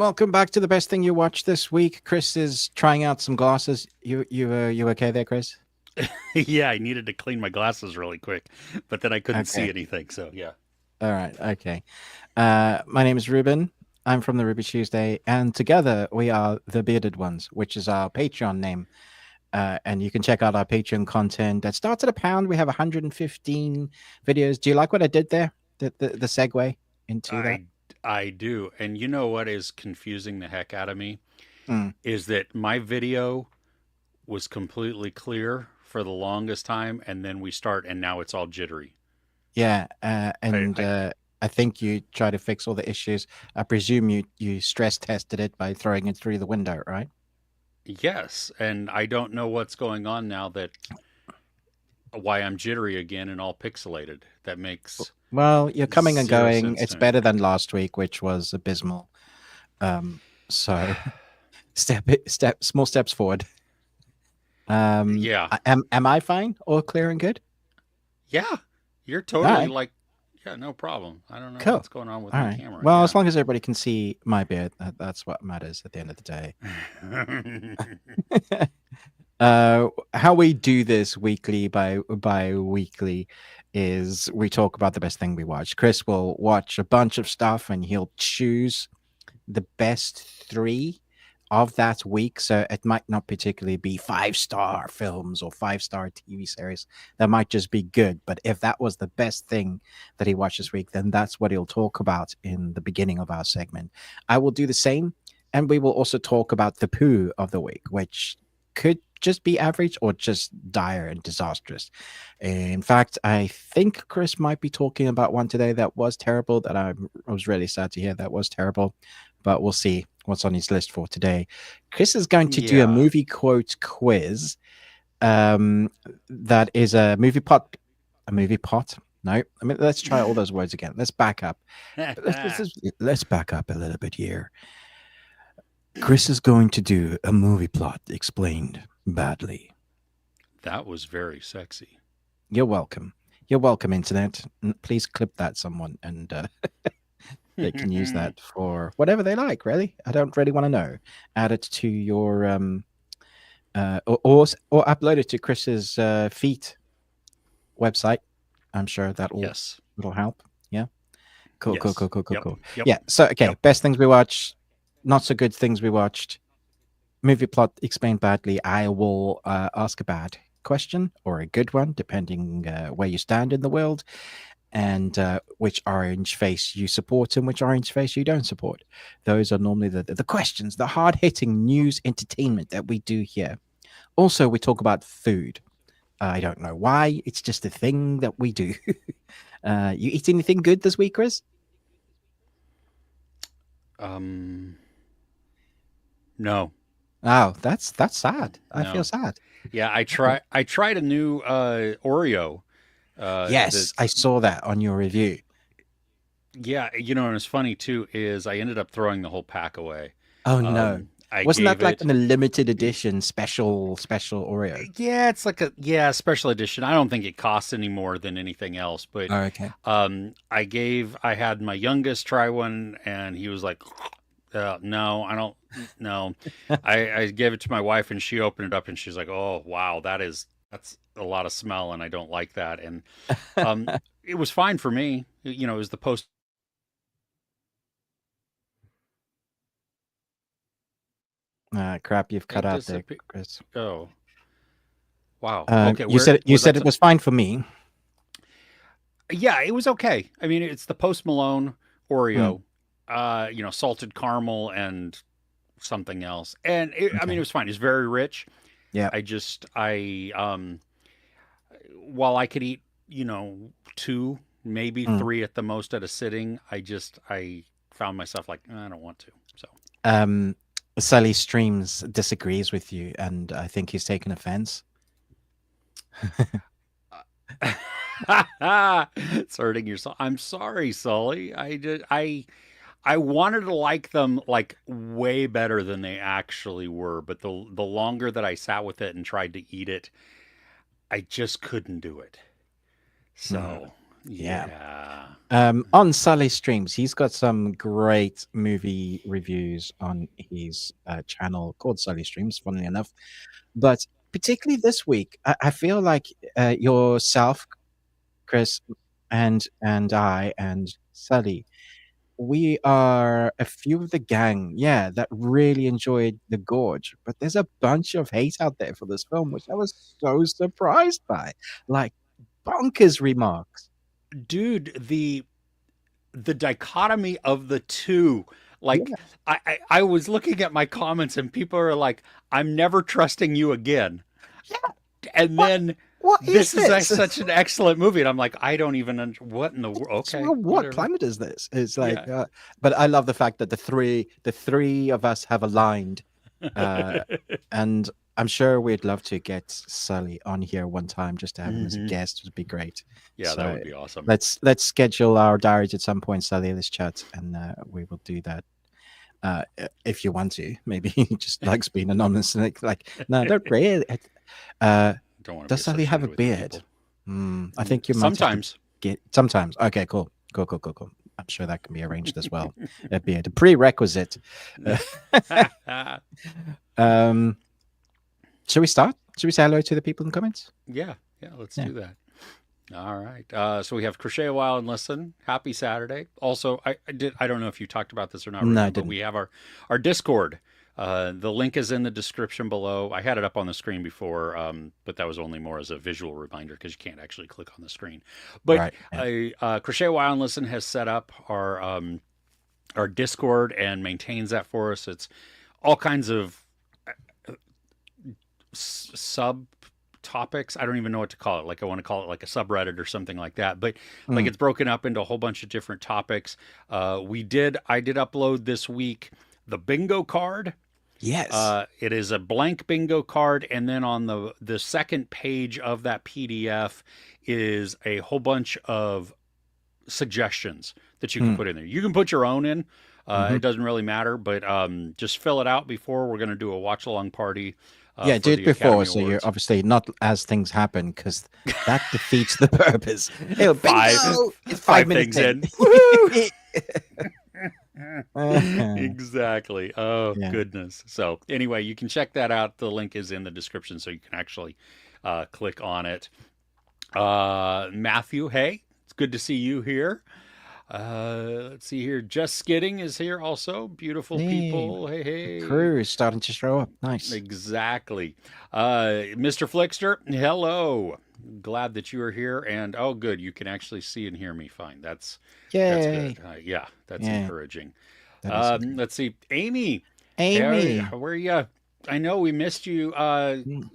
welcome back to the best thing you watched this week. Chris is trying out some glasses. You okay there, Chris? Yeah, I needed to clean my glasses really quick, but then I couldn't see Okay. anything. So yeah. All right. Okay. My name is Ruben. I'm from the Ruby Tuesday, and together we are the Bearded Ones, which is our Patreon name. And you can check out our Patreon content. That starts at £1. We have 115 videos. Do you like what I did there? The segue into that. I do. And you know what is confusing the heck out of me Mm. is that my video was completely clear for the longest time, and then we start, and now it's all jittery. Yeah, and I I think you try to fix all the issues. I presume you stress tested it by throwing it through the window, right? Yes, and I don't know what's going on now that why I'm jittery again and all pixelated. That makes Well, you're coming and zero going. sense It's to me. better than last week, which was abysmal. So small steps forward. Yeah. Am I fine or clear and good? Yeah. You're All totally right, like, yeah, no problem. I don't know cool. what's going on with All my right. camera. Well, Yeah. as long as everybody can see my beard, that's what matters at the end of the day. How we do this weekly by weekly is we talk about the best thing we watch. Chris will watch a bunch of stuff and he'll choose the best three of that week. So it might not particularly be 5-star films or 5-star TV series. That might just be good. But if that was the best thing that he watched this week, then that's what he'll talk about in the beginning of our segment. I will do the same. And we will also talk about the poo of the week, which could just be average or just dire and disastrous. In fact, I think Chris might be talking about one today that was terrible. I was really sad to hear that was terrible, but we'll see what's on his list for today. Chris is going to do a Yeah. movie quote quiz. That is a movie pot. No, I mean let's try all those words again. Let's back up. Let's back up a little bit here. Chris is going to do a movie plot explained badly. That was very sexy. You're welcome. You're welcome, Internet. Please clip that, someone, and they can use that for whatever they like. Really, I don't really want to know. Add it to your or upload it to Chris's feet website. I'm sure Yes. that'll help. Yeah. Cool. Cool. Yes. Cool. Cool. Cool. Yep. Cool. Yep. Yeah. So okay, Yep. best things we watched, not so good things we watched. Movie plot explained badly. I will ask a bad question or a good one, depending where you stand in the world, and which orange face you support and which orange face you don't support. Those are normally the questions, the hard hitting news entertainment that we do here. Also, we talk about food. I don't know why. It's just a thing that we do. You eat anything good this week, Chris? Um. No. Oh, that's sad. I feel No. sad. Yeah. I Okay. try. I tried a new Oreo. Yes, I That's saw that on your review. yeah. You know, and it's funny too is I ended up throwing the whole pack away. Oh no. I Wasn't gave that like it. in a limited edition special Oreo? Yeah, it's like a special edition. I don't think it costs any more than anything else, but Oh, okay. I had my youngest try one, and he was like, "No, I don't. No." I gave it to my wife, and she opened it up, and she's like, "Oh, wow, that's a lot of smell, and I don't like that." And um, it was fine for me. You know, it was the post. Crap, you've cut It out there, disappeared. Chris. Oh, wow. Okay, You where you was said that? it was fine for me. Yeah, it was okay. I mean, it's the Post Malone Mm, Oreo, salted caramel and something else. And I mean, it okay. was fine. It's very rich. Yeah. While I could eat, two, maybe Mm. three at the most at a sitting, I found myself like, I don't want to. So, Um, Sally Streams disagrees with you, and I think he's taken offense. it's hurting yourself. I'm sorry, Sully. I wanted to like them like way better than they actually were, but the longer that I sat with it and tried to eat it, I just couldn't do it. Mm. So, Yeah. Yeah. On Sully streams, he's got some great movie reviews on his channel called Sully Streams, funnily enough. But particularly this week, I feel like yourself, Chris, and I and Sully, we are a few of the gang, yeah, that really enjoyed The Gorge. But there's a bunch of hate out there for this film, which I was so surprised by. Like bonkers remarks. Dude, the dichotomy of the two, like Yeah. I was looking at my comments and people are like, I'm never trusting you again. Yeah. And What then what is this is this? such an excellent movie. And I'm like, I don't even what in the world. Okay, Well, what whatever. planet is this? It's like, Yeah. but I love the fact that the three of us have aligned, uh, and I'm sure we'd love to get Sully on here one time just to have him as a Mhm. guest. Would be great. Yeah, that So would be awesome. let's schedule our diaries at some point, Sully. Let's chat, and we will do that. If you want to, maybe he just likes being anonymous. Like, no, don't really. Don't want to be Does Sully have a associated with you beard? people. I think you might have to Sometimes. get sometimes. Okay, cool. I'm sure that can be arranged as well. A beard, a prerequisite. Um, Shall we start? Should we say hello to the people in the comments? Yeah, let's Yeah. do that. All right. So we have Crochet a while and listen. Happy Saturday. Also, I don't know if you talked about this or not, No, Ruben, I but didn't. we have our Discord. The link is in the description below. I had it up on the screen before, but that was only more as a visual reminder because you can't actually click on the screen. But Right. Yeah. Crochet a while and listen has set up our Discord and maintains that for us. It's all kinds of sub topics. I don't even know what to call it. Like I want to call it like a subreddit or something like that. But like it's broken up into a whole bunch of different topics. I did upload this week the bingo card. Yes. It is a blank bingo card, and then on the second page of that PDF is a whole bunch of suggestions that you can put in there. You can put your own in. It doesn't really matter, but just fill it out before we're going to do a watch along party. Yeah, For do it the before, Academy so you're Awards. obviously not as things happen, because that defeats the purpose. It'll bingo! It's 5 minutes things in. Exactly. Oh, Yeah. goodness. So, anyway, you can check that out. The link is in the description, so you can actually click on it. Matthew, hey, it's good to see you here. Let's see here. Just Skidding is here also. Beautiful Hey, people. Hey, the hey. crew is starting to show up. Nice. Exactly. Mr. Flickster, hello. Glad that you are here. And oh, good. You can actually see and hear me fine. That's Yay. good. Yeah, that's Yeah, encouraging. that is good. Let's see. Amy. Amy. How are you? I know we missed you Mm.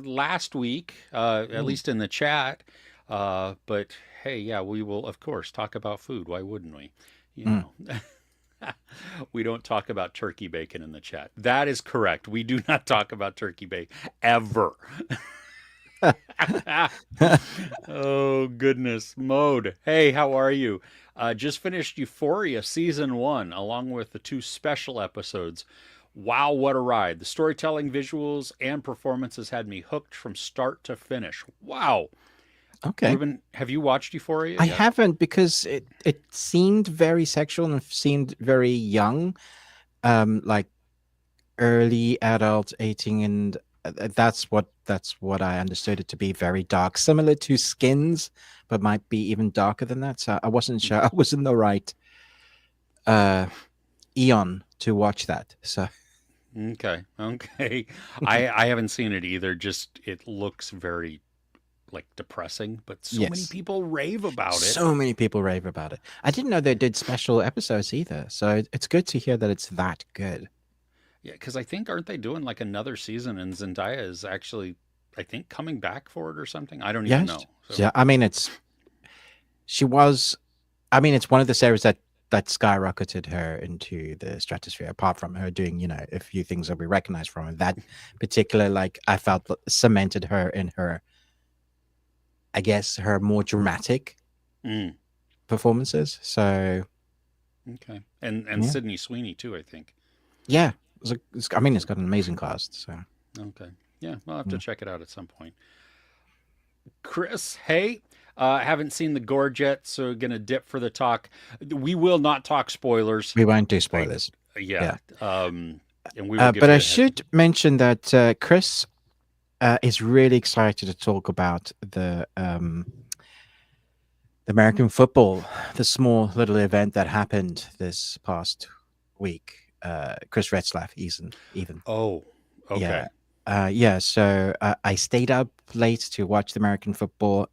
last week, at least in the chat. But hey, yeah, we will, of course, talk about food. Why wouldn't we? You know. We don't talk about turkey bacon in the chat. That is correct. We do not talk about turkey bacon ever. Oh, goodness. Mode. Hey, how are you? Just finished Euphoria Season 1, along with the 2 special episodes. Wow, what a ride. The storytelling, visuals, and performances had me hooked from start to finish. Wow. Okay. Ruben, have you watched Euphoria I yet? haven't, because it seemed very sexual and seemed very young, like early adult 18, and that's what I understood it to be. Very dark, similar to Skins, but might be even darker than that. So I wasn't sure I was in the right eon to watch that. So Okay. I haven't seen it either. Just it looks very like depressing, but so many yes, people rave about it. so many people rave about it. I didn't know they did special episodes either. So it's good to hear that it's that good. Yeah, because I think aren't they doing like another season, and Zendaya is actually, I think, coming back for it or something. I don't even Yes. know. So, Yeah, I mean it's one of the series that skyrocketed her into the stratosphere, apart from her doing, a few things that we recognize from her. That particular, like, I felt cemented her in her, I guess, her more dramatic performances. So okay, and yeah. Sydney Sweeney too, I think. Yeah, it's got an amazing cast. So Okay, yeah, I'll have to check it out at some point. Chris, hey, haven't seen the Gorge yet, so gonna dip for the talk. We will not talk spoilers. We won't do I, spoilers. yeah, Yeah. and we will give But I you a head. should mention that Chris is really excited to talk about the American football, the small little event that happened this past week. Chris Retzlaff, even. Oh, Yeah. okay. Yeah, so I stayed up late to watch the American football.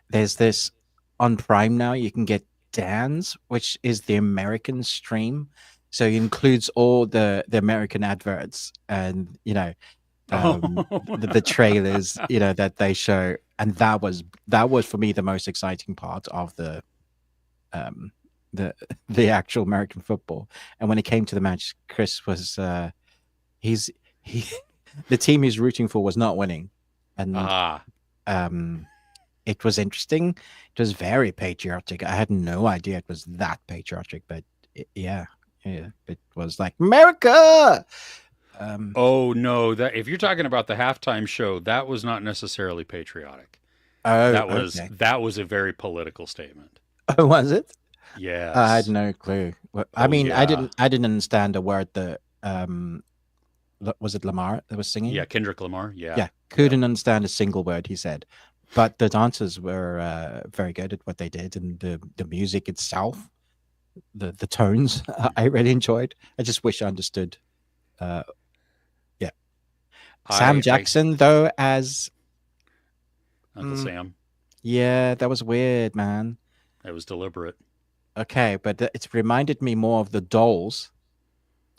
There's this on Prime now. You can get Dan's, which is the American stream, so it includes all the American adverts and Oh, the trailers that they show, and that was for me the most exciting part of um the the actual American football. And when it came to the match, Chris was he's he the team he's rooting for was not winning, and ah, um it was interesting. It was very patriotic. I had no idea it was that patriotic, but yeah, it was like America. um oh no. That if you're talking about the halftime show, that was not necessarily patriotic. oh, That was okay. that was a very political statement. Oh, was it? I had Yes. no clue. I Oh mean, yeah. I didn't understand a word that was it Lamar that was Yeah, singing? Kendrick Lamar. Yeah. Yeah, Yep. couldn't understand a single word he said. But the dancers were very good at what they did, and the music itself, the tones, I really enjoyed. I just wish I understood. Uh, yeah, Sam I Jackson though as Uncle mm, Sam. yeah, that was weird, man. That was deliberate. Okay, but it's reminded me more of the Dolls,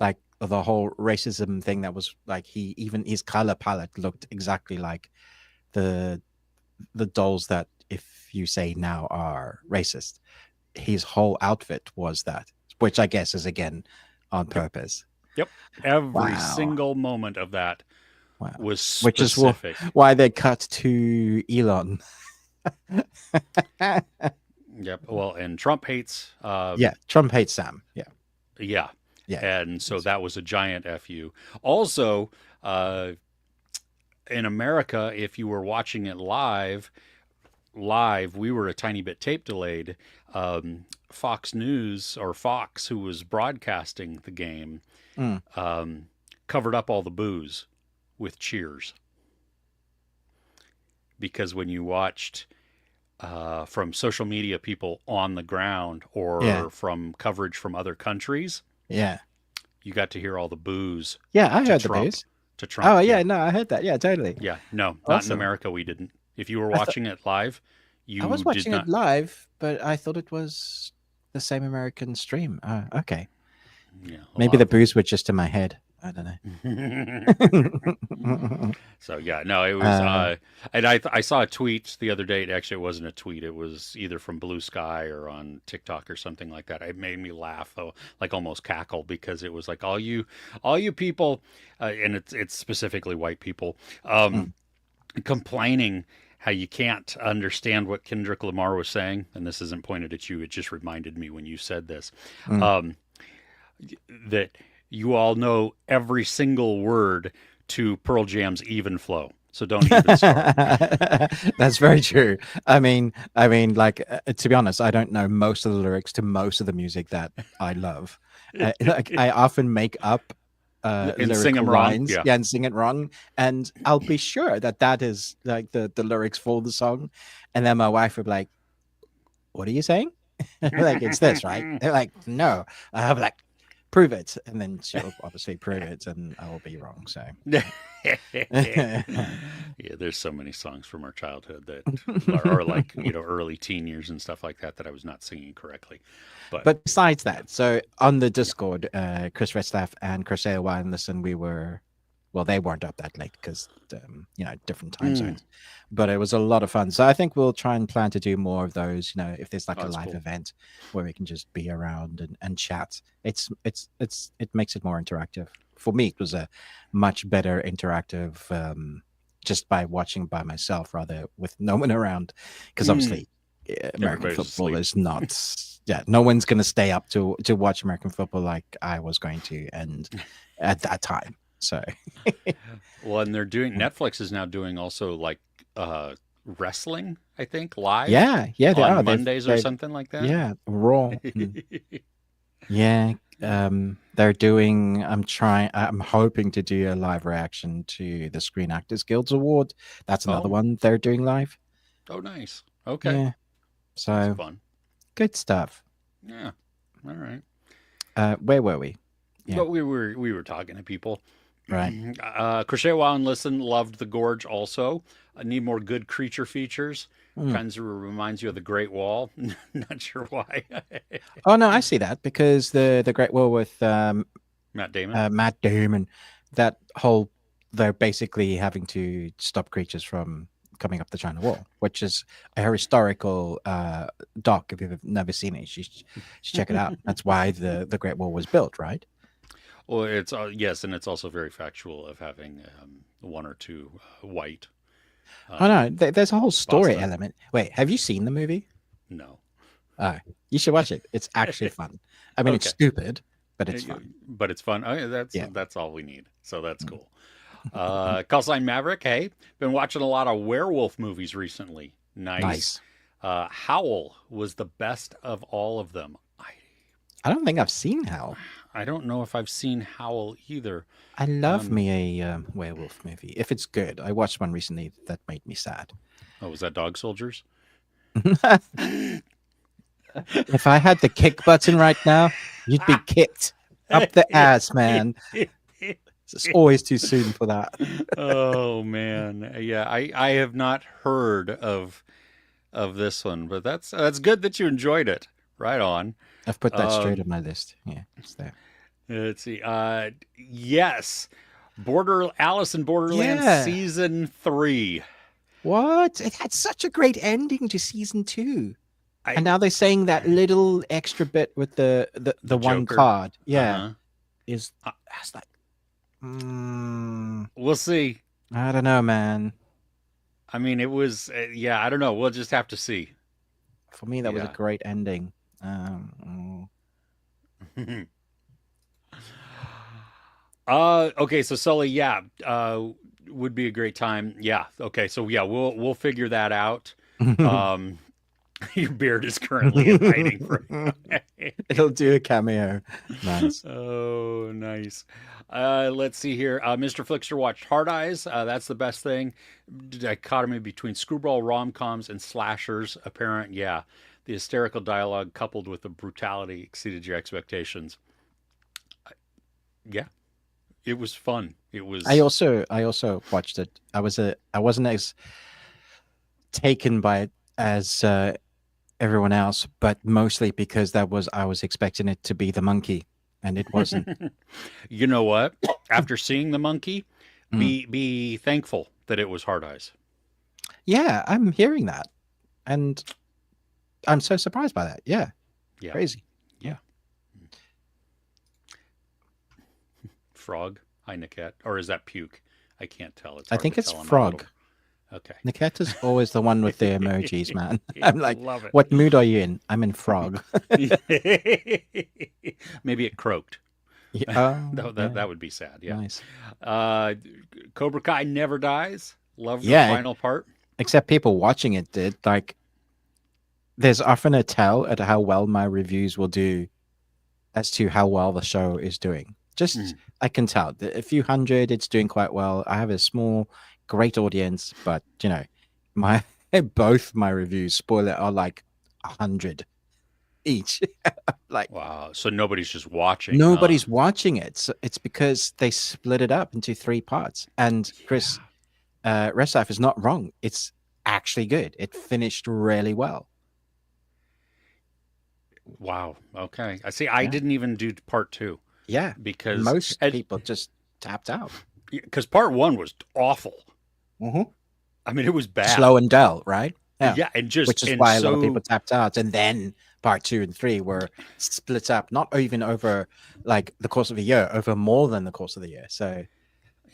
like the whole racism thing. That was like he even his color palette looked exactly like the the Dolls that if you say now are racist. His whole outfit was that, which I guess is again on Yep. purpose. Yep. Every Wow, single moment of that wow. was Which is specific. why they cut to Elon. Yep. Well, and Trump hates. Yeah, Trump hates Sam. Yeah, Yeah. yeah, And so that was a giant fu. Also, uh, in America, if you were watching it live, we were a tiny bit tape delayed. Fox News or Fox, who was broadcasting the game, mm, um, covered up all the boos with cheers because when you watched from social media people on the ground yeah, or from coverage from other countries, yeah, you got to hear all the boos yeah. I to heard the Trump. booze. To Trump, Oh yeah, yeah, no, I heard that. Yeah, totally. yeah. No, not in Awesome. America. We didn't. If you were I thought watching it live, I was you did watching it not. live, but I thought it was the same American stream. Okay. Yeah, a Maybe lot the of them. booze were just in my head. I don't know. So yeah, no, it was. uh, And I saw a tweet the other day. Actually, it wasn't a tweet. It was either from Blue Sky or on TikTok or something like that. It made me laugh, though, like almost cackle because it was like all you people, and it's specifically white people, mm, complaining how you can't understand what Kendrick Lamar was saying. And this isn't pointed at you. It just reminded me when you said this. mm. Um, that you all know every single word to Pearl Jam's Even Flow. So don't even start. That's very true. I mean, like to be honest, I don't know most of the lyrics to most of the music that I love. Like I often make up And sing lyrical them wrong. lines, Yeah. yeah, and sing it wrong, and I'll be sure that that is like the lyrics for the song, and then my wife would be like, "What are you saying?" Like it's this, right? They're like, "No," I have like, "Prove it," and then she'll obviously prove it, and I will be wrong. So. Yeah, there's so many songs from our childhood that are like, early teen years and stuff like that that I was not singing correctly. But But besides yeah. that, so on the Yeah. Discord, Chris Retzlaff and Chris Wireless, and we were, well, they weren't up that late because, different time Mm. zones. But it was a lot of fun. So I think we'll try and plan to do more of those. If there's like Oh, a that's live cool. event where we can just be around and chat. It makes it more interactive. For me, it was a much better interactive just by watching by myself rather with no one around, because Mm. obviously American Everybody's football asleep. is not. Yeah, no one's going to stay up to watch American football like I was going to, and at that time. So Well, and they're doing Netflix is now doing also like uh wrestling, I think, live Yeah, yeah, they on are. Mondays or They've something like that. yeah, Raw. Yeah, they're doing. I'm hoping to do a live reaction to the Screen Actors Guilds Award. That's another Oh, one they're doing live. oh, nice. Okay, Yeah, that's so fun. good stuff. Yeah. All right. Where were we? Yeah, But we were talking to people. right. Crochet Wow and Listen loved the Gorge also. Need more good creature features. Hmm. Kind of reminds you of the Great Wall. Not sure why. Oh no, I see that because the Great Wall with Matt Damon. Matt Damon, that whole they're basically having to stop creatures from coming up the China Wall, which is a historical doc. If you've never seen it, you should check it out. That's why the Great Wall was built, right? Well, it's yes, and it's also very factual of having one or two white. Oh no, Um, there's a whole story Basta. element. Wait, have you seen the movie? No. Oh, you should watch it. It's actually fun. I mean, it's Okay. stupid, but it's fun. But it's fun. Oh, yeah, Yeah. that's all we need. So that's Mm. cool. Call sign Maverick. Hey, been watching a lot of werewolf movies recently. Nice. Nice. Howl was the best of all of them. I don't think I've seen Hell. I don't know if I've seen Howl either. I love Um, me a werewolf movie if it's good. I watched one recently that made me sad. oh, was that Dog Soldiers? If I had the kick button right now, you'd be kicked up the ass, man. It's always too soon for that. Oh man, yeah. I have not heard of this one, but that's good that you enjoyed it. Right on. I've put that straight Um, on my list. Yeah, it's there. let's see. Yes, Alice in Borderland Yeah. season 3. What? It had such a great ending to season 2. I And now they're saying that little extra bit with the one Joker. card. Yeah. Uh-huh. Is that's like mm, We'll see. I don't know, man. I mean, it was yeah. I don't know. We'll just have to see. For me, that was a Yeah. great ending. Um, Okay, so Sully, yeah, would be a great time. Yeah. Okay, so yeah, we'll figure that out. Um, your beard is currently in hiding frame. It'll do a cameo. Nice. Oh, nice. Let's see here. Mr. Flickster watched Hard Eyes. That's the best thing. Dichotomy between screwball rom-coms and slashers. Apparent, yeah. The hysterical dialogue coupled with the brutality exceeded your expectations. Yeah, it was fun. It was. I also watched it. I wasn't as taken by it as everyone else, but mostly because I was expecting it to be the monkey, and it wasn't. You know what? After seeing the monkey, Mm. be thankful that it was Hard Eyes. Yeah, I'm hearing that, and I'm so surprised by that. Yeah, Yeah. crazy. Yeah. Frog. Hi, Niket. Or is that puke? I can't tell. It's I hard think to it's tell on my frog. little- Okay. Niketa's always the one with the emojis, man. I'm like, Love it. what mood are you in? I'm in frog. Maybe it croaked. Yeah, oh, That, yeah, that would be sad. Yeah. nice. Uh, Cobra Kai never dies. Love the Yeah. final part. Except people watching it did. Like, there's often a tell at how well my reviews will do as to how well the show is doing. Just Mm. I can tell. A few hundred, it's doing quite well. I have a small, great audience, but my both my reviews, spoiler, are like 100 each. Like Wow. So nobody's just watching. nobody's watching it. So it's because they split it up into 3 parts. And Chris Resaf is not wrong. It's actually good. It finished really well. Wow. Okay. I see. I Yeah. didn't even do part 2 Yeah. because Most people just tapped out. part 1 was awful. Mm-hmm. I mean, it was bad. Slow and dull, right? Yeah, and just Which is and why a so, lot of people tapped out. And then part 2 and 3 were split up, not even over like the course of a year, over more than the course of the year. So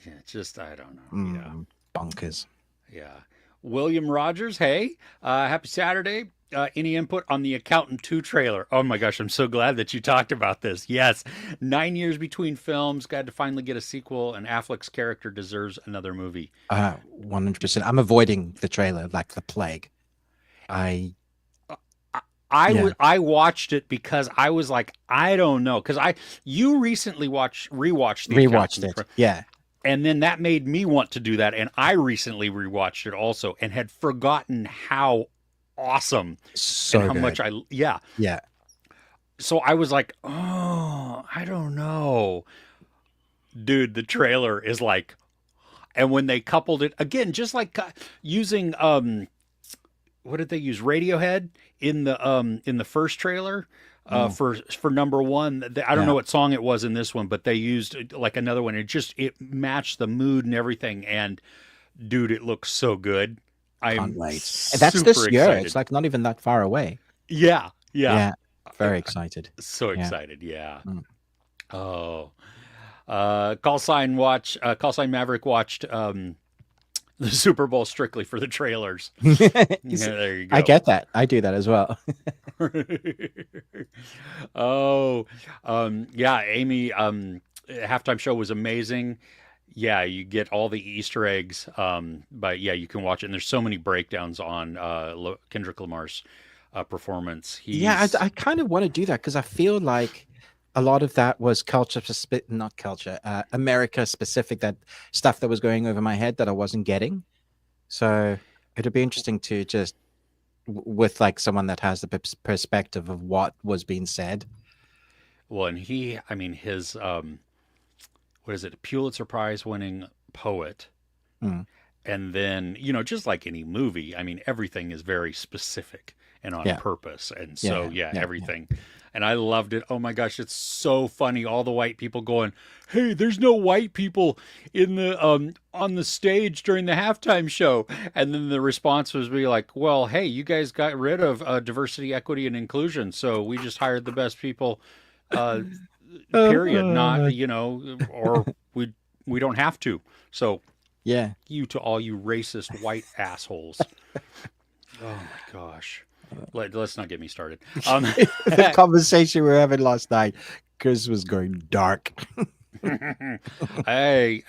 yeah, just I don't know. bonkers. Yeah. William Rogers, hey, happy Saturday. any input on the Accountant 2 trailer? Oh my gosh, I'm so glad that you talked about this. Yes, 9 years between films, got to finally get a sequel, and Affleck's character deserves another movie. 100%. I'm avoiding the trailer like the plague. I Yeah. I watched it because I was like, I don't know, because you recently rewatched the rewatched Accountant, it. Yeah. and then that made me want to do that, and I recently rewatched it also, and had forgotten how awesome So and how good. much Yeah. So I was like, oh, I don't know, dude. The trailer is like, and when they coupled it again, just like using what did they use? Radiohead in the first trailer Mm, for number one. I don't know yeah. what song it was in this one, but they used like another one. It matched the mood and everything. And dude, it looks so good. Can't I'm wait. And that's super this year. excited. It's like not even that far away. Yeah, yeah. Yeah. Very excited. So Yeah. excited. Yeah. Mm. Oh. Call sign Maverick watched the Super Bowl strictly for the trailers. Yeah, there you go. I get that. I do that as well. Oh, yeah, Amy, halftime show was amazing. Yeah, you get all the Easter eggs. But yeah, you can watch it. And there's so many breakdowns on Kendrick Lamar's performance. Yeah, I kind of want to do that because I feel like a lot of that was not culture, America specific, that stuff that was going over my head that I wasn't getting. So it'll be interesting to just with like someone that has the perspective of what was being said. Well, and his what is it? Pulitzer Prize winning poet. Mm. And then, just like any movie, I mean, everything is very specific and on purpose. And so, everything. Yeah. And I loved it. Oh my gosh, it's so funny. All the white people going, "Hey, there's no white people in the on the stage during the halftime show." And then the response was be like, "Well, hey, you guys got rid of diversity, equity, and inclusion, so we just hired the best people. Period. Not or we don't have to. So." Yeah. You to all you racist white assholes. Oh my gosh. Let's not get me started. The conversation we were having last night, Chris was going dark. I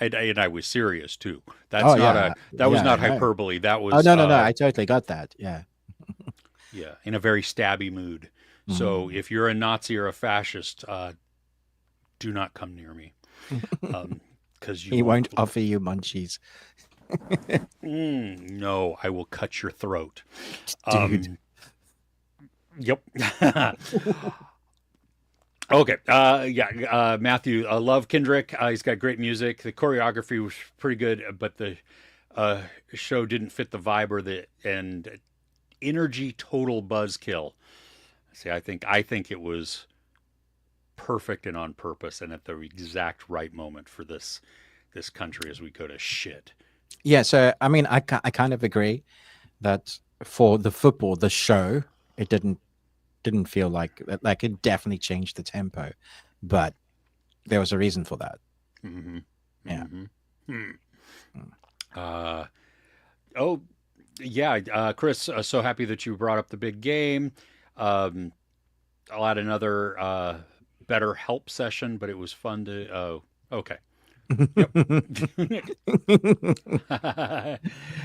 was serious too. That's was not hyperbole. That was no. I totally got that. Yeah. Yeah, in a very stabby mood. Mm-hmm. So if you're a Nazi or a fascist, do not come near me. Because he won't offer you munchies. No, I will cut your throat. Dude. Yep. Okay. Matthew, I love Kendrick. He's got great music. The choreography was pretty good, but the show didn't fit the vibe and energy total buzzkill. See, I think it was perfect and on purpose and at the exact right moment for this country as we go to shit. Yeah, so I mean, I kind of agree that for the football, the show, it didn't feel like it definitely changed the tempo, but there was a reason for that. Mm-hmm. Yeah. Mm-hmm. Chris, so happy that you brought up the big game. I'll add another better help session, but it was fun to. Okay. Yep.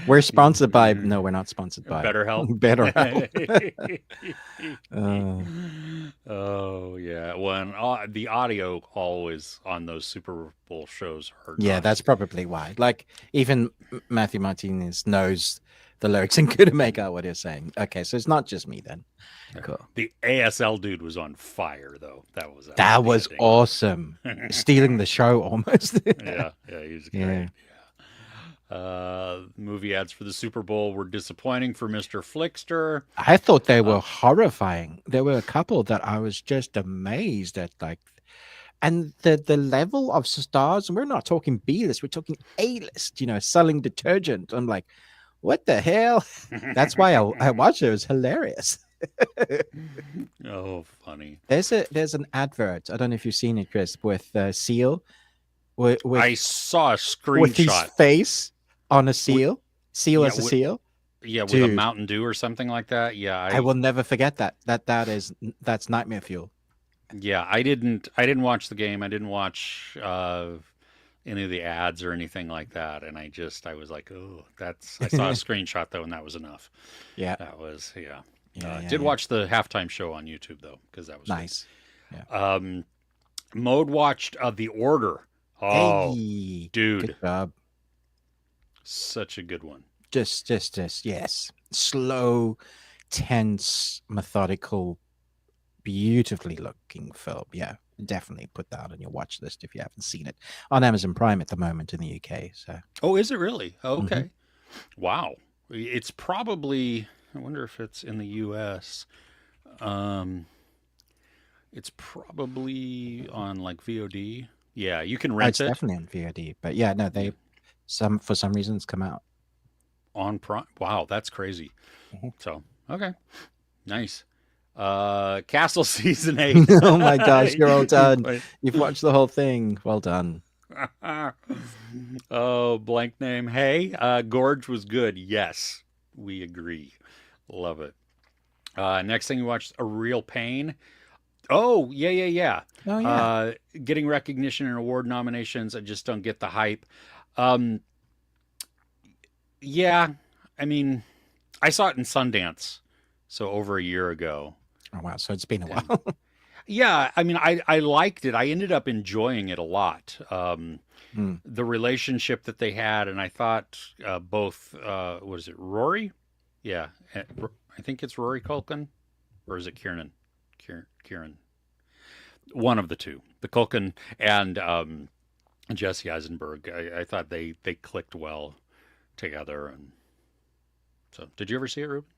We're sponsored by. No, we're not sponsored by BetterHelp. BetterHelp. Oh yeah. Well, the audio always on those Super Bowl shows are. Yeah, nice. That's probably why. Like even Matthew Martinez knows the lyrics and couldn't make out what he's saying. Okay, so it's not just me then. Cool. The ASL dude was on fire though. That was awesome. Stealing the show almost. yeah, he was great. Yeah. Movie ads for the Super Bowl were disappointing for Mr. Flickster. I thought they were horrifying. There were a couple that I was just amazed at, like, and the level of stars. And we're not talking B-list, we're talking A-list. Selling detergent. I'm like, what the hell? That's why I watched it. It was hilarious. Oh, funny. There's an advert. I don't know if you've seen it, Chris, with Seal. I saw a screenshot with his face on a seal. Seal as a seal. Yeah, with a dude. Mountain Dew or something like that. Yeah, I will never forget that. That's nightmare fuel. I didn't watch the game. I didn't watch any of the ads or anything like that. And I was like, oh, I saw a screenshot though, and that was enough. Yeah, That was, yeah. yeah, yeah, Did yeah. watch the halftime show on YouTube though, because that was good. Nice. Yeah. Mode watched The Order. Oh, Hey, good dude, job. such a good one. Just, yes. Slow, tense, methodical, beautifully looking film. Yeah, definitely put that on your watch list if you haven't seen it on Amazon Prime at the moment in the UK. So, Oh, is it really? mhm. Okay. Wow. It's probably, I wonder if it's in the US. Um, it's probably on like VOD. Yeah, you can rent It's it. definitely on VOD. But yeah, no, Yeah, they some for some reason it's come out. on Prime. Wow, that's crazy. Mhm. So, okay. Nice. Castle season 8. Oh my gosh, you're all done. But- You've watched the whole thing. Well done. oh, blank name. Hey, Gorge was good. Yes, we agree. Love it. Next thing we watched, A Real Pain. Oh, yeah, yeah, yeah. Oh yeah. Getting recognition and award nominations. I just don't get the hype. Um, yeah, I mean, I saw it in Sundance, so over a year ago. Oh wow. So it's been a And while. yeah, I mean, I liked it. I ended up enjoying it a lot. Mm. The relationship that they had, and I thought both, what is it, Rory? Yeah, I think it's Rory Culkin, or is it Kieran? Kieran, one of the two, the Culkin and Jesse Eisenberg. I thought they clicked well together, and so. Did you ever see it, Ruben?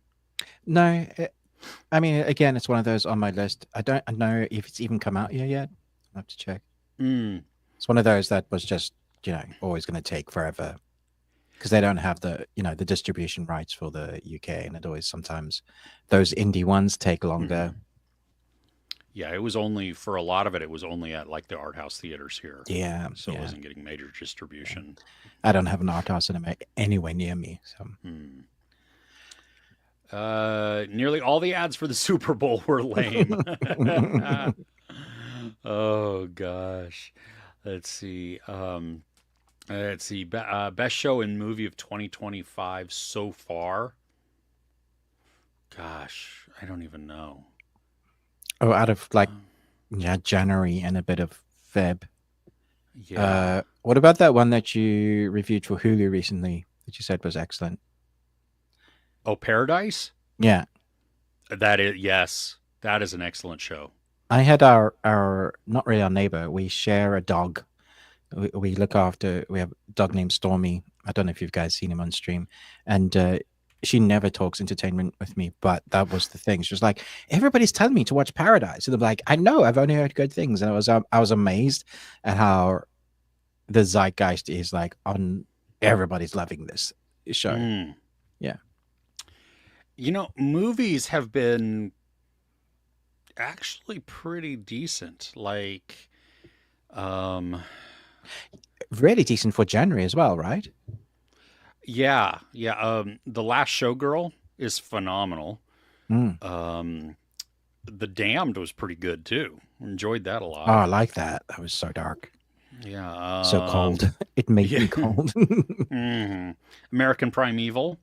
No, I mean, again, it's one of those on my list. I don't know if it's even come out here yet. I have to check. Mm, It's one of those that was just, always going to take forever because they don't have the distribution rights for the UK, and it always sometimes those indie ones take longer. mhm. Yeah, it was only for a lot of it. It was only at like the art house theaters here, Yeah, so it yeah, wasn't getting major yeah. distribution. I don't have an art house cinema anywhere near me, so Hmm. Nearly all the ads for the Super Bowl were lame. oh gosh. Let's see. Best show and movie of 2025 so far. Gosh, I don't even know. oh, out of like Um, January and a bit of Feb. yeah. What about that one that you reviewed for Hulu recently that you said was excellent? Oh, Paradise? Yeah, That is, yes. That is an excellent show. I had our not really our neighbor. We share a dog. We look after. We have a dog named Stormy. I don't know if you guys seen him on stream, and she never talks entertainment with me. But that was the thing. She was like, everybody's telling me to watch Paradise, and I'm like, I know, I've only heard good things, and I was amazed at how the zeitgeist is like on everybody's loving this show. Mm. Yeah. Movies have been actually pretty decent. Like, um, Really decent for January as well, right? yeah, yeah. The Last Showgirl is phenomenal. Mm. The Damned was pretty good too. Enjoyed that a Oh, lot. I like that. That was so dark, Yeah. so cold. It made Yeah. me cold. Mhm. American Primeval.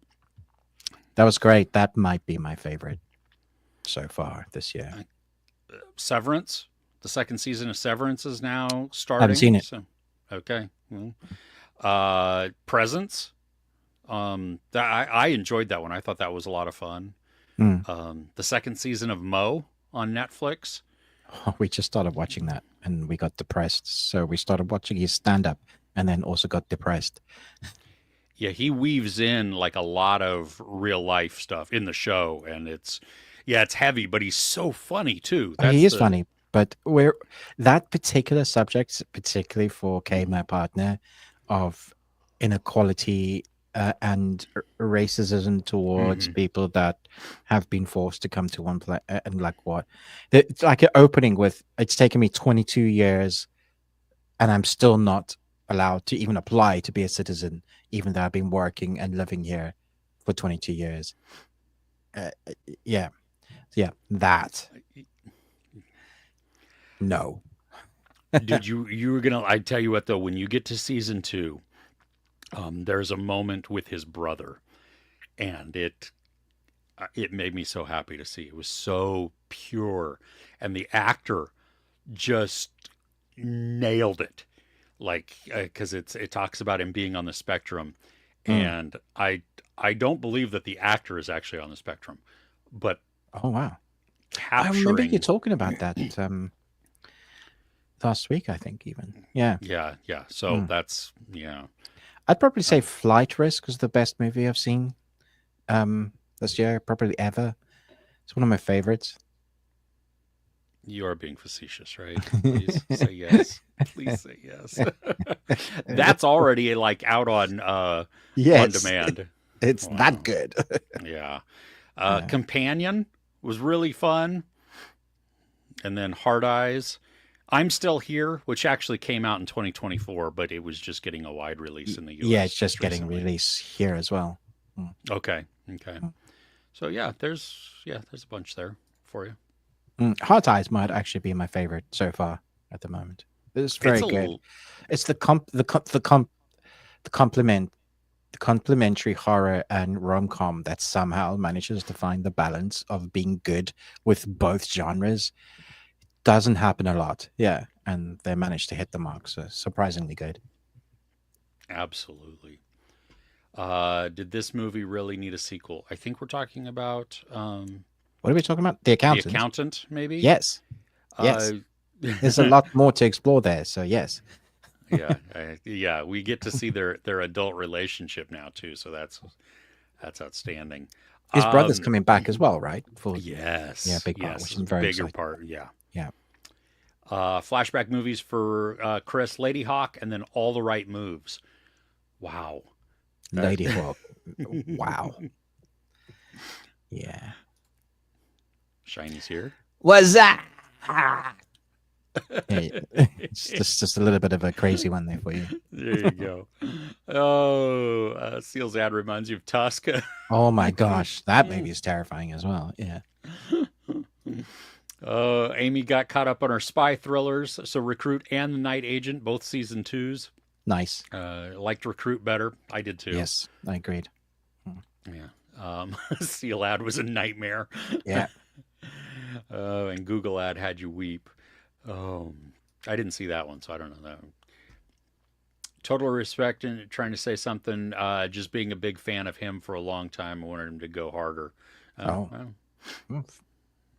That was great. That might be my favorite so far this year. Severance. The second season of Severance is now I haven't starting. seen it. So, okay. Well, Presence. I enjoyed that one. I thought that was a lot of fun. Mm. The second season of Mo on Netflix. We just started watching that and we got depressed. So we started watching his stand up and then also got depressed. Yeah, he weaves in like a lot of real life stuff in the show, and it's heavy, but he's so funny too. He That's is the funny, but that particular subject, particularly for Kay, my partner, of inequality and racism towards Mhm. people that have been forced to come to one place, and like what? It's like an opening with, it's taken me 22 years and I'm still not allowed to even apply to be a citizen, even though I've been working and living here for 22 years. Yeah, yeah, that no. Did you were gonna? I tell you what though, when you get to season 2, there's a moment with his brother, and it made me so happy to see. It was so pure, and the actor just nailed it. Like, because it talks about him being on the spectrum, Mm. and I don't believe that the actor is actually on the spectrum, but Oh wow, I remember you capturing, talking about that last week. I think even yeah. yeah. So Mm. that's yeah. I'd probably say Flight Risk is the best movie I've seen this year, probably ever. It's one of my favorites. You are being facetious, right? Please say yes. Please say yes. That's already like out on Yes, demand. it's that Wow. good. Yeah. Yeah. Companion was really fun. And then Hard Eyes. I'm Still Here, which actually came out in 2024, but it was just getting a wide release in the Yeah, US it's just getting recently. released here as well. Mm. Okay. Okay. Mm. So there's a bunch there for you. Hard Eyes might actually be my favorite so far at the moment. It's It's very a good. It's the complementary horror and rom-com that somehow manages to find the balance of being good with both genres. Doesn't happen a lot. Yeah, and they managed to hit the mark. So surprisingly good. absolutely. Did this movie really need a sequel? I think we're talking about What are we talking about? The The Accountant. Accountant, maybe. Yes, Uh, yes. There's a lot more to explore there. So yes. yeah, yeah. We get to see their adult relationship now too, so that's outstanding. His brother's Um, coming back as well, right? For yeah, yes, big part, which yes, I'm very bigger excited part. about. Yeah. Yeah, Flashback movies for Chris, Lady Hawk, and then All the Right Moves. Wow. That Lady Hawk. Wow. Yeah. Shiny's here. What's that? Yeah, it's just a little bit of a crazy one there for you. There you go. Oh, Seal's ad reminds you of Tusk. Oh my gosh, that movie is terrifying as well. Yeah. Amy got caught up on her spy thrillers. So Recruit and The Night Agent, both season 2s. Nice. Liked Recruit better. I did too. Yes, I agreed. Yeah. Seal ad was a nightmare. Yeah. And Google ad had you weep. Oh, I didn't see that one, so I don't know that one. Total Respect and trying to say something. Just being a big fan of him for a long time. I wanted him to go harder. Oh. Well,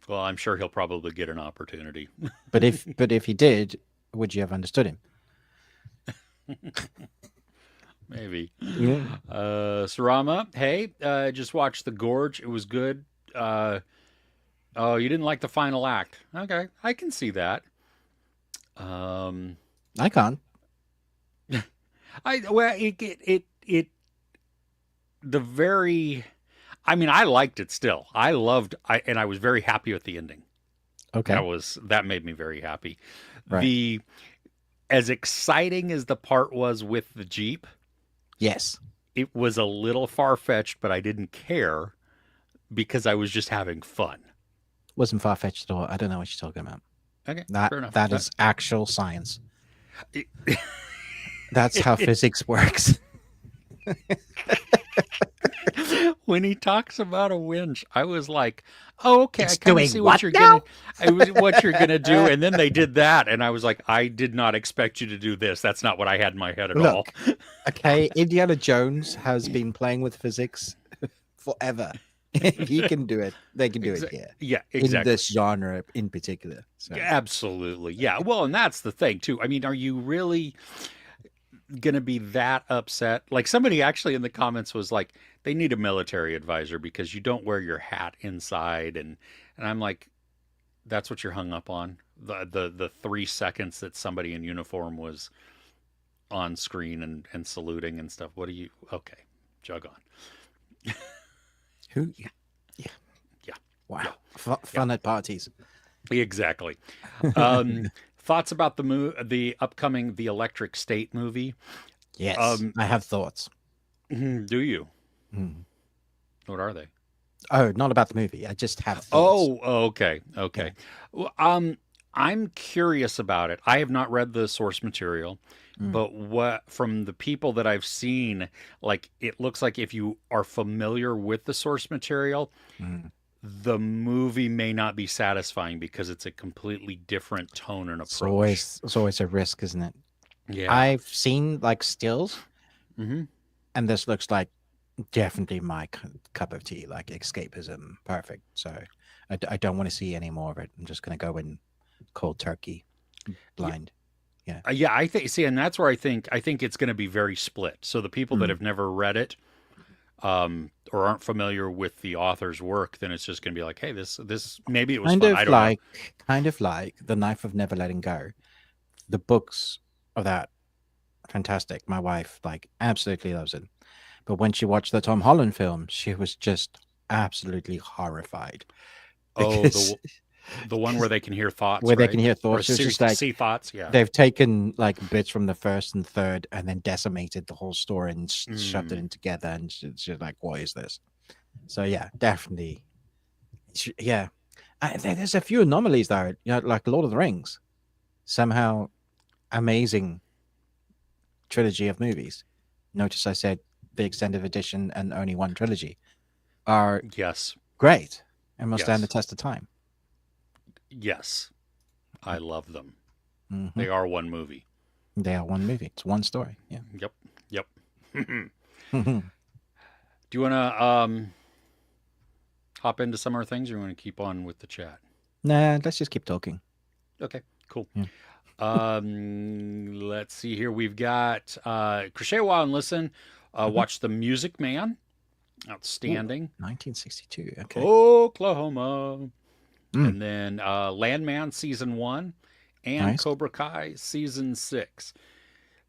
well, I'm sure he'll probably get an opportunity. But if he did, would you have understood him? Maybe. Yeah. Sarama, hey, just watched The Gorge. It was good. Oh, you didn't like the final act. Okay, I can see that. I can't. It the very. I mean, I liked it still. I was very happy with the ending. Okay. That made me very happy. Right. The as exciting as the part was with the Jeep, Yes. it was a little far-fetched, but I didn't care because I was just having fun. Wasn't far fetched at all. I don't know what you're talking about. Okay, That fair enough. that is actual science. That's how physics works. When he talks about a winch, I was like, "Oh, okay, It's I kind doing of see what what you're now? what you're gonna do." And then they did that, and I was like, "I did not expect you to do this. That's not what I had in my head at all." Look, okay, Indiana Jones has been playing with physics forever. If he can do it, they can do it here. Yeah, In exactly. this genre in particular. So. Absolutely. Yeah. Well, and that's the thing too. I mean, are you really gonna be that upset? Like somebody actually in the comments was like, they need a military advisor because you don't wear your hat inside, and I'm like, that's what you're hung up on. The 3 seconds that somebody in uniform was on screen and saluting and stuff. What do you? Okay, jug on. Who? Yeah. Yeah. Wow. Yeah. Fun at parties. Exactly. Thoughts about the upcoming The Electric State movie? Yes. I have thoughts. Do you? Mm. What are they? Oh, not about the movie. I just have thoughts. Okay, Yeah. okay. Well, I'm curious about it. I have not read the source material, Mm, but what from the people that I've seen, like it looks like if you are familiar with the source material, mm. the movie may not be satisfying because it's a completely different tone and It's approach. always a risk, isn't it? Yeah. I've seen like stills, Hmm. and this looks like definitely my cup of tea, like escapism, perfect. So I don't want to see any more of it. I'm just gonna go in cold turkey, Yeah, blind. Yeah. yeah, I think see, and that's where I think it's going to be very split. So the people that Mm. have never read it, or aren't familiar with the author's work, then it's just going to be like, hey, this maybe it was Kind fun. of I don't know. like, kind of like the Knife of Never Letting Go. The books of that fantastic. My wife like absolutely loves it. But when she watched the Tom Holland film, she was just absolutely horrified Oh, because the one where they can hear thoughts, where they can right? hear Or thoughts, she was see just like, see thoughts. Yeah. they've taken like bits from the first and third and then decimated the whole story and shoved it Mm. in together. And she's like, what is this? So yeah, definitely. Yeah. There's a few anomalies there, like Lord of the Rings. Somehow amazing trilogy of movies. Notice I said the extended edition and only one trilogy are Yes. great and will stand the Yes. test of time. Yes. I love them. Hmm. They are one movie. They are one movie. It's one story. Yeah. Yep. Yep. Do Nah, you want to hop into some other things, or you want to keep on with the chat? let's just keep talking. Okay. Cool. Yeah. Let's see here. We've got Crochet While and Listen. Mhm. Watch The Music Man. Ooh, Outstanding. 1962. Okay. Oklahoma. Mm, And then Landman Season 1 and nice. Cobra Kai Season 6.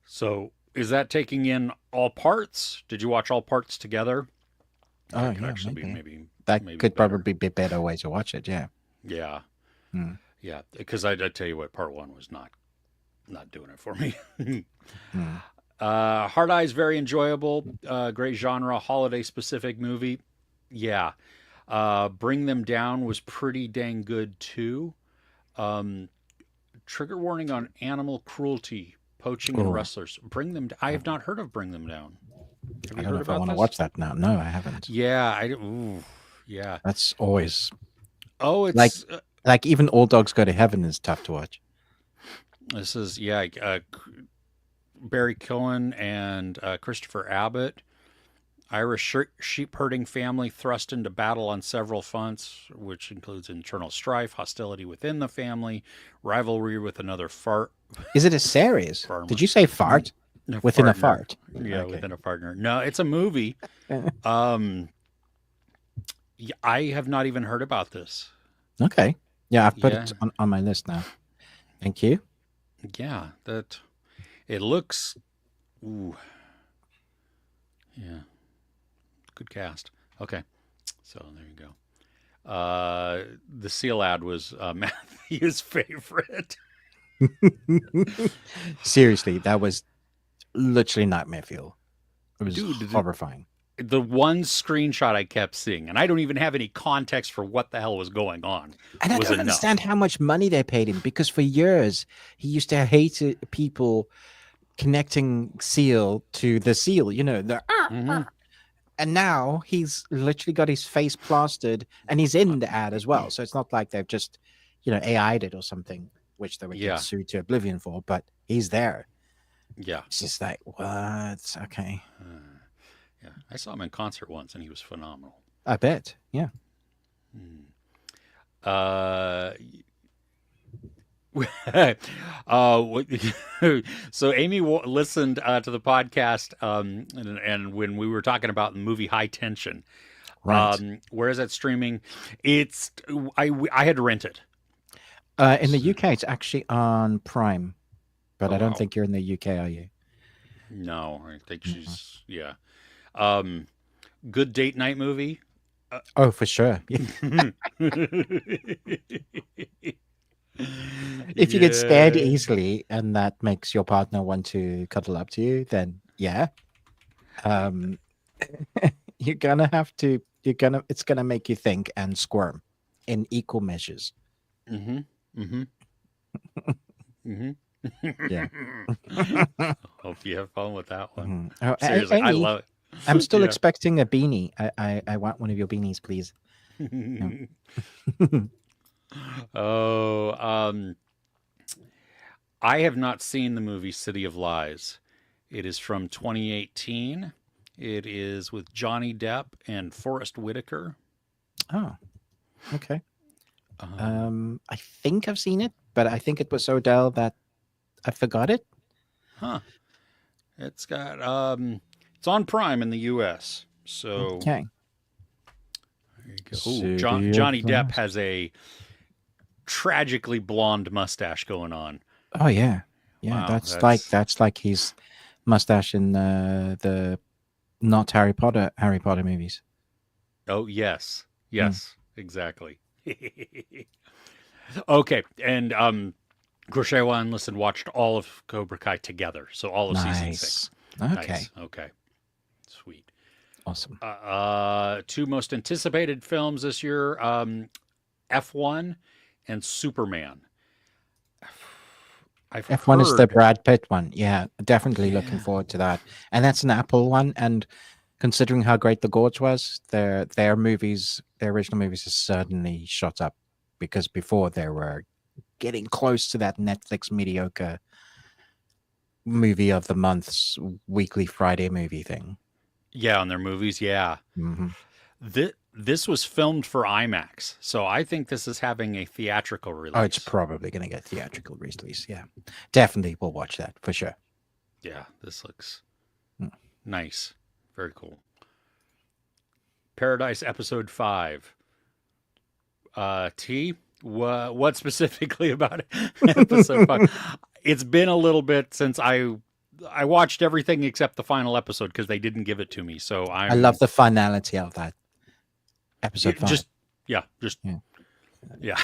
So is that taking in all parts? Did you watch all parts together? Oh, That could yeah, actually be maybe. maybe That maybe could better. probably be a better way to watch it. Yeah. Yeah. Mm, Yeah. Because I tell you what, part one was not doing it for me. mm. Hard Eyes, very enjoyable. Great genre, holiday specific movie. Yeah. Bring Them Down was pretty dang good too. Um, Trigger warning on animal cruelty, poaching, and Oh, rustlers. Bring them. I have not heard of Bring Them Down. Have I you don't know heard if I about want to this? watch that now. No, I haven't. Yeah. Ooh, yeah. That's always Oh, like it's even All Dogs Go to Heaven is tough to watch. this is yeah. Barry Cohen and Christopher Abbott. Irish sheep herding family thrust into battle on several fronts, which includes internal strife, hostility within the family, rivalry with another Is it a series? Did farmer. you say Mm, fart a within a partner. fart? Yeah, Okay. within a partner. No, it's a movie. Um, I have not even heard about this. Okay. Yeah, I've put Yeah, it on my list now. Thank you. yeah. That it looks. Ooh, yeah. Good cast. Okay, so there you go. The seal ad was Matthew's favorite. Seriously, that was literally nightmare fuel. It was Dude, horrifying. the one screenshot I kept seeing, and I don't even have any context for what the hell was going on, And I was don't understand enough. how much money they paid him because for years he used to hate people connecting seal to the seal, the Hmm. and now he's literally got his face plastered and he's in the ad as well. So it's not like they've just, AI'd it or something, which they would get Yeah, sued to oblivion for, but he's there. yeah. It's just like, what? Okay. Yeah, I saw him in concert once, and he was phenomenal. I bet. Yeah. Mm. Uh, uh, so Amy listened to the podcast, and when we were talking about the movie High Tension, Right. where is that streaming? It's I had to rent it. In the UK, it's actually on Prime, but Oh I don't wow, think you're in the UK, are you? no, I think Mhm. she's yeah. Um, Good date night movie. Oh, for sure. Yeah. If you get scared Yeah. easily and that makes your partner want to cuddle up to you, then yeah. Um, you're gonna have to. It's gonna make you think and squirm in equal measures. Mm-hmm. Mm-hmm. Mm-hmm. Yeah. Hope you have fun with that one. Oh, Seriously, I love I'm it. still Yeah. expecting a beanie. I want one of your beanies, please. Yeah. Oh, I have not seen the movie City of Lies. It is from 2018. It is with Johnny Depp and Forrest Whitaker. Oh, okay. Um, I think I've seen it, but I think it was so dull that I forgot it. huh. It's got it's on Prime in the US. So Okay. there you go. Ooh, City of Johnny Depp Lies. has a tragically blonde mustache going on. Oh yeah, yeah. Wow, that's That's like his mustache in the not Harry Potter movies. oh yes. Mm. Yes, exactly. Okay, and Crochet and Listen watched all of Cobra Kai together, so all of season 6. Nice. Okay. Nice. Okay. Sweet. Awesome. Two most anticipated films this year, F1 and Superman. I've F1 is the heard. Brad Pitt one. Yeah, definitely looking Yeah. forward to that. And that's an Apple one. And considering how great the Gorge was, their movies, their original movies, has certainly shot up because before they were getting close to that Netflix mediocre movie of the month's weekly Friday movie thing. Yeah, on their movies, yeah. Hmm. This was filmed for IMAX, so I think this is having a theatrical release. Oh, it's probably going to get theatrical release. Yeah, definitely we'll watch that for sure. Yeah, this looks Mm. nice. Very cool. Paradise Episode 5. T, what specifically about Episode 5? It's been a little bit since I watched everything except the final episode because they didn't give it to me. So I love the finality of that episode 5. just Yeah. yeah.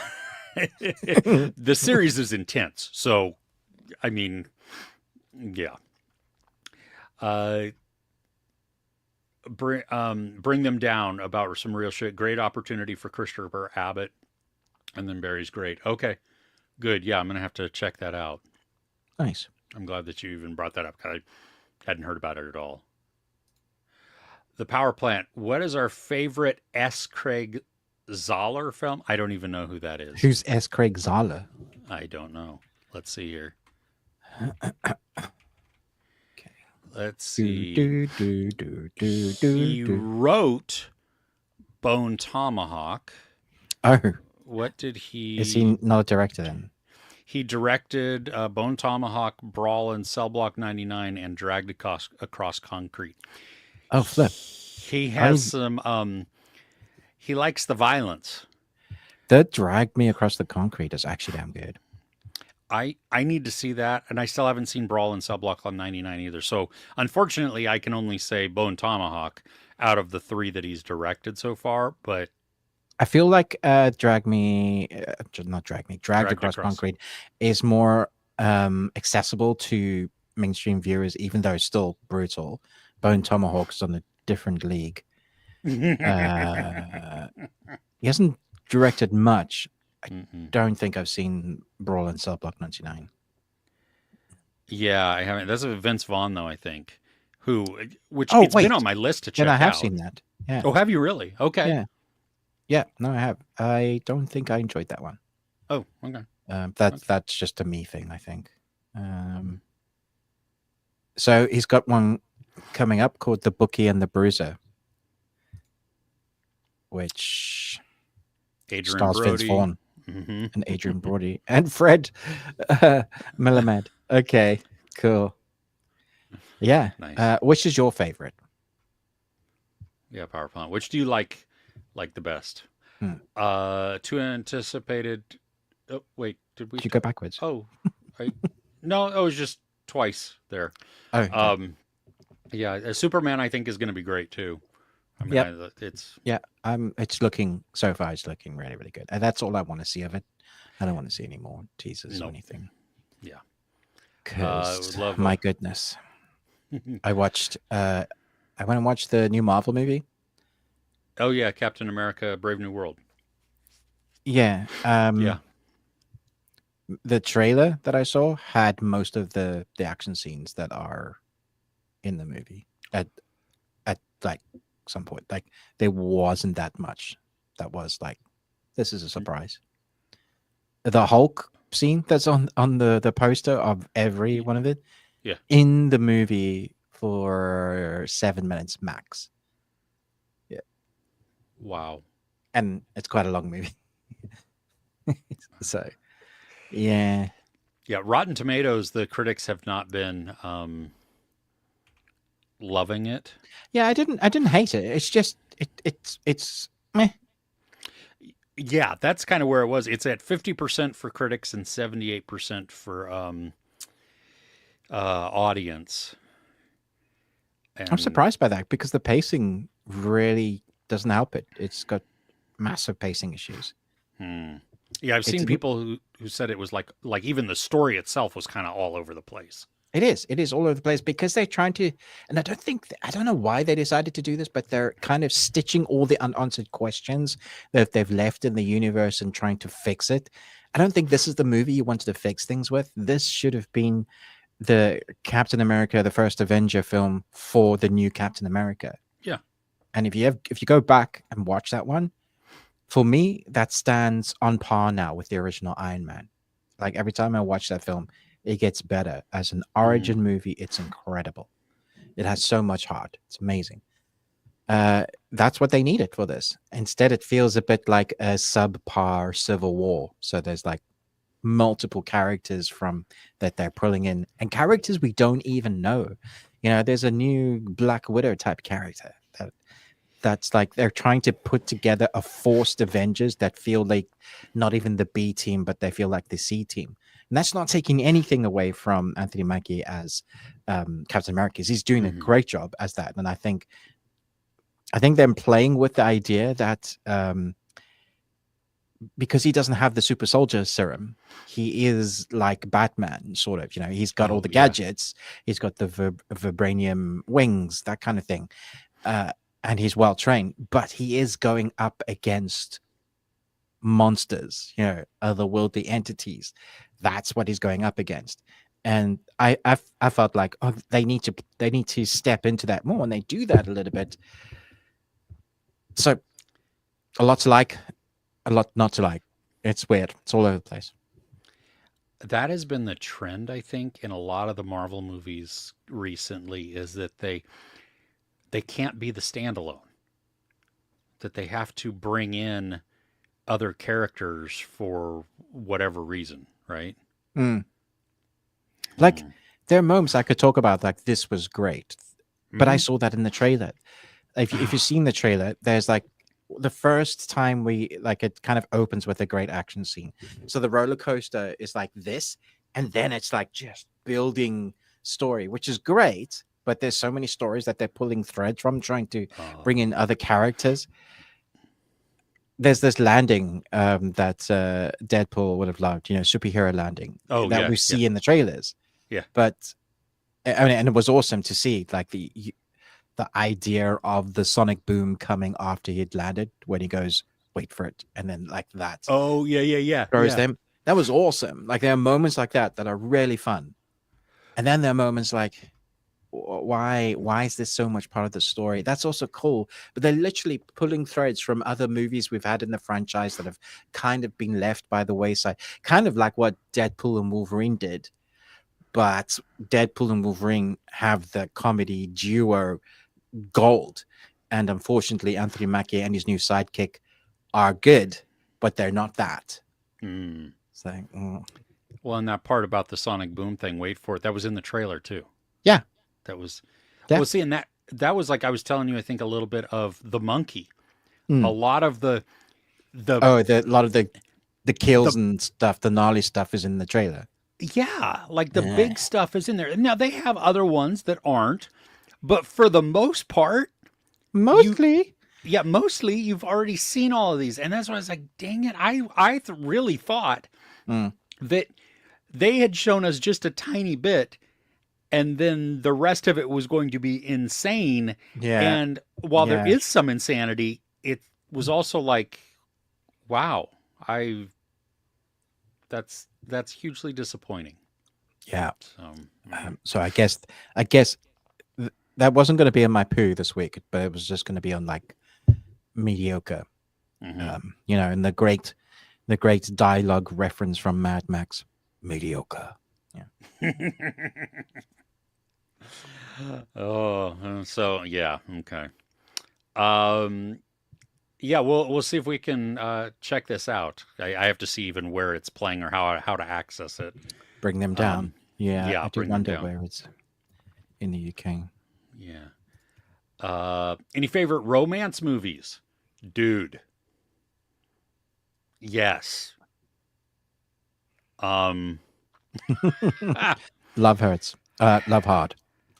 The series is intense, so I mean, yeah. Bring them down about some real shit. Great opportunity for Christopher Abbott, and then Barry's great. Okay, good. Yeah, I'm gonna have to check that out. Nice. I'm glad that you even brought that up because I hadn't heard about it at all. The Power Plant. What is our favorite S. Craig Zoller film? I don't even know who that is. Who's S. Craig Zoller? I don't know. Let's see here. Okay. Let's see. He He wrote Bone Tomahawk. Oh, What did he? is he not a director then? He directed Bone Tomahawk, Brawl, and Cell Block 99, and Dragged Across Concrete. Oh, flip. He has some. He likes the violence. That Drag Me Across the Concrete is actually damn good. I need to see that, and I still haven't seen Brawl and Cell Block 99 either. So unfortunately, I can only say Bone Tomahawk out of the 3 that he's directed so far. But I feel like Dragged Across Concrete is more accessible to mainstream viewers, even though it's still brutal. Bone Tomahawk's on a different league. He hasn't directed much. I don't think I've seen Brawl and Cell Block 99. Yeah, I haven't. That's a Vince Vaughn, though, I think. Which Oh, it's been wait. on my list to check Then I have out. seen that. Yeah. Oh, have you really? Okay. Yeah. Yeah, no, I have. I don't think I enjoyed that one. Oh, okay. That's just a me thing, I think. So he's got one coming up called The Bookie and the Bruiser, which Adrian stars Brody. Vince Vaughn Mm-hmm. and Adrian Brody and Fred Melamed. Okay, cool. Yeah. Nice. Which is your favorite? Yeah, Power Plant. Which do you like the best? Two anticipated. Oh, wait, did we? Did you go backwards? Oh, no, it was just twice there. Oh, okay. Yeah, Superman I think is going to be great too. I mean, Yep. it's It's looking so far. It's looking really, really good. And that's all I want to see of it. I don't want to see any more teasers or anything. Yeah. Because my goodness, I went and watched the new Marvel movie, Oh yeah, Captain America: Brave New World. Yeah. Yeah. The trailer that I saw had most of the action scenes that are in the movie at like some point. Like there wasn't that much that was like this is a Mm, surprise. The Hulk scene that's on the poster of every y- one of it Yeah. in the movie for 7 minutes max. Yeah, Wow. and it's quite a long movie. So yeah, Yeah. Rotten Tomatoes. The critics have not been loving it. yeah. I didn't hate it. It's just it's meh. Yeah, that's kind of where it was. It's at 50% for critics and 78% for audience. I'm And surprised by that because the pacing really doesn't help it. It's got massive pacing issues. hmm. Yeah, I've It's seen people who said it was like even the story itself was kind of all over the place. it is all over the place because they're trying to, and I don't know why they decided to do this, but they're kind of stitching all the unanswered questions that they've left in the universe and trying to fix it. I don't think this is the movie you wanted to fix things with. This should have been the Captain America, the first Avenger film for the new Captain America. Yeah. And if you go back and watch that one, for me, that stands on par now with the original Iron Man. Like every time I watch that film, it gets better. As an Hmm. origin movie, it's incredible. It has so much heart. It's amazing. That's what they needed for this. Instead, it feels a bit like a subpar Civil War. So there's like multiple characters from that they're pulling in, and characters we don't even know. You know, there's a new Black Widow type character that's like they're trying to put together a forced Avengers that feel like not even the B team, but they feel like the C team. And that's not taking anything away from Anthony Mackie as Captain America. He's doing a Hmm. great job as that. And I think they're playing with the idea that because he doesn't have the super soldier serum, he is like Batman, sort of. You know, he's got all Oh the yeah. gadgets, he's got the vibranium wings, that kind of thing. Uh, and he's well trained, but he is going up against monsters, you know, otherworldly entities. That's what he's going up against. And I felt like, oh, they need to step into that more, and they do that a little bit. So a lot to like, a lot not to like. It's weird. It's all over the place. That has been the trend, I think, in a lot of the Marvel movies recently is that they can't be the standalone. That they have to bring in other characters for whatever reason, right? Mm. Like Hmm. there are moments I could talk about like this was great, but I Hmm. saw that in the trailer. If you've seen the trailer, there's like the first time we like it kind of opens with a great action scene. So the roller coaster is like this, and then it's like just building story, which is great. But there's so many stories that they're pulling threads from, trying to bring in other characters. There's this landing that Deadpool would have loved, you know, superhero landing Oh that yeah, we yeah, see in the trailers. yeah. But I mean, and it was awesome to see like the idea of the sonic boom coming after he'd landed when he goes, wait for it, and then like that Oh yeah, yeah, yeah, throws yeah. them. That was awesome. Like there are moments like that that are really fun, and then there are moments like, why is this so much part of the story? That's also cool, but they're literally pulling threads from other movies we've had in the franchise that have kind of been left by the wayside, kind of like what Deadpool and Wolverine did. But Deadpool and Wolverine have the comedy duo gold. And unfortunately, Anthony Mackie and his new sidekick are good, but they're not that. Mm. So, Well, and that part about the sonic boom thing, wait for it. That was in the trailer too. yeah, That was yeah. well. See, and that was like I was telling you. I think a little bit of the monkey. A Mm. lot of the Oh, a lot of the the kills and stuff, the gnarly stuff is in the trailer. yeah, like the Yeah. big stuff is in there. Now they have other ones that aren't, but for the most part, you Mostly. yeah, mostly you've already seen all of these, and that's why I was like, dang it, I really thought Mm. that they had shown us just a tiny bit, and then the rest of it was going to be insane. Yeah, And while there yeah. is some insanity, it was also like, wow, I that's hugely disappointing. Yeah. So So I guess that wasn't going to be on my poo this week, but it was just going to be on like mediocre. mhm. And the great dialogue reference from Mad Max, mediocre. Yeah. So yeah, okay. Um, yeah, we'll see if we can check this out. I have to see even where it's playing or how to access it. Bring them down. Um, Yeah, yeah, I do bring them wonder down. where it's in the UK. Yeah. Any favorite romance movies? Dude, yes. Um, Love hurts. Love hard.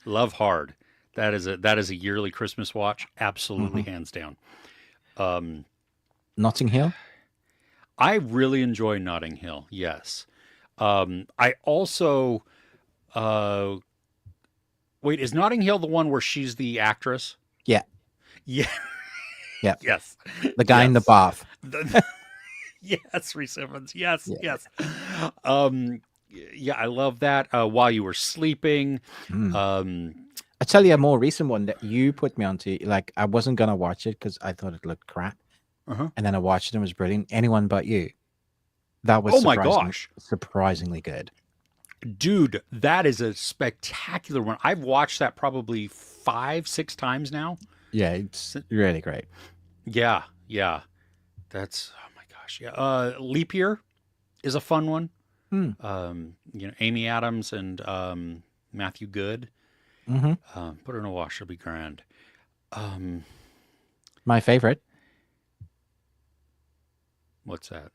Love Hard. That is a yearly Christmas watch, absolutely Hmm. hands down. Um, Notting Hill. I really enjoy Notting Hill. Yes. I also uh wait, is Notting Hill the one where she's the actress? Yeah, Yeah. yeah. Yes. The guy in the Yes. bath. Yes, Reese Evans. Yes, Yeah. yes. Yeah, I love that. While you were sleeping. Mm. Um, I tell you a more recent one that you put me onto. Like I wasn't gonna watch it because I thought it looked crap, uh-huh. and then I watched it and it was brilliant. Anyone But You. That was Oh my gosh. surprisingly good. Dude, that is a spectacular one. I've watched that probably 5, 6 times now. Yeah, it's Si- really great. Yeah, yeah. That's oh my gosh. Yeah. Leap Year is a fun one. Hmm. Amy Adams and Matthew Good. Hmm. Put her in a wash, she'll be grand. Um, My favorite. what's that?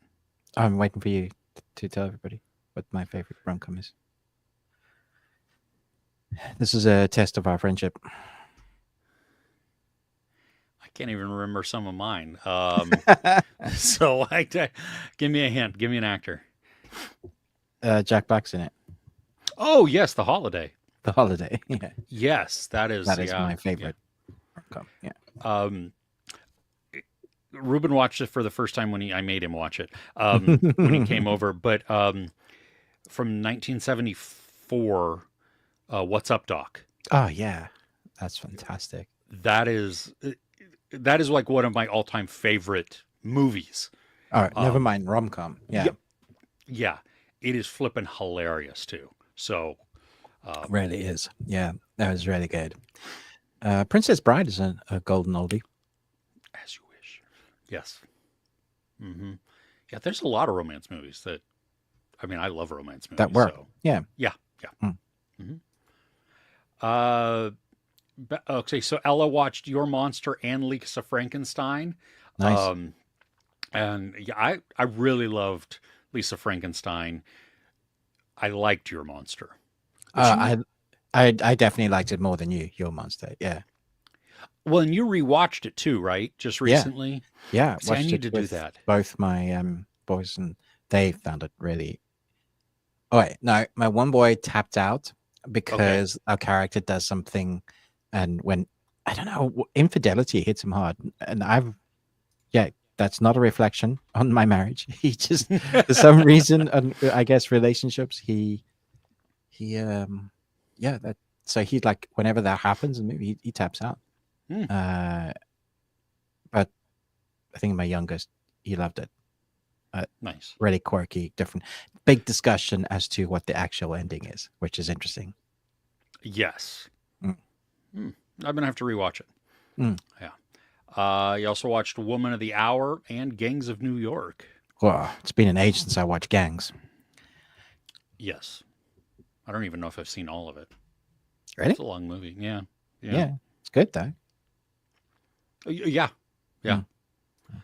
I'm waiting for you to tell everybody what my favorite rom-com is. This is a test of our friendship. I can't even remember some of mine. So give me a hint. Give me an actor. Jack Black's in it. Oh yes, The Holiday. The Holiday. Yeah, Yes, that is. that is Yeah, my yeah. favorite rom-com. Yeah. Um, Ruben watched it for the first time I made him watch it when he came over. But from 1974, What's Up, Doc? Oh yeah, that's fantastic. That is like one of my all-time favorite movies. All right, never Um, mind rom-com. Yeah, yep, yeah, it is flipping hilarious too. So, um, really is. Yeah, that was really good. Princess Bride is a golden oldie. as you wish. Yes. hmm Yeah, there's a lot of romance movies that. I mean, I love romance movies. That work. So Yeah. yeah, yeah. Mm. hmm Uh, okay, so Ella watched Your Monster and Lisa Frankenstein. Nice. Um, and yeah, I really loved Lisa Frankenstein. I liked Your Monster. But I I definitely liked it more than you. Your Monster. Yeah. well, and you rewatched it too, right? Just Yeah. recently. Yeah. See, I Watched need it to do with that. both my boys, and they found it really. Oh wait, no, my one boy tapped out Okay. because our character does something, and when I don't know, infidelity hits him hard, and that's not a reflection on my marriage. He just for some reason, I guess relationships, yeah, that so he like whenever that happens in the movie, he taps out. Hmm, But I think my youngest, he loved it. nice. Really quirky, different, big discussion as to what the actual ending is, which is interesting. Yes. Mm. Hmm. I'm gonna have to rewatch it. Mm. Yeah. You also watched Woman of the Hour and Gangs of New York. Well, it's been an age since I watched Gangs. Yes. I don't even know if I've seen all of it. Really? It's a long movie. Yeah. Yeah. Yeah, it's good though. Yeah. Yeah. Mm.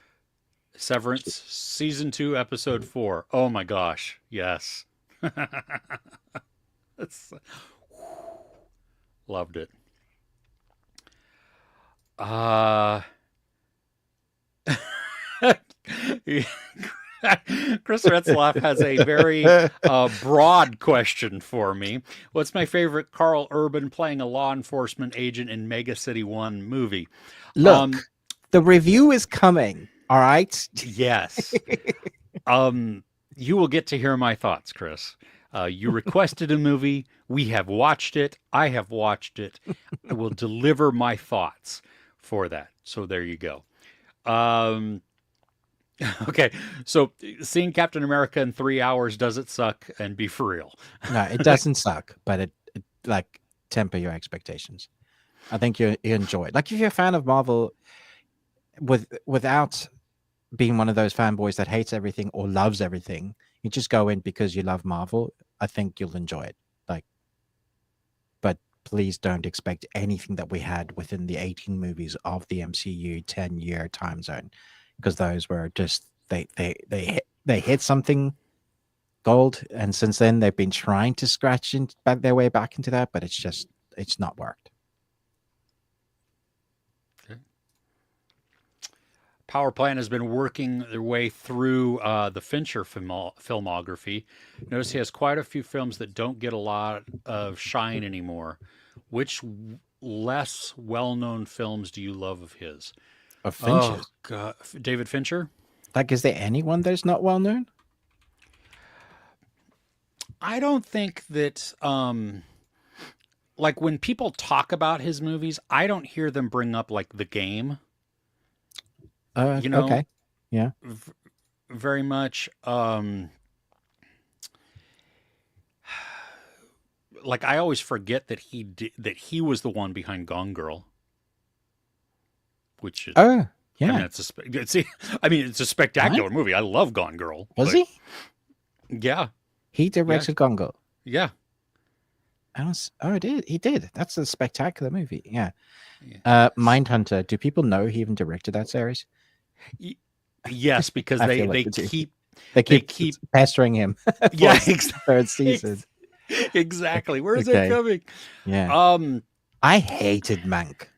Severance season 2 episode 4. Oh my gosh. Yes. That's loved it. Uh Chris Retzlaff has a very broad question for me. What's my favorite Carl Urban playing a law enforcement agent in Mega City 1 movie? Look, Um, The review is coming. All right. Yes. You will get to hear my thoughts, Chris. You requested a movie. We have watched it. I have watched it. I will deliver my thoughts for that. So there you go. Okay. So seeing Captain America in 3 hours, does it suck? And be for real. No, it doesn't suck, but it like temper your expectations. I think you enjoy it. Like if you're a fan of Marvel, without being one of those fanboys that hates everything or loves everything, you just go in because you love Marvel. I think you'll enjoy it. Like, but please don't expect anything that we had within the 18 movies of the MCU 10-year time zone, because those were just they hit something gold, and since then they've been trying to scratch back their way back into that, but it's not worked. Power Plant has been working their way through the Fincher filmography. Notice he has quite a few films that don't get a lot of shine anymore. Which less well-known films do you love of his? Of Fincher? Oh, God. David Fincher? Like, is there anyone that's not well known? I don't think that, like, when people talk about his movies, I don't hear them bring up, like, The Game. You know, okay. Yeah. Very much. Like I always forget that he was the one behind Gone Girl, which is, Oh, yeah. I mean, it's a spectacular movie. I love Gone Girl. Was he? Yeah. He directed Gone Girl. Yeah. It did. He did. That's a spectacular movie. Yeah. Mindhunter. Do people know he even directed that series? Yes, because they keep pestering him. Yeah, third season. Exactly. Where is it coming? Yeah. I hated Mank,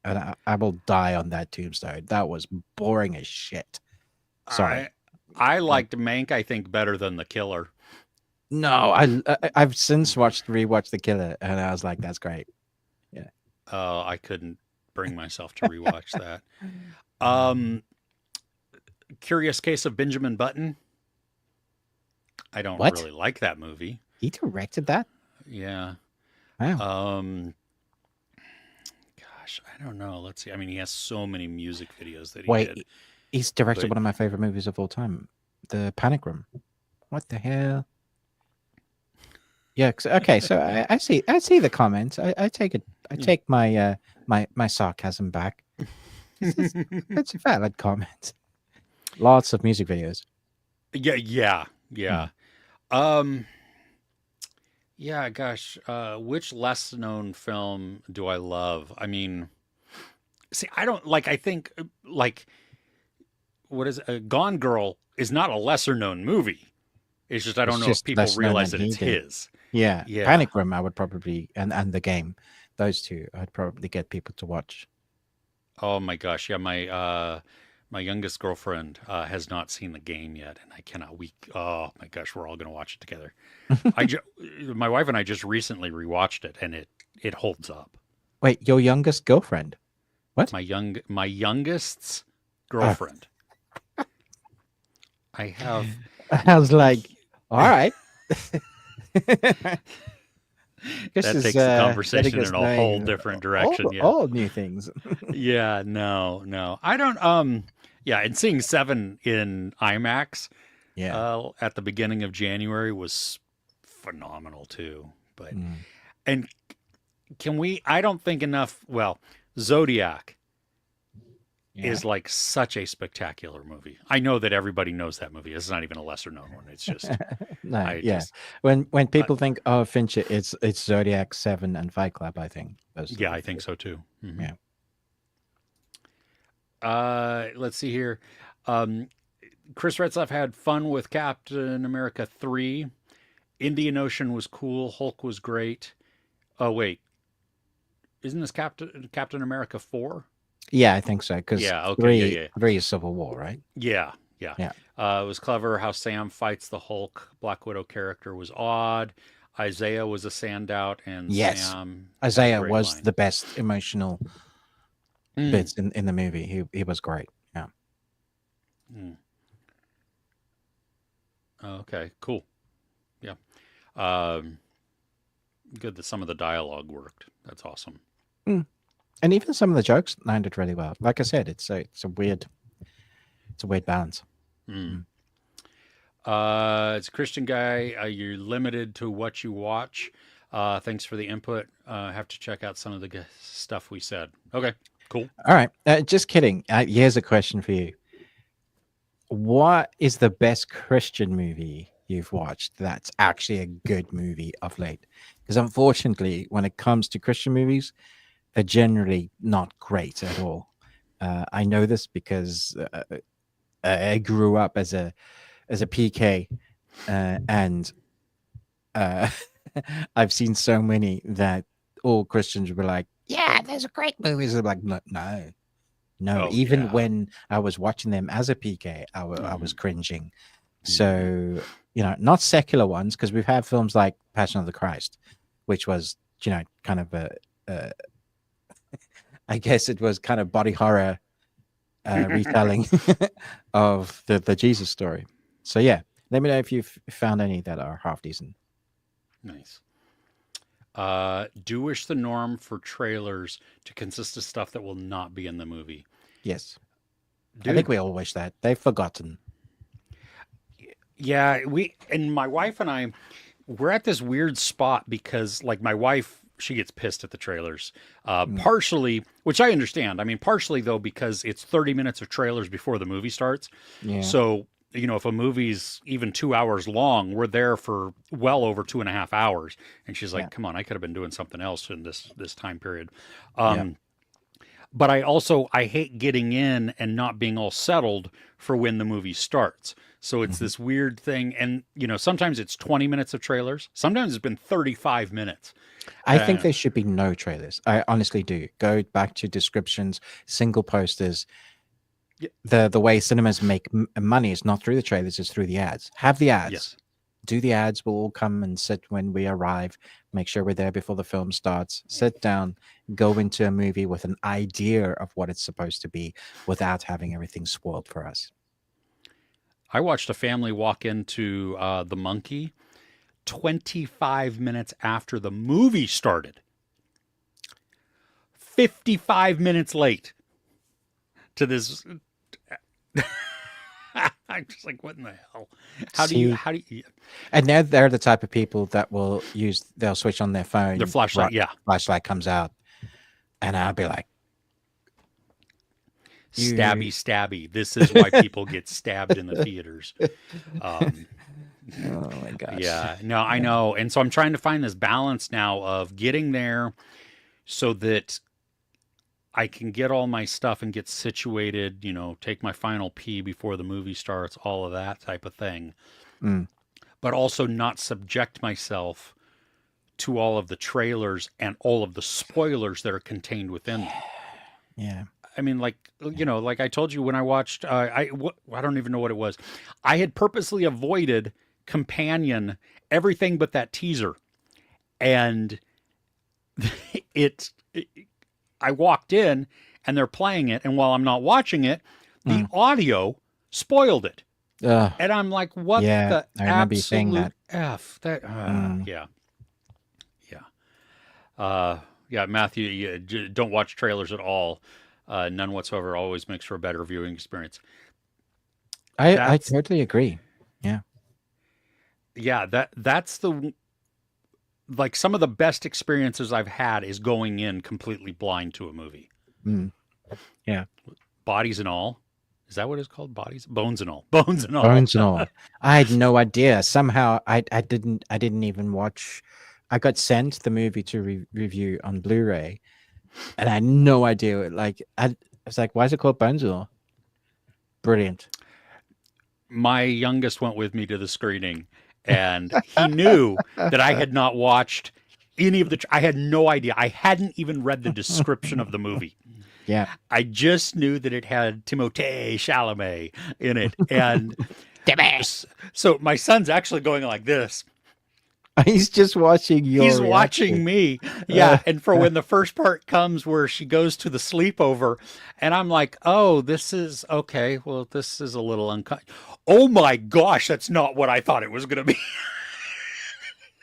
and I will die on that tombstone. That was boring as shit. Sorry. I liked Mank. I think better than The Killer. No, I've since rewatched The Killer, and I was like, that's great. Yeah. Oh, I couldn't bring myself to rewatch that. Curious Case of Benjamin Button. I don't really like that movie. He directed that? Yeah. Wow. Gosh, I don't know. Let's see. I mean, he has so many music videos that he did. He's directed one of my favorite movies of all time, The Panic Room. What the hell? Yeah. Okay. So I see the comments. I take it. I take my my sarcasm back. It's a valid comment. Lots of music videos. Yeah. Yeah, gosh, which less known film do I love? I mean, see, I don't like, I think, like, what is it? Gone Girl is not a lesser known movie. It's just, I don't know if people realize that it's his. Yeah. Panic Room, I would probably, and The Game, those two, I'd probably get people to watch. Oh my gosh. Yeah. My youngest girlfriend has not seen The Game yet, and I cannot. Oh my gosh, we're all going to watch it together. My wife and I just recently rewatched it, and it holds up. Wait, your youngest girlfriend? What? My youngest's girlfriend. I have. I was like, all right. That takes the conversation in a whole different direction. All new things. Yeah, no, I don't. Yeah, and seeing Seven in IMAX, at the beginning of January was phenomenal too. But and can we? I don't think enough. Well, Zodiac is like such a spectacular movie. I know that everybody knows that movie. It's not even a lesser known one. It's just when people think of Fincher, it's Zodiac, Seven, and Fight Club. I think. I think so too. Mm-hmm. Yeah. Let's see here. Chris Retzlaff had fun with Captain America 3. Indian Ocean was cool. Hulk was great. Oh wait, isn't this Captain America 4? Yeah, I think so. Because three is Civil War, right? Yeah. It was clever how Sam fights the Hulk. Black Widow character was odd. Isaiah was a standout, and Sam. Isaiah was the best emotional Mm. bits in the movie. He was great. Yeah. Mm. Okay, cool. Yeah. Um, Good that some of the dialogue worked. That's awesome. Mm. And even some of the jokes landed really well. Like I said, it's a weird balance. Mm. Mm. It's a Christian guy. You're limited to what you watch. Thanks for the input. Have to check out some of the stuff we said. Okay, cool. All right. Just kidding. Here's a question for you. What is the best Christian movie you've watched that's actually a good movie of late? Because unfortunately, when it comes to Christian movies, they're generally not great at all. I know this because I grew up as a PK, and uh, I've seen so many that all Christians were like, "Yeah, those are great movies." I'm like, "No, no, no." Oh Even yeah. when I was watching them as a PK, I was Hmm. cringing. Hmm. So not secular ones, because we've had films like Passion of the Christ, which was kind of a I guess it was kind of body horror retelling of the Jesus story. So yeah, let me know if you've found any that are half decent. Nice. Do-ish the norm for trailers to consist of stuff that will not be in the movie. Yes, I think Dude, we all wish that they've forgotten. yeah, we and my wife and I, we're at this weird spot because, like, my wife, she gets pissed at the trailers. Mm, Partially, which I understand. I mean, partially though, because it's 30 minutes of trailers before the movie starts. yeah, So, if a movie's even 2 hours long, we're there for well over 2.5 hours. And she's yeah, like, "Come on, I could have been doing something else in this time period." yeah. Um, but I hate getting in and not being all settled for when the movie starts. So it's Mhm. this weird thing, and sometimes it's 20 minutes of trailers. Sometimes it's been 35 minutes. I think Uh, there should be no trailers. I honestly do. Go back to descriptions, single posters. y- The way cinemas make money is not through the trailers; it's through the ads. Have the ads. yes, Do the ads. We'll all come and sit when we arrive. Make sure we're there before the film starts. Sit down. Go into a movie with an idea of what it's supposed to be, without having everything spoiled for us. I watched a family walk into the Monkey 25 minutes after the movie started. 55 minutes late to this. I'm just like, what in the hell? See, How do you, and they're the type of people that they'll switch on their their phone. flashlight? Yeah. Flashlight comes out, and I'll be like, Stabby, you. stabby. This is why people get stabbed in the theaters. Um, Oh my gosh. yeah, no, I Yeah. know. And so I'm trying to find this balance now of getting there so that I can get all my stuff and get situated, take my final pee before the movie starts, all of that type of thing, Mm, but also not subject myself to all of the trailers and all of the spoilers that are contained within them. yeah. I mean, like I told you when I watched, I don't even know what it was. I had purposely avoided Companion, everything but that teaser, and it, it I walked in and they're playing it, and while I'm not watching it, the Mm, audio spoiled it, ugh, and I'm like, what yeah. the I remember you saying absolute that. f that? Mm, Yeah, yeah. Yeah, Matthew, don't watch trailers at all. None whatsoever. Always makes for a better viewing experience. I That's totally agree. Yeah. yeah. That's the like some of the best experiences I've had is going in completely blind to a movie. Mm, yeah. Bodies and all. Is that what it's called? Bodies, bones and all. Bones and all. Bones and all. I had no idea. Somehow I didn't even watch. I got sent the movie to review on Blu-ray, and I had no idea. Like I was like, why is it called Bones and all? Brilliant. My youngest went with me to the screening, and he knew that I had not watched any of the. I had no idea. I hadn't even read the description of the movie. Yeah. I just knew that it had Timothée Chalamet in it, and so my son's actually going like this, He's just watching your He's watching reaction. me. Uh, Yeah. And for when the first part comes where she goes to the sleepover, and I'm like, oh, this is okay. Well, this is a little Oh my gosh, that's not what I thought it was going to be.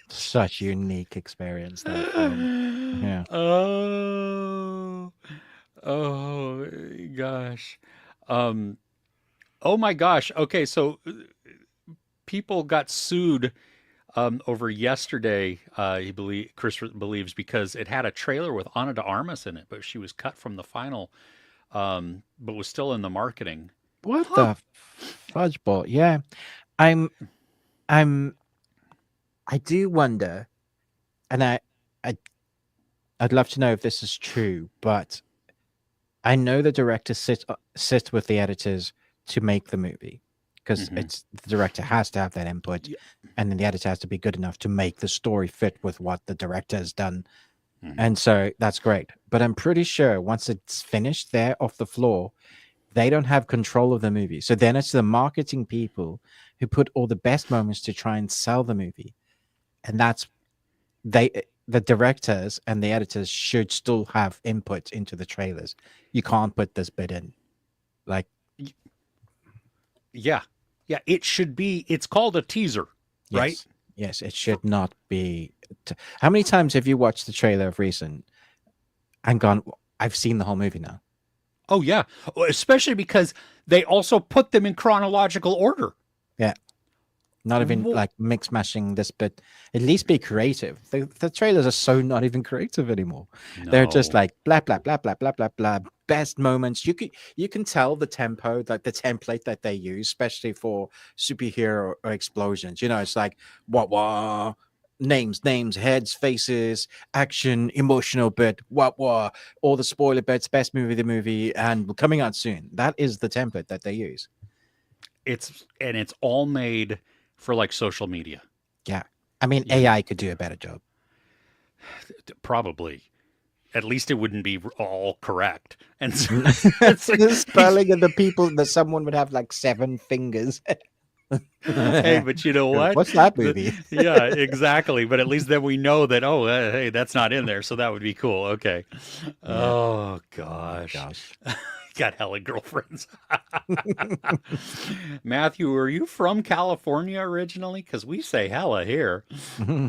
such unique experience, that film. Yeah. Oh, oh gosh. Um, oh my gosh. Okay, so people got sued over yesterday. Chris believes because it had a trailer with Ana de Armas in it, but she was cut from the final, but was still in the marketing. What Huh? the fudge ball? Yeah. I'm I'm I do wonder, and I I'd love to know if this is true, but I know the director sits with the editors to make the movie, because Hmm. it's the director has to have that input, and then the editor has to be good enough to make the story fit with what the director has done. Hmm. And so that's great. But I'm pretty sure once it's finished there off the floor, they don't have control of the movie. So then it's the marketing people who put all the best moments to try and sell the movie. And that's the directors and the editors should still have input into the trailers. You can't put this bit in. Like, Yeah, yeah. It should be. It's called a teaser, right? yes, yes, it should not be. How many times have you watched the trailer of recent and gone, I've seen the whole movie now? Oh yeah, especially because they also put them in chronological order. Yeah. Not even like mix mashing this bit. At least be creative. The trailers are so not even creative anymore. They're just No. like blah blah blah blah blah blah blah. Best moments. You can tell the tempo, like the template that they use, especially for superhero or explosions. It's like what names, heads, faces, action, emotional bit, what all the spoiler bits, best movie of the movie, and coming out soon. That is the template that they use. It's all made for like social media. Yeah. I mean, You know, AI could do a better job. probably. At least it wouldn't be all correct. And so The spelling of the people that someone would have like 7 fingers. hey, but you know what? What's that movie? Yeah, exactly. But at least then we know that, oh, hey, that's not in there. So that would be cool. Okay. Yeah. Oh, Oh my gosh. gosh. Got hella girlfriends. Matthew, are you from California originally? Because we say hella here.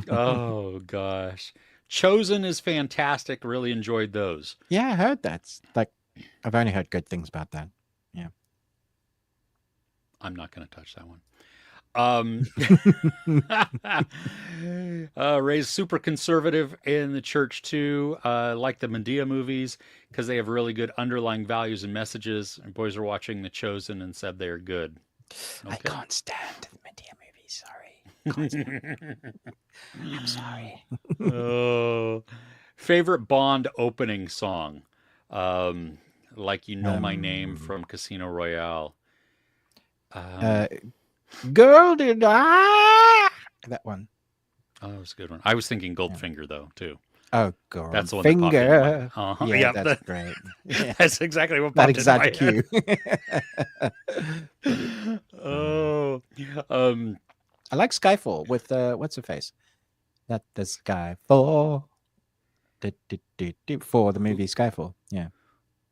Oh, gosh. Chosen is fantastic. Really enjoyed those. Yeah, I heard that. Like, I've only heard good things about that. Yeah. I'm not going to touch that one. Raised super conservative in the church too. Like the Medea movies because they have really good underlying values and messages. And boys are watching The Chosen and said they are good. I Okay. can't stand Medea movies. Sorry. Can't stand. I'm sorry. Oh, favorite Bond opening song. Like You Know My Name from Casino Royale. Girl, did I? That one. Oh, that was a good one. I was thinking Yeah. Goldfinger though too. Oh, girl. That's the one that popped into my head. Finger. Yeah, Yep, that's great. Yeah. that's exactly what That popped into my exact head. cue. Oh, I like Skyfall with what's her face? That the Skyfall. For the who movie Skyfall. Yeah.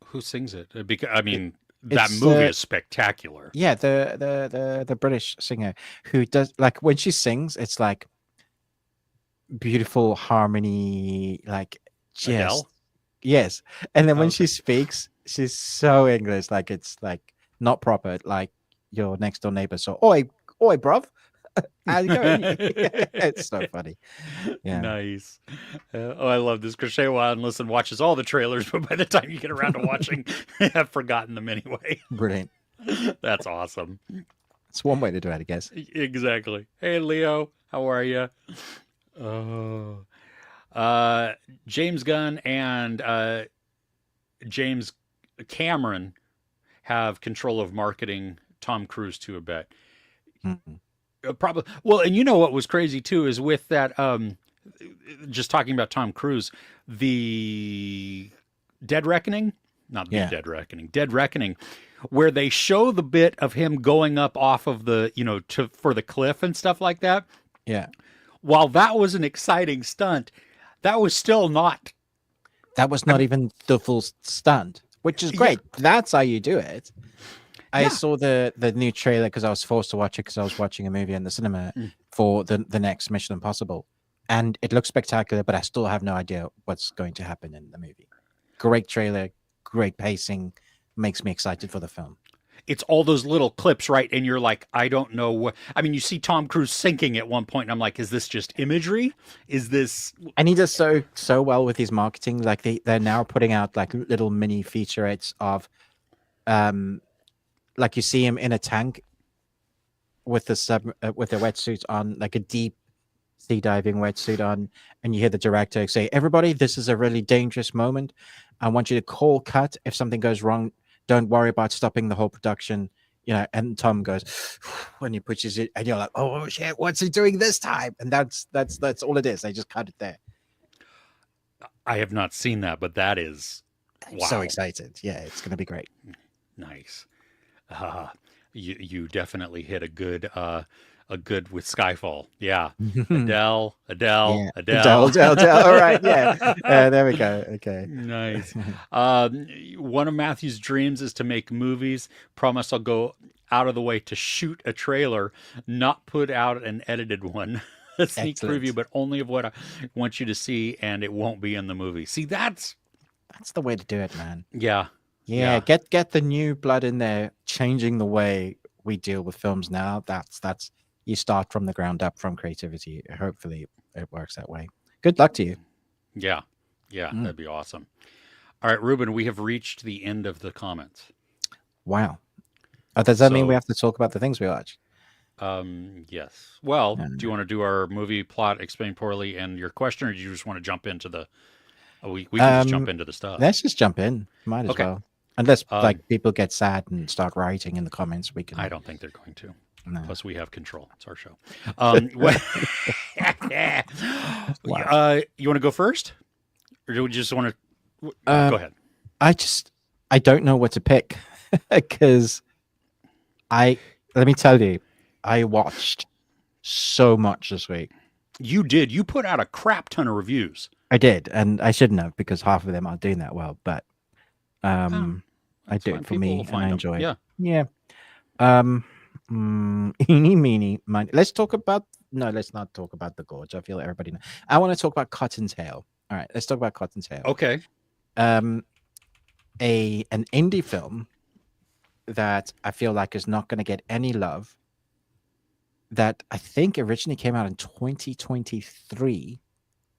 who sings it? Because I It, mean, that it's movie is spectacular. yeah, the British singer who does, like, when she sings, it's like beautiful harmony, like just Adele. yes. And then when she Okay. speaks, she's so English, like it's like not proper, like your next door neighbor. So oi, bruv. How's it going? It's so funny. Yeah. Nice. Oh, I love this. Crochet Wild and Listen watches all the trailers, but by the time you get around to watching, I've forgotten them anyway. Brilliant. That's awesome. It's one way to do it, I guess. Exactly. Hey, Leo, how are you? Oh, James Gunn and James Cameron have control of marketing Tom Cruise to a bet. Mhm. Probably. Well, and you know what was crazy too is with that. Just talking about Tom Cruise, the Dead Reckoning, not the Yeah. Dead Reckoning, Dead Reckoning, where they show the bit of him going up off of the, for the cliff and stuff like that. Yeah. while that was an exciting stunt, that was still not. That was I not mean, even the full stunt, which is yeah, great. That's how you do it. I yeah. saw the new trailer because I was forced to watch it because I was watching a movie in the cinema Mm. for the next Mission Impossible, and it looks spectacular. But I still have no idea what's going to happen in the movie. Great trailer, great pacing, makes me excited for the film. It's all those little clips, right? And you're like, I don't know what. I mean, you see Tom Cruise sinking at one point, and I'm like, is this just imagery? Is this? And he does so well with his marketing. Like they're now putting out like little mini featurettes of, um, like you see him in a tank with the with a wetsuit on, like a deep sea diving wetsuit on, and you hear the director say, "Everybody, this is a really dangerous moment. I want you to call cut if something goes wrong. Don't worry about stopping the whole production." And Tom goes when he pushes it, and you're like, "Oh shit, what's he doing this time?" And that's all it is. They just cut it there. I have not seen that, but that is I'm so wow, excited. Yeah, it's gonna be great. nice. Uh, you definitely hit a good with Skyfall. Yeah, Adele, Adele, Yeah, Adele. Dell. All right, yeah. There we go. Okay. Nice. One of Matthew's dreams is to make movies. Promise I'll go out of the way to shoot a trailer, not put out an edited one. A sneak preview, Excellent. but only of what I want you to see, and it won't be in the movie. See, That's the way to do it, man. yeah, Yeah, yeah, get the new blood in there, changing the way we deal with films now. That's you start from the ground up from creativity. Hopefully, it works that way. Good luck to you. yeah, yeah. Mm, That'd be awesome. All right, Ruben, we have reached the end of the comments. wow. Does that mean we So, have to talk about the things we watch? yes. Well, do you Uh, want to do our movie plot explained poorly and your question, or do you just want to jump into the? We can just jump Um, into the stuff. let's just jump in. Might as Okay. well. Unless Um, like people get sad and start writing in the comments, we I can. don't think they're going to. No. Plus, we have control. It's our show. What? Wow. You want to go first, or do we just want to go Um, ahead? I don't know what to pick because let me tell you, I watched so much this week. You did. You put out a crap ton of reviews. I did, and I shouldn't have because half of them aren't doing that well. But Oh, I that's do fine. it for People will me, and I find them. enjoy it. Yeah. Yeah. Um. Eeny, meeny, miny. Let's talk about. No, let's not talk about the Gorge. I feel everybody knows. I want to talk about Cottontail. All right, let's talk about Cottontail. Okay. Um, an indie film that I feel like is not going to get any love. That I think originally came out in 2023,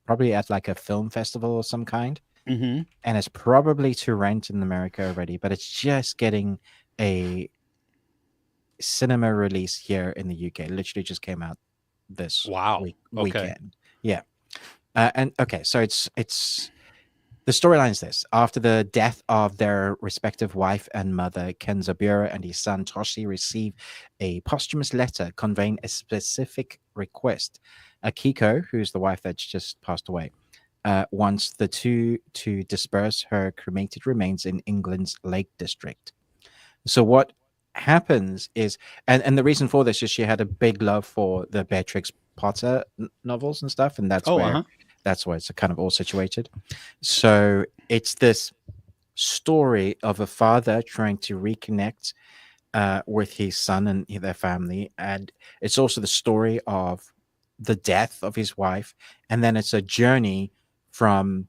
probably at like a film festival or some kind, Mm-hmm. and it's probably to rent in America already, but it's just getting a cinema release here in the UK. It literally just came out this Wow. Okay. weekend. Yeah. And okay, so it's the storyline is this: after the death of their respective wife and mother, Kenzabura and his son Toshi receive a posthumous letter conveying a specific request. Akiko, who's the wife that's just passed away, wants the two to disperse her cremated remains in England's Lake District. So what happens is, and the reason for this is she had a big love for the Beatrix Potter novels and stuff, and Oh, uh huh. that's where it's kind of all situated. So it's this story of a father trying to reconnect with his son and their family, and it's also the story of the death of his wife, and then it's a journey from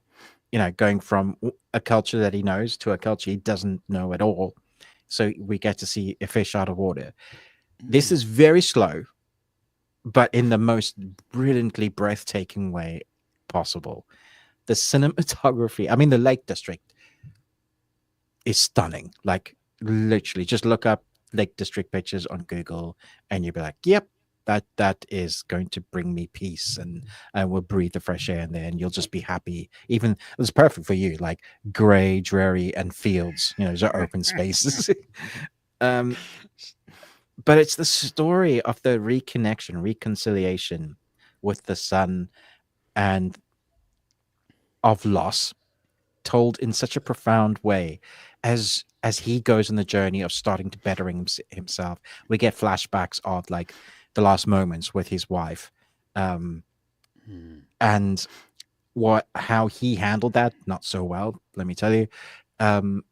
going from a culture that he knows to a culture he doesn't know at all. So we get to see a fish out of water. This is very slow, but in the most brilliantly breathtaking way possible. The cinematography, I mean, the Lake District is stunning. Like, literally, just look up Lake District pictures on Google, and you'll be like, "Yep, that is going to bring me peace, and I will breathe the fresh air in there, and you'll just be happy." Even it's perfect for you, like gray, dreary, and fields. Those are open spaces. um, but it's the story of the reconnection, reconciliation with the son, and of loss, told in such a profound way as he goes on the journey of starting to bettering himself. We get flashbacks of like the last moments with his wife, Hmm. and how he handled that, not so well, let me tell you. Um,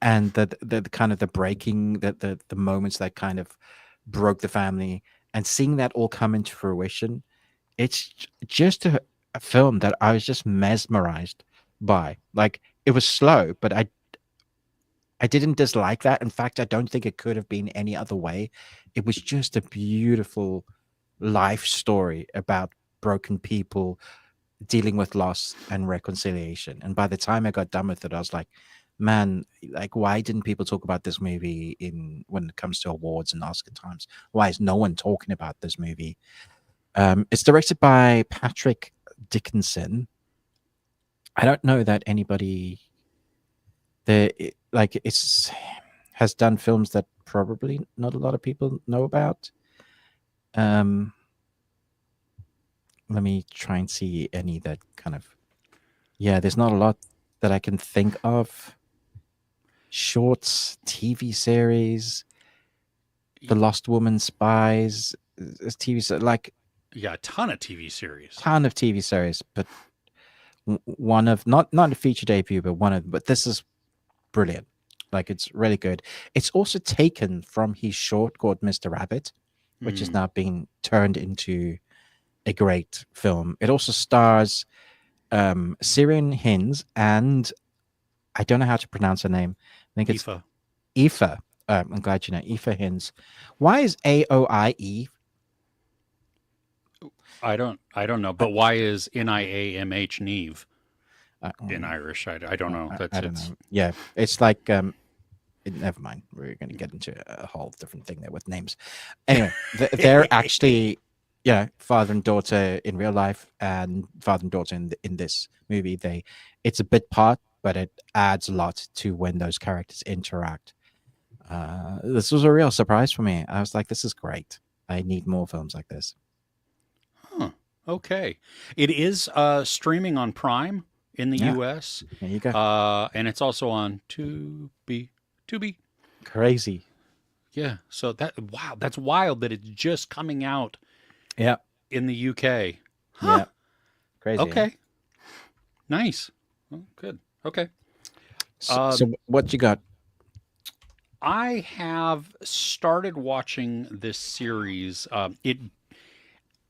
and the kind of the breaking, the moments that kind of broke the family, and seeing that all come into fruition, just a film that I was just mesmerized by. Like, it was slow, but I didn't dislike that. In fact, I don't think it could have been any other way. It was just a beautiful life story about broken people dealing with loss and reconciliation. And by the time I got done with it, I was like, man, like, why didn't people talk about this movie in when it comes to awards and Oscar times? Why is no one talking about this movie? It's directed by Patrick Dickinson. I don't know that anybody like it's has done films that probably not a lot of people know about. Um, Let me try and see any that kind of, yeah, there's not a lot that I can think of. Shorts, TV series, The Lost Woman Spies, TV like Yeah, a ton of TV series. ton of TV series, but one of not a feature debut, but one of, but this is brilliant. Like, it's really good. It's also taken from his short called Mr. Rabbit, which is Hmm. now being turned into a great film. It also stars Syrian Hins, and I don't know how to pronounce her name. I think it's Aoife. Aoife. I'm glad you know Aoife Hins. Why is AOIE? I don't know, I, but why is Niamh Neve in um, Irish? I don't know. I That's don't it's know. Yeah, it's like never mind. We're going to get into a whole different thing there with names. Anyway, they're actually, father and daughter in real life, and father and daughter in this movie. It's a bit part, but it adds a lot to when those characters interact. This was a real surprise for me. I was like, this is great. I need more films like this. huh. Okay. It is streaming on Prime in the Yeah, US. there you go. And it's also on Tubi. Crazy. Yeah. So that's wild that it's just coming out Yeah, in the UK. Huh. yeah, crazy. Eh? Okay. Nice. Oh, good. Okay. So what you got? I have started watching this series.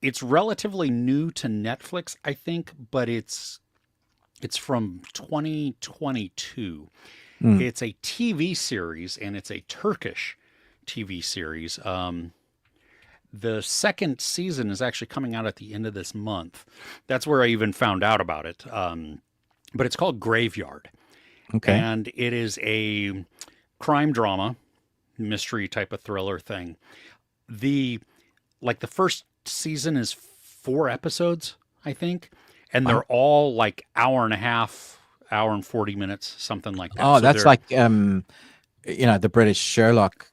It's relatively new to Netflix, I think, but it's from 2022. Mm, It's a TV series, and it's a Turkish TV series. The second season is actually coming out at the end of this month. That's where I even found out about it. But it's called Graveyard, okay. and it is a crime drama, mystery type of thriller thing. The the first season is 4 episodes, I think, and Wow. they're all like hour and a half, hour and 40 minutes, something like that. Oh, So that's they're like the British Sherlock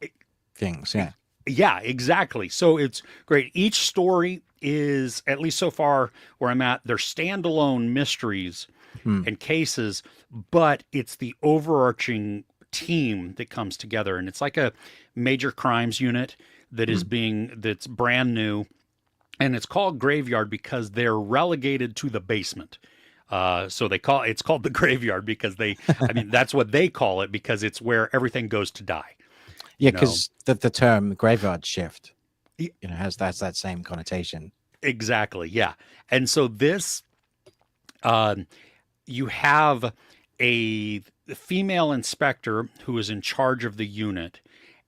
things. Yeah. yeah, exactly. So it's great. Each story is, at least so far where I'm at, they're standalone mysteries Mm, and cases, but it's the overarching team that comes together, and it's like a major crimes unit mm. that's brand new, and it's called Graveyard because they're relegated to the basement. So it's called the Graveyard because I mean, that's what they call it because it's where everything goes to die. Yeah, You know, because the term graveyard shift, E- has that same connotation. exactly, yeah. And so um, you have a female inspector who is in charge of the unit,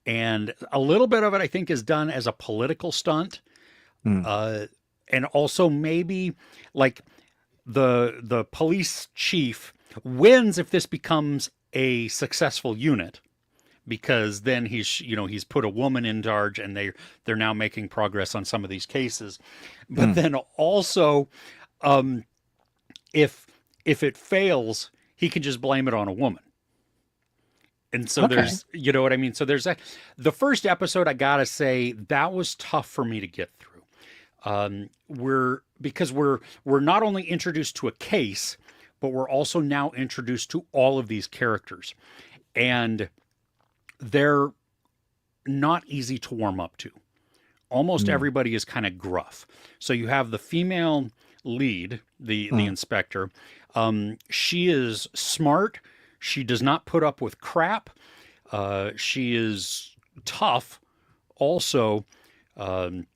and a little bit of it, I think, is done as a political stunt, Mm, uh, and also maybe like the police chief wins if this becomes a successful unit because then he's put a woman in charge and they're now making progress on some of these cases, but mm. then also um if it fails he can just blame it on a woman. And so Okay. there's, you know what I mean, so there's the first episode, I gotta say that was tough for me to get through. We're not only introduced to a case, but we're also now introduced to all of these characters, and they're not easy to warm up to. Almost Mm, everybody is kind of gruff. So you have the female lead, the Mm. inspector. She is smart. She does not put up with crap. She is tough also. Um,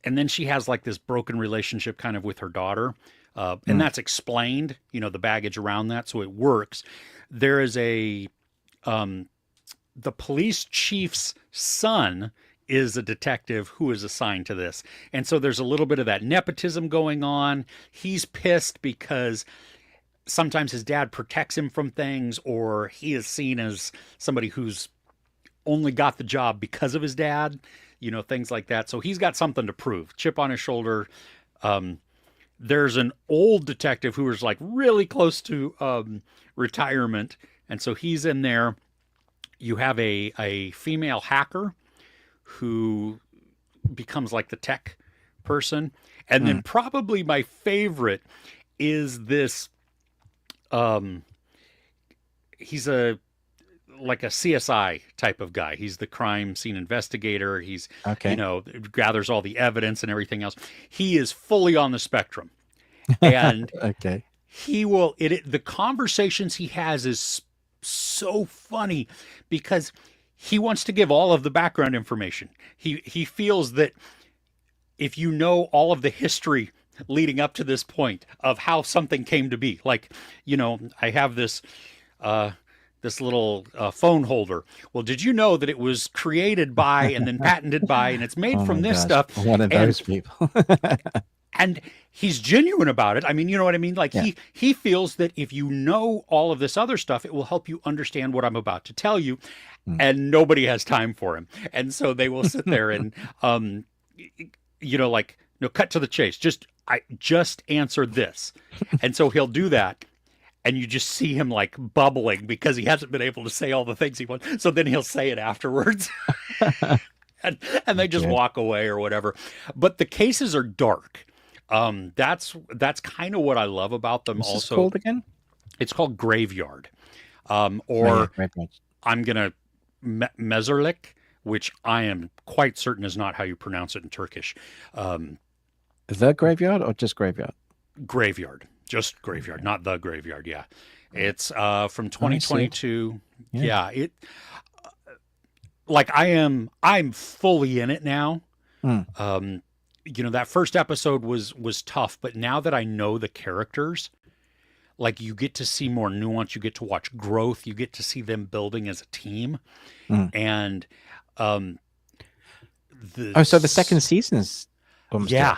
and then she has like this broken relationship kind of with her daughter. And Mm. that's explained, the baggage around that. So it works. There is um, the police chief's son is a detective who is assigned to this. And so there's a little bit of that nepotism going on. He's pissed because sometimes his dad protects him from things, or he is seen as somebody who's only got the job because of his dad, things like that. So he's got something to prove. Chip on his shoulder. Um, there's an old detective who is like really close to retirement. And so he's in there. You have a female hacker who becomes like the tech person. And then Mm. probably my favorite is this um he's a like a CSI type of guy. He's the crime scene investigator. He's, Okay. gathers all the evidence and everything else. He is fully on the spectrum. And Okay. the conversations he has is so funny because he wants to give all of the background information. He feels that if you know all of the history leading up to this point of how something came to be, like, I have uh, this little phone holder. Well, did you know that it was created by and then patented by, and it's made Oh from my this gosh. stuff? One of And those people. and he's genuine about it. I mean, you know what I mean? Like Yeah. he feels that if you know all of this other stuff, it will help you understand what I'm about to tell you. Mm. And nobody has time for him. And so they will sit there and like, no, cut to the chase. Just answer this. And so he'll do that. And you just see him like bubbling because he hasn't been able to say all the things he wants. So then he'll say it afterwards. and they just Good. walk away or whatever. But the cases are dark. That's kind of what I love about them. What's this Also, called again? it's called Graveyard, Oh, yeah, or great. I'm gonna Mezarlik, which I am quite certain is not how you pronounce it in Turkish. Um, The graveyard or just graveyard? Graveyard, just Graveyard, not the Graveyard. Yeah, it's from Oh, I see. 2022. Yeah. Yeah, like I'm fully in it now. Mm. That first episode was tough, but now that I know the characters, like you get to see more nuance, you get to watch growth, you get to see them building as a team. Mm. And um So the second season is almost yeah. done.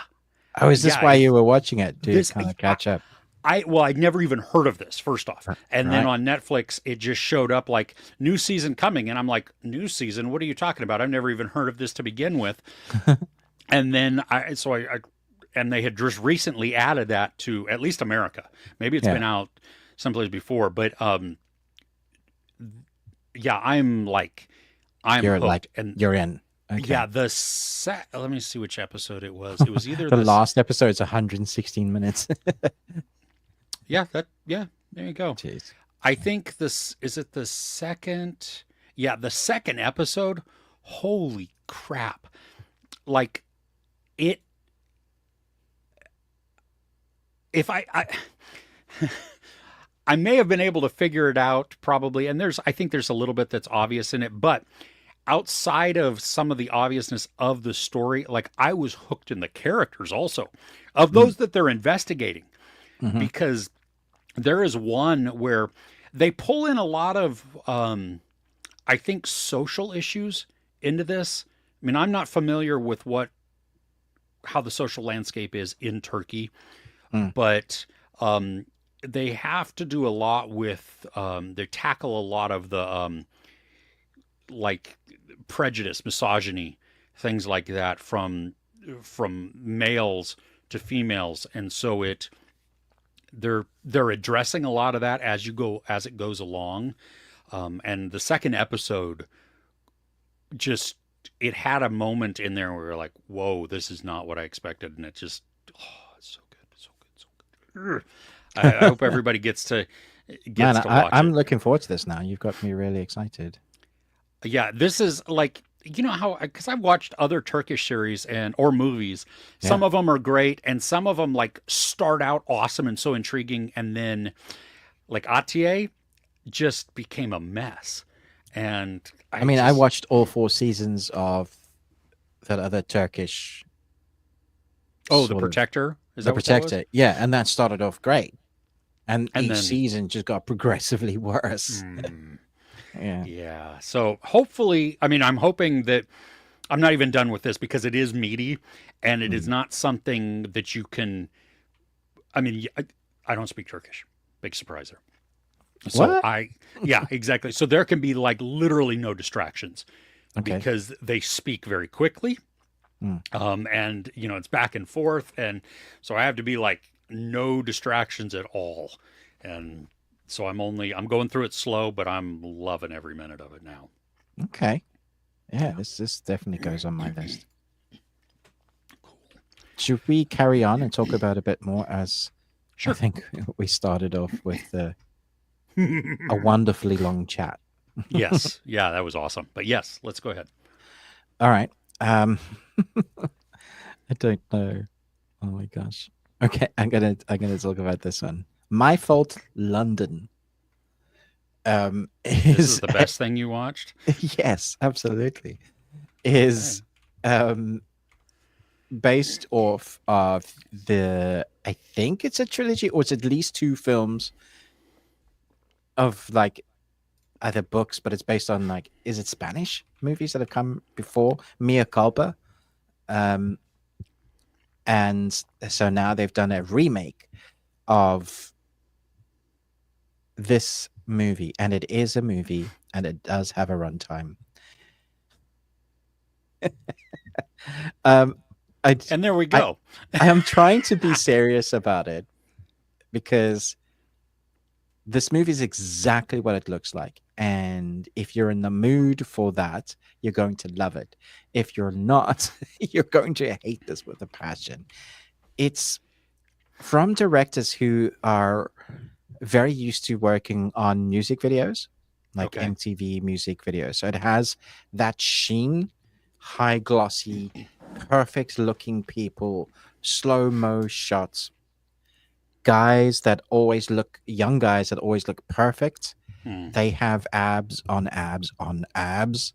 Oh, is this Yeah, why you were watching it to this kind of catch up? I'd never even heard of this, first off. And then Right. on Netflix, it just showed up like new season coming. And I'm like, new season? What are you talking about? I've never even heard of this to begin with. And then and they had just recently added that to at least America. Maybe it's Yeah. been out someplace before, but yeah, I'm You're hooked. like And you're in. Okay. yeah, let me see which episode it was. It was either The last episode is 116 minutes. yeah, there you go. Jeez. I think is it the second? Yeah, the second episode. Holy crap. Like it if I I may have been able to figure it out probably, and I think there's a little bit that's obvious in it, but outside of some of the obviousness of the story, like I was hooked in the characters also of those that they're investigating, Mhm. because there is one where they pull in a lot of I think social issues into this. I mean, I'm not familiar with how the social landscape is in Turkey, Mm. but they have to do a lot with they tackle a lot of the like prejudice, misogyny, things like that from males to females, and so they're addressing a lot of that as it goes along. And the second episode just it had a moment in there where we were like, whoa, this is not what I expected, and it's so good, so good, so good. I hope everybody gets Man, to watch I'm it. looking forward to this now. You've got me really excited. Yeah, this is like you know how, because I've watched other Turkish series and or movies. Yeah. Some of them are great, and some of them like start out awesome and so intriguing, and then like Atiye just became a mess. And I I mean, I just, watched all 4 seasons of that other Turkish oh, The sort of Protector, is The that what that was? Protector. Yeah, and that started off great, and And each then, season just got progressively worse. mm, Yeah. yeah. So hopefully, I mean, I'm hoping that I'm not even done with this because it is meaty, and it is Mm. not something that you can. I mean, I don't speak Turkish. Big surprise there. So What? yeah, exactly. So there can be like literally no distractions Okay. because they speak very quickly. Mm. And it's back and forth. And so I have to be like no distractions at all. And so I'm going through it slow, but I'm loving every minute of it now. Okay. Yeah, Yeah. this definitely goes on my list. Cool. Should we carry on and talk about a bit more, as I Sure. think we started off with a wonderfully long chat. Yes. Yeah, that was awesome. But yes, let's go ahead. All right. Um I don't know. Oh my gosh. Okay, I'm gonna talk about this one. My Fault London This is is the best thing you watched? yes, absolutely. Okay. Is based off of I think it's a trilogy, or it's at least 2 films of like either books, but it's based on, like, is it Spanish movies that have come before? Mia Culpa. Um and so now they've done a remake of this movie, and it is a movie, and it does have a runtime. um I And there we I go. I am trying to be serious about it, because this movie is exactly what it looks like. And if you're in the mood for that, you're going to love it. If you're not, you're going to hate this with a passion. It's from directors who are very used to working on music videos, like Okay. MTV music videos. So it has that sheen, high glossy, perfect looking people, slow mo shots, young guys that always look perfect. Hmm. They have abs on abs on abs.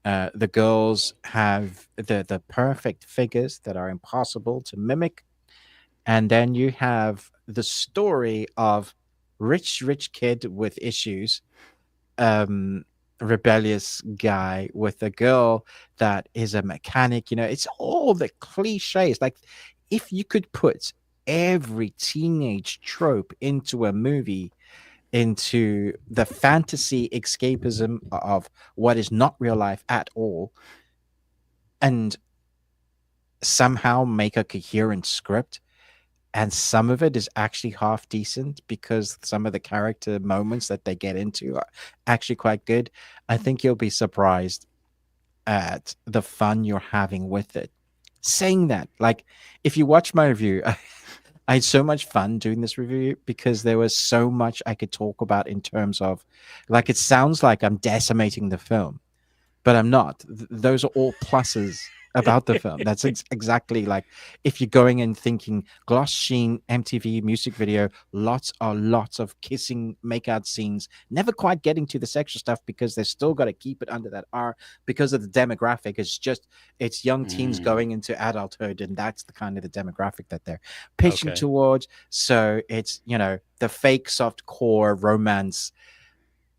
The girls have the perfect figures that are impossible to mimic. And then you have the story of rich kid with issues, um, rebellious guy with a girl that is a mechanic. It's all the cliches. Like, if you could put every teenage trope into a movie, into the fantasy escapism of what is not real life at all, and somehow make a coherent script, and some of it is actually half decent because some of the character moments that they get into are actually quite good, I think you'll be surprised at the fun you're having with it. Saying that, like, if you watch my review, I had so much fun doing this review because there was so much I could talk about in terms of, like, it sounds like I'm decimating the film, but I'm not. Those are all pluses about the film. That's exactly like, if you're going and thinking gloss sheen MTV music video, lots of kissing makeout scenes, never quite getting to the sexual stuff because they've still got to keep it under that R because of the demographic. It's young teens Hmm. going into adulthood, and that's the kind of the demographic that they're pitching Okay. towards. So it's, the fake soft core romance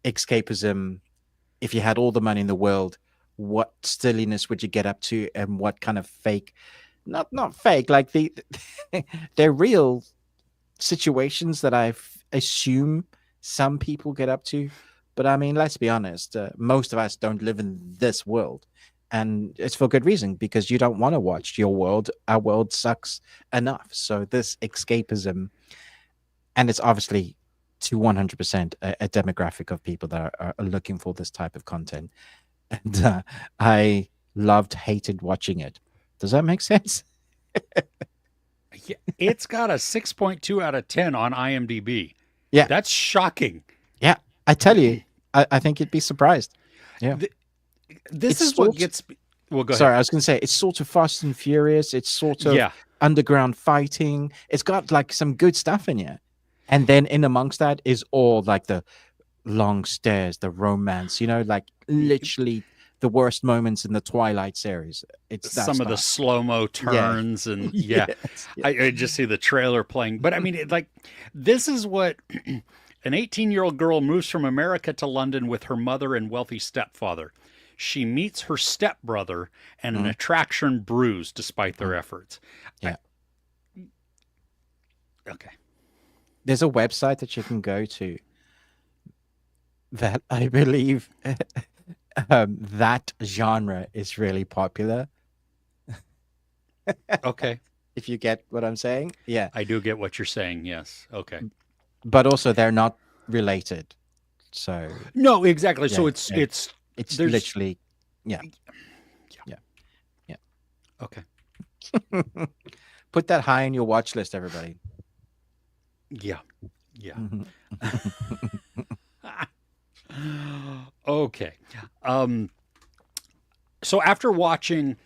escapism. If you had all the money in the world, what silliness would you get up to, and what kind of fake, not fake, like they're real situations that I assume some people get up to. But I mean, let's be honest, most of us don't live in this world, and it's for good reason, because you don't want to watch your world. Our world sucks enough. So this escapism, and it's obviously to 100% a demographic of people that are looking for this type of content. And I hated watching it. Does that make sense? Yeah, it's got a 6.2 out of 10 on IMDb. Yeah, That's shocking. yeah. I tell you, I think you'd be surprised. Yeah. This It's is what sort gets. Well, go ahead. sorry, I was going to say it's sort of Fast and Furious. It's sort of Yeah, underground fighting. It's got like some good stuff in it, and then in amongst that is all like the long stairs, the romance. Like literally the worst moments in the Twilight series. It's that some of the stuff. slow mo Yeah. turns, and yeah, Yes. I just see the trailer playing. But I mean, this is what an 18-year-old girl moves from America to London with her mother and wealthy stepfather. She meets her stepbrother, and an Mhm. attraction brews despite their efforts. I, Yeah. okay. There's a website that you can go to that I believe that genre is really popular. Okay. If you get what I'm saying, yeah. I do get what you're saying. Yes. Okay. But also they're not related, so No, exactly. So yeah, it's yeah. it's It's there's literally, yeah, yeah. yeah, Okay. yeah. Put that high on your watch list, everybody. Yeah. Yeah. Mhm. Okay. Um so after watching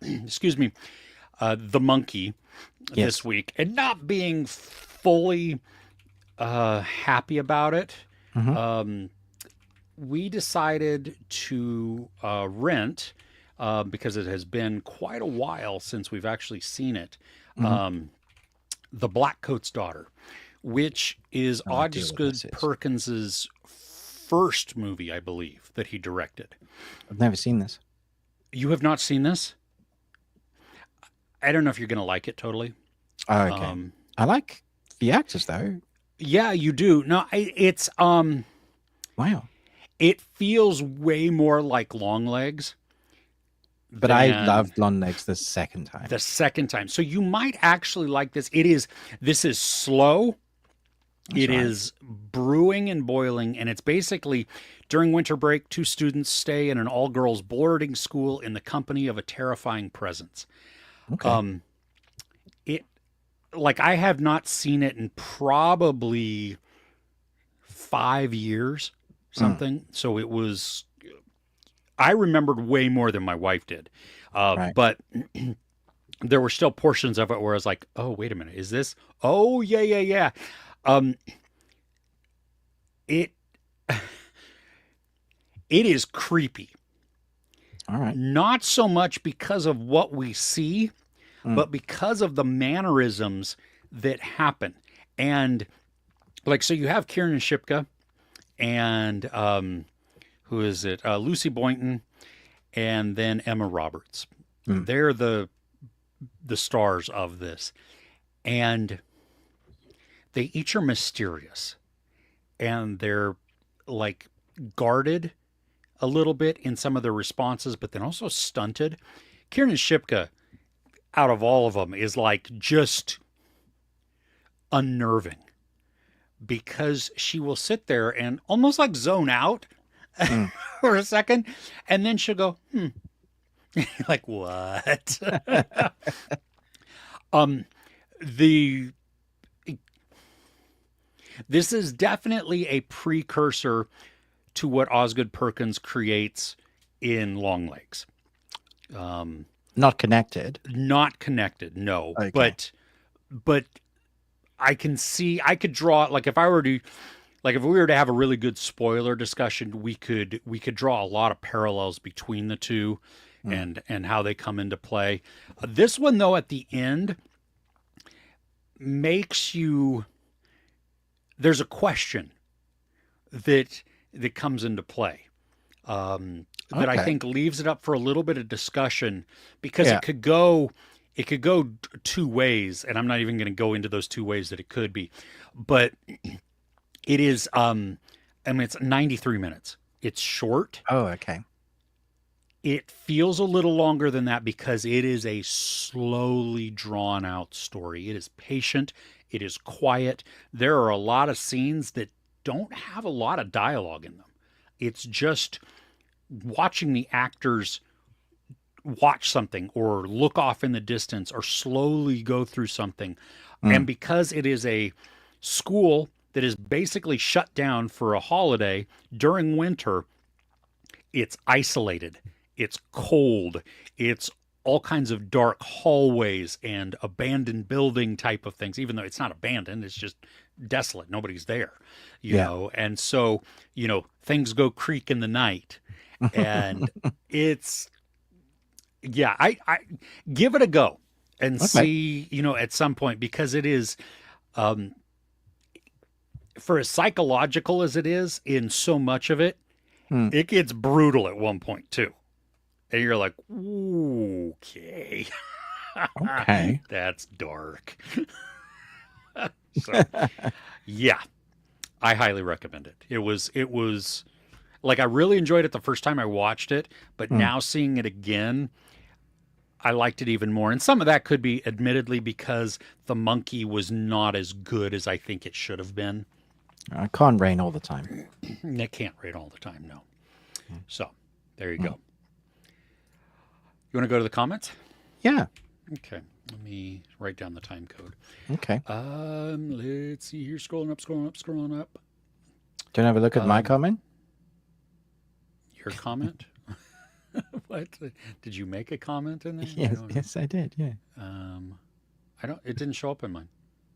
excuse me, The Monkey Yes. this week and not being fully happy about it, Mhm. um we decided to rent because it has been quite a while since we've actually seen it. Mhm. The Blackcoat's Daughter, which is No idea what Osgood this is. Perkins's first movie, I believe, that he directed. I've never seen this. You have not seen this? I don't know if you're going to like it totally. Oh, okay. Um, I like the actors though. yeah, you do. No, Wow. it feels way more like Longlegs But I than loved Long Legs the second time. the second time. So you might actually like this. This is slow. That's It right. is brewing and boiling, and it's basically during winter break, two students stay in an all-girls boarding school in the company of a terrifying presence. Okay. Um, it like I have not seen it in probably 5 years, Mm, something. So it was I remembered way more than my wife did, right. but there were still portions of it where I was like, "Oh, wait a minute, is this? Oh, yeah, yeah, yeah." Um, it it is creepy. All right. Not so much because of what we see, Mm, but because of the mannerisms that happen. And like, so you have Kieran Shipka and who is it? Lucy Boynton, and then Emma Roberts. mm. They're the stars of this, and they each are mysterious, and they're like guarded a little bit in some of their responses, but then also stunted. Kieran Shipka, out of all of them, is like just unnerving because she will sit there and almost like zone out Mm. for a second, and then she'll go, like what? um, the this is definitely a precursor to what Osgood Perkins creates in Longlegs. Not connected. Not connected, no, Okay. but I could draw like if I were to like if we were to have a really good spoiler discussion, we could draw a lot of parallels between the two Mm, and how they come into play. This one though at the end makes you there's a question that comes into play. That I okay. think leaves it up for a little bit of discussion because Yeah. it could go two ways, and I'm not even going to go into those two ways that it could be, but it is I mean it's 93 minutes. It's short. Oh, okay. It feels a little longer than that because it is a slowly drawn out story. It is patient, it is quiet. There are a lot of scenes that don't have a lot of dialogue in them. It's just watching the actors watch something or look off in the distance or slowly go through something. And Mm, because it is a school that is basically shut down for a holiday during winter, It's isolated. It's cold. It's all kinds of dark hallways and abandoned building type of things, even though it's not abandoned, it's just desolate. Nobody's there, Yeah. And so, things go creak in the night. And it's, yeah, I give it a go and Okay. see, at some point, because it is, um, for as psychological as it is in so much of it, Hmm. it gets brutal at one point too. And you're like, okay, Okay. that's dark. So, yeah, I highly recommend it. It was like I really enjoyed it the first time I watched it, but Hmm. now seeing it again, I liked it even more. And some of that could be admittedly because the monkey was not as good as I think it should have been. I can't rain all the time. It can't rate all the time, no. Hmm. So there you Hmm. go. You want to go to the comments? Yeah. Okay. Let me write down the time code. Okay. Let's see here. Scrolling up, scrolling up, scrolling up. Do you want to have a look at my comment? Your comment? What? Did you make a comment in there? Yes, yes, I did. Yeah. I don't. It didn't show up in mine.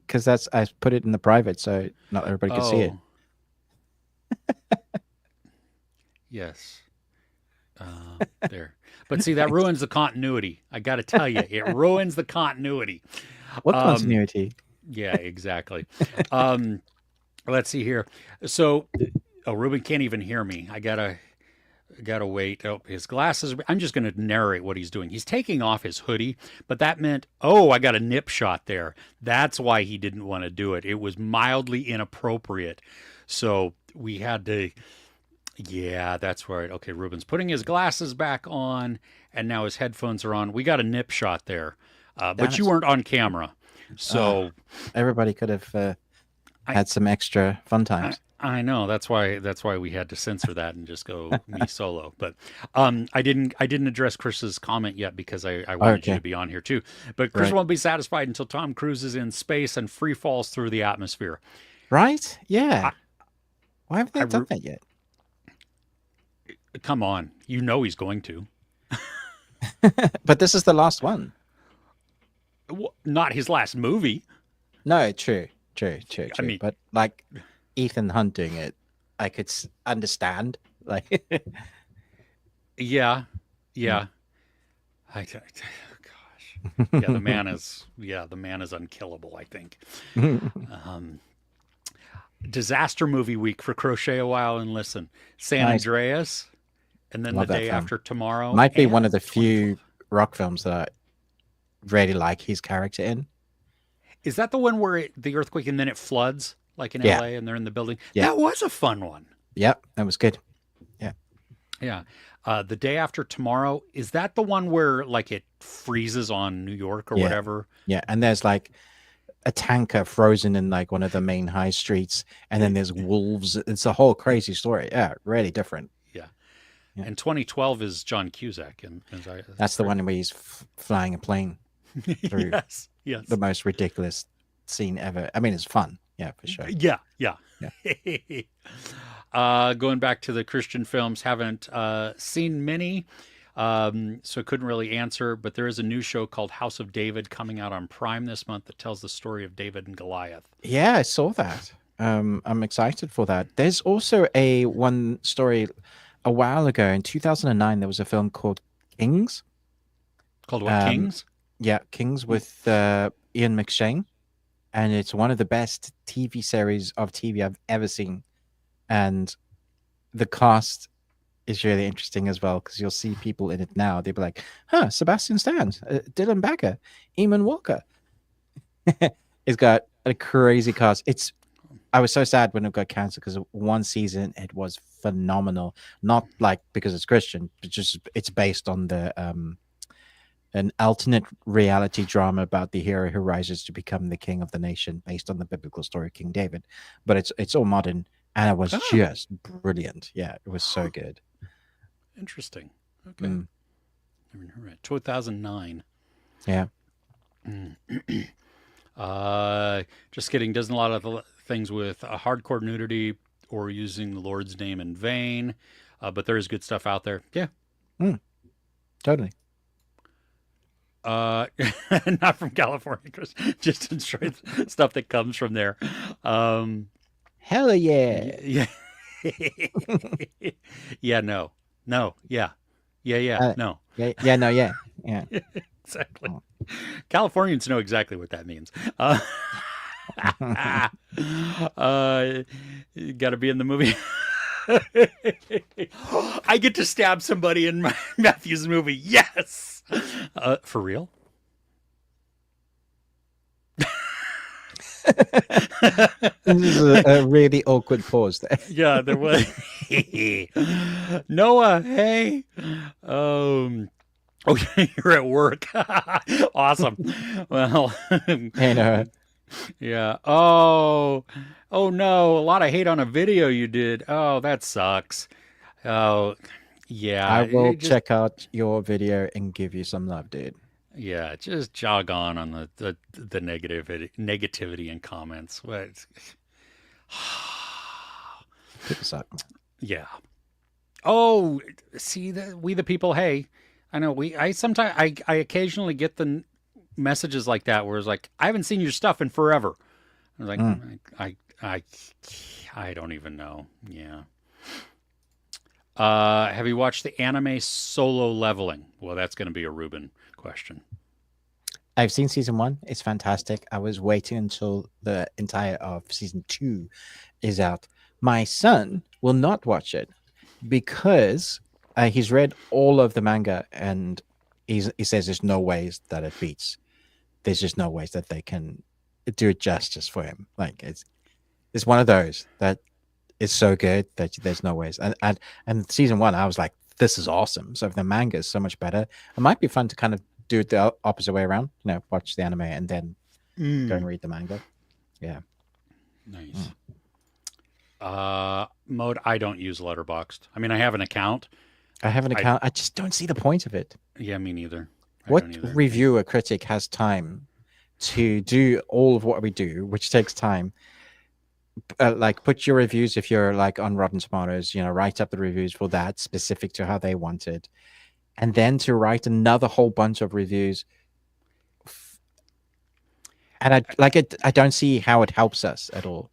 Because I put it in the private, so not everybody could see it. Yes. There. But see, that ruins the continuity. I got to tell you, it ruins the continuity. What continuity? Yeah, exactly. Let's see here. So, Ruben can't even hear me. I gotta wait. Oh, his glasses. I'm just going to narrate what he's doing. He's taking off his hoodie, but that meant, I got a nip shot there. That's why he didn't want to do it. It was mildly inappropriate. So we had to, yeah, that's right. Okay, Ruben's putting his glasses back on, and now his headphones are on. We got a nip shot there, but you weren't on camera. So everybody could have had some extra fun times. I know that's why we had to censor that and just go me solo. But I didn't address Chris's comment yet because I wanted you to be on here too. But Chris won't be satisfied until Tom Cruise is in space and free falls through the atmosphere. Right? Yeah. Why haven't they done that yet? Come on, he's going to. But this is the last one. Well, not his last movie. No, true. I mean, but like Ethan Hunt doing it, I could understand. Like, yeah. Gosh, yeah. The man is unkillable. I think. Disaster movie week for Crochet a While and Listen. San Andreas, and then The Day After Tomorrow. Might be one of the few rock films that I really like his character in. Is that the one where the earthquake and then it floods, like in LA, and they're in the building? Yeah. That was a fun one. Yep, that was good. Yeah. The Day After Tomorrow, is that the one where like it freezes on New York or whatever? Yeah, and there's like a tanker frozen in like one of the main high streets, and then there's wolves. It's a whole crazy story. Yeah, really different. Yeah. And 2012 is John Cusack, and that's the one where he's flying a plane through yes, the most ridiculous scene ever. I mean, it's fun. Yeah, for sure. Yeah. Going back to the Christian films, haven't seen many, so couldn't really answer. But there is a new show called House of David coming out on Prime this month that tells the story of David and Goliath. Yeah, I saw that. I'm excited for that. There's also one story a while ago in 2009. There was a film called Kings. Called what? Kings? Yeah, Kings with Ian McShane, and it's one of the best TV series of TV I've ever seen. And the cast is really interesting as well, because you'll see people in it now. They'll be like, Sebastian Stan, Dylan Becker, Eamon Walker. It's got a crazy cast. I was so sad when it got canceled, because one season it was phenomenal. Not like because it's Christian, but just it's based on the an alternate reality drama about the hero who rises to become the king of the nation, based on the biblical story of King David. But it's all modern, and it was just brilliant. Yeah, it was so good. Interesting. Okay. 2009. Yeah. Just kidding. Doesn't a lot of things with hardcore nudity or using the Lord's name in vain. But there is good stuff out there. Yeah. Totally. Not from California, Chris. Just enjoy stuff that comes from there. Hell yeah. Yeah. Yeah, no. No, yeah. Yeah, no. Yeah, no, yeah. Yeah. Exactly. Oh. Californians know exactly what that means. You got to be in the movie. I get to stab somebody in Matthew's movie. Yes. For real? This is a really awkward pause there. Yeah, there was. Noah, hey. Okay, you're at work. Awesome. Well, Hey, Noah. yeah. Oh no, a lot of hate on a video you did. Oh, that sucks. Oh, yeah. I will check out your video and give you some love, dude. Yeah, just jog on the negativity in comments. What? People suck. Yeah. Oh, see, we the people. Hey, I know I sometimes I occasionally get the messages like that where it's like, I haven't seen your stuff in forever. I was like, I don't even know. Yeah. Have you watched the anime Solo Leveling? Well, that's going to be a Ruben question. I've seen season 1. It's fantastic. I was waiting until the entire of season 2 is out. My son will not watch it because he's read all of the manga and he says there's no ways that it beats. There's just no ways that they can do it justice for him. Like it's one of those that is so good that there's no ways. And season 1, I was like, this is awesome. So if the manga is so much better, it might be fun to kind of do it the opposite way around. You know, watch the anime and then go and read the manga. Yeah. Nice. Mode, I don't use Letterboxd. I mean, I have an account. I just don't see the point of it. Yeah, me neither. What reviewer critic has time to do all of what we do, which takes time? Like, put your reviews, if you're like on Rotten Tomatoes, you know, write up the reviews for that specific to how they want it, and then to write another whole bunch of reviews. And I don't see how it helps us at all.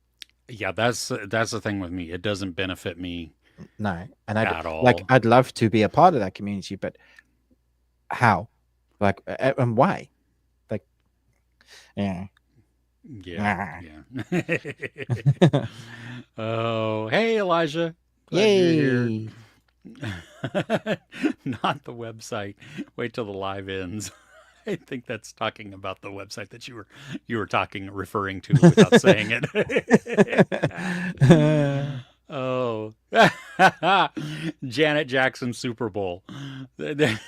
Yeah, that's the thing with me. It doesn't benefit me. No, and at all. Like, I'd love to be a part of that community, but how? Like, and why? Like, yeah. Yeah. Oh, hey, Elijah. Glad Yay. you're here. Not the website. Wait till the live ends. I think that's talking about the website that you were referring to without saying it. Oh. Janet Jackson Super Bowl. Nice.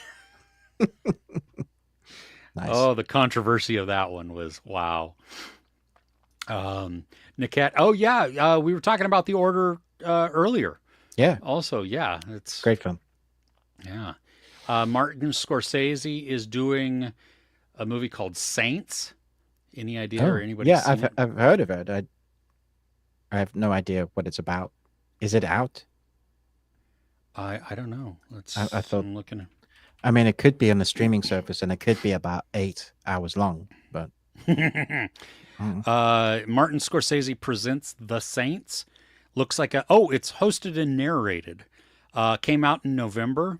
Oh, the controversy of that one was wow. Niket. Oh yeah, we were talking about The Order earlier. Yeah. Also, yeah, it's great film. Yeah. Martin Scorsese is doing a movie called Saints. Any idea or anybody? Yeah, I've heard of it. I have no idea what it's about. Is it out? I don't know. I thought I'm looking. I mean, it could be on the streaming service, and it could be about 8 hours long. But Martin Scorsese presents The Saints. Looks like it's hosted and narrated. Came out in November,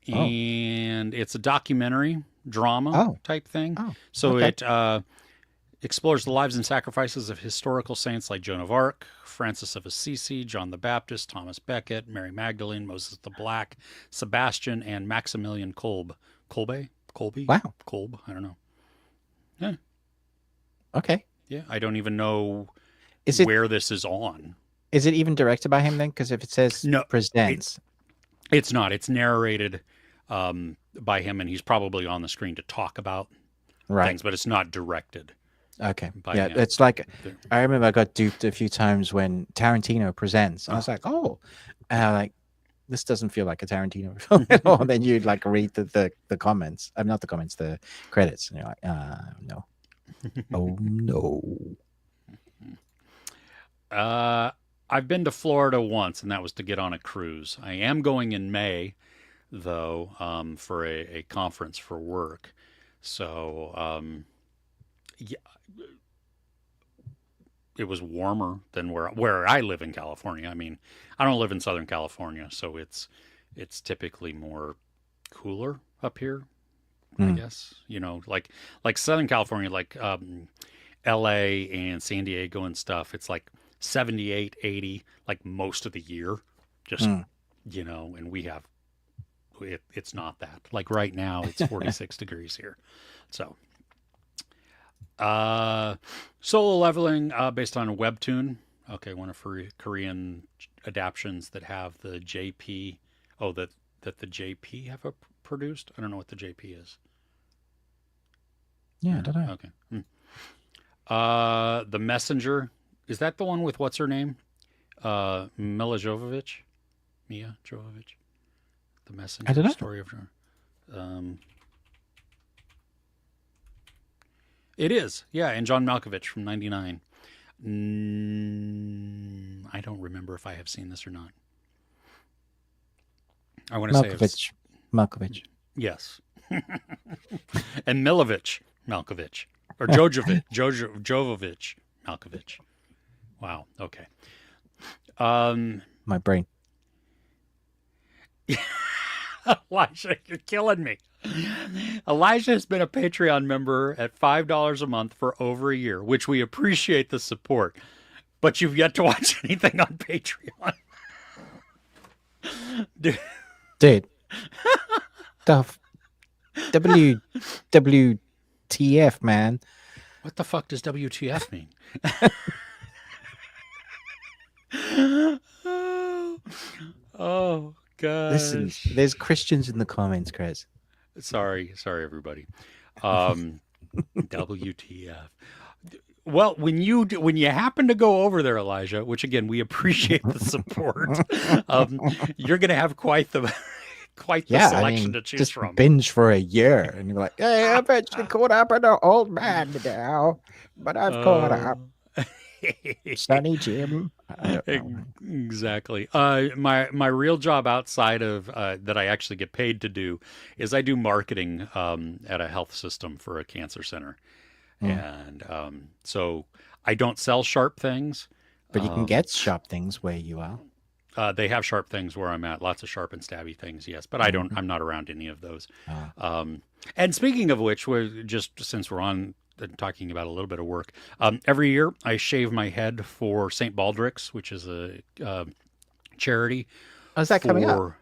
and it's a documentary drama type thing. So it explores the lives and sacrifices of historical saints like Joan of Arc, Francis of Assisi, John the Baptist, Thomas Becket, Mary Magdalene, Moses the Black, Sebastian, and Maximilian Kolbe. Kolbe? Wow. Kolbe? I don't know. Yeah. Okay. Yeah, I don't even know where this is on. Is it even directed by him then? Because if it says presents. It's not. It's narrated by him, and he's probably on the screen to talk about things, but it's not directed. Okay. Yeah, it's like, I remember I got duped a few times when Tarantino presents. I was like, this doesn't feel like a Tarantino film at all. And then you'd like read the comments. I'm not the comments, the credits. And you're like, no. Oh, no. I've been to Florida once, and that was to get on a cruise. I am going in May, though, for a conference for work. So, yeah, it was warmer than where I live in California. I mean, I don't live in Southern California, so it's typically more cooler up here, I Mm. guess. Like Southern California, like LA and San Diego and stuff, it's like 78, 80, like most of the year. Just, Mm. and it's not that. Like right now, it's 46 degrees here. So, solo leveling based on a webtoon. Okay, one of Korean adaptions that have the JP. Oh, that the JP have produced. I don't know what the JP is. Yeah, I don't know. Okay. The Messenger, is that the one with what's her name? Mila Jovovich, Mia Jovovich. The I Messenger don't know. story of her. It is, yeah, and John Malkovich from '99. I don't remember if I have seen this or not. I want to say Malkovich. yes, and Milovich Malkovich or Jovovich Malkovich. Wow. Okay. My brain. Elijah, you're killing me. Elijah has been a Patreon member at $5 a month for over a year, which we appreciate the support. But you've yet to watch anything on Patreon. Dude. Dude. WTF, man. What the fuck does WTF mean? Oh, gosh. Listen, there's Christians in the comments, Chris. Sorry, everybody. WTF. Well, when you happen to go over there, Elijah, which again we appreciate the support, you're going to have quite the selection to choose just from. Binge for a year, and you're like, "Hey, I've actually caught up on an old man now, but I've caught up." Sonny Jim. Exactly. My real job outside of that I actually get paid to do is I do marketing at a health system for a cancer center. And so I don't sell sharp things. But you can get sharp things where you are. They have sharp things where I'm at, lots of sharp and stabby things, yes. But I'm not around any of those. And speaking of which, since we're on talking about a little bit of work, every year I shave my head for St. Baldrick's, which is a charity. Oh, is that coming up?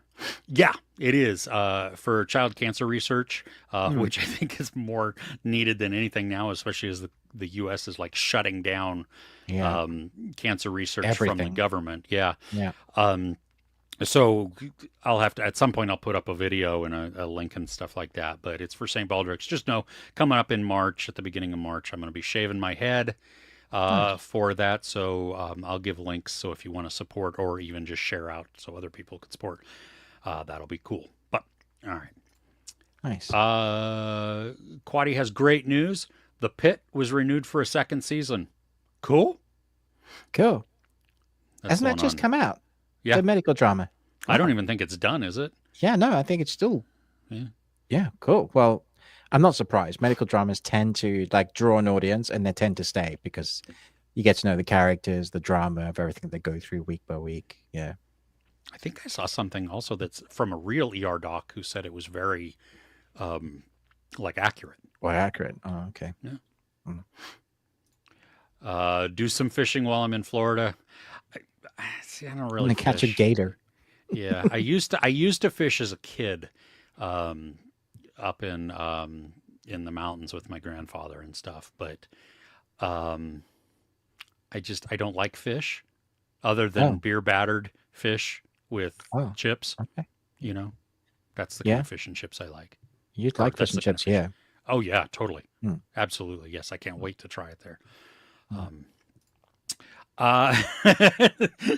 Yeah, it is for child cancer research, which I think is more needed than anything now, especially as the U.S. is like shutting down cancer research from the government. Yeah. So I'll have to, at some point, I'll put up a video and a link and stuff like that. But it's for St. Baldrick's. Just know, coming up in March, at the beginning of March, I'm going to be shaving my head for that. So I'll give links. So if you want to support or even just share out so other people can support, that'll be cool. But all right. Nice. Quaddy has great news. The Pit was renewed for a second season. Cool. Cool. Hasn't that just come out? Yeah. The medical drama. I don't even think it's done, is it? Yeah, no, I think it's still. Yeah. Yeah, cool. Well, I'm not surprised. Medical dramas tend to like draw an audience and they tend to stay because you get to know the characters, the drama of everything they go through week by week. Yeah. I think I saw something also that's from a real ER doc who said it was very accurate. Well, accurate. Oh, okay. Yeah. Do some fishing while I'm in Florida. I don't really I'm gonna catch a gator. Yeah, I used to fish as a kid, up in the mountains with my grandfather and stuff. But I don't like fish, other than beer battered fish with chips. Okay. That's the kind of fish and chips I like. You'd like fish and chips, yeah. Oh yeah, totally, absolutely, yes. I can't wait to try it there.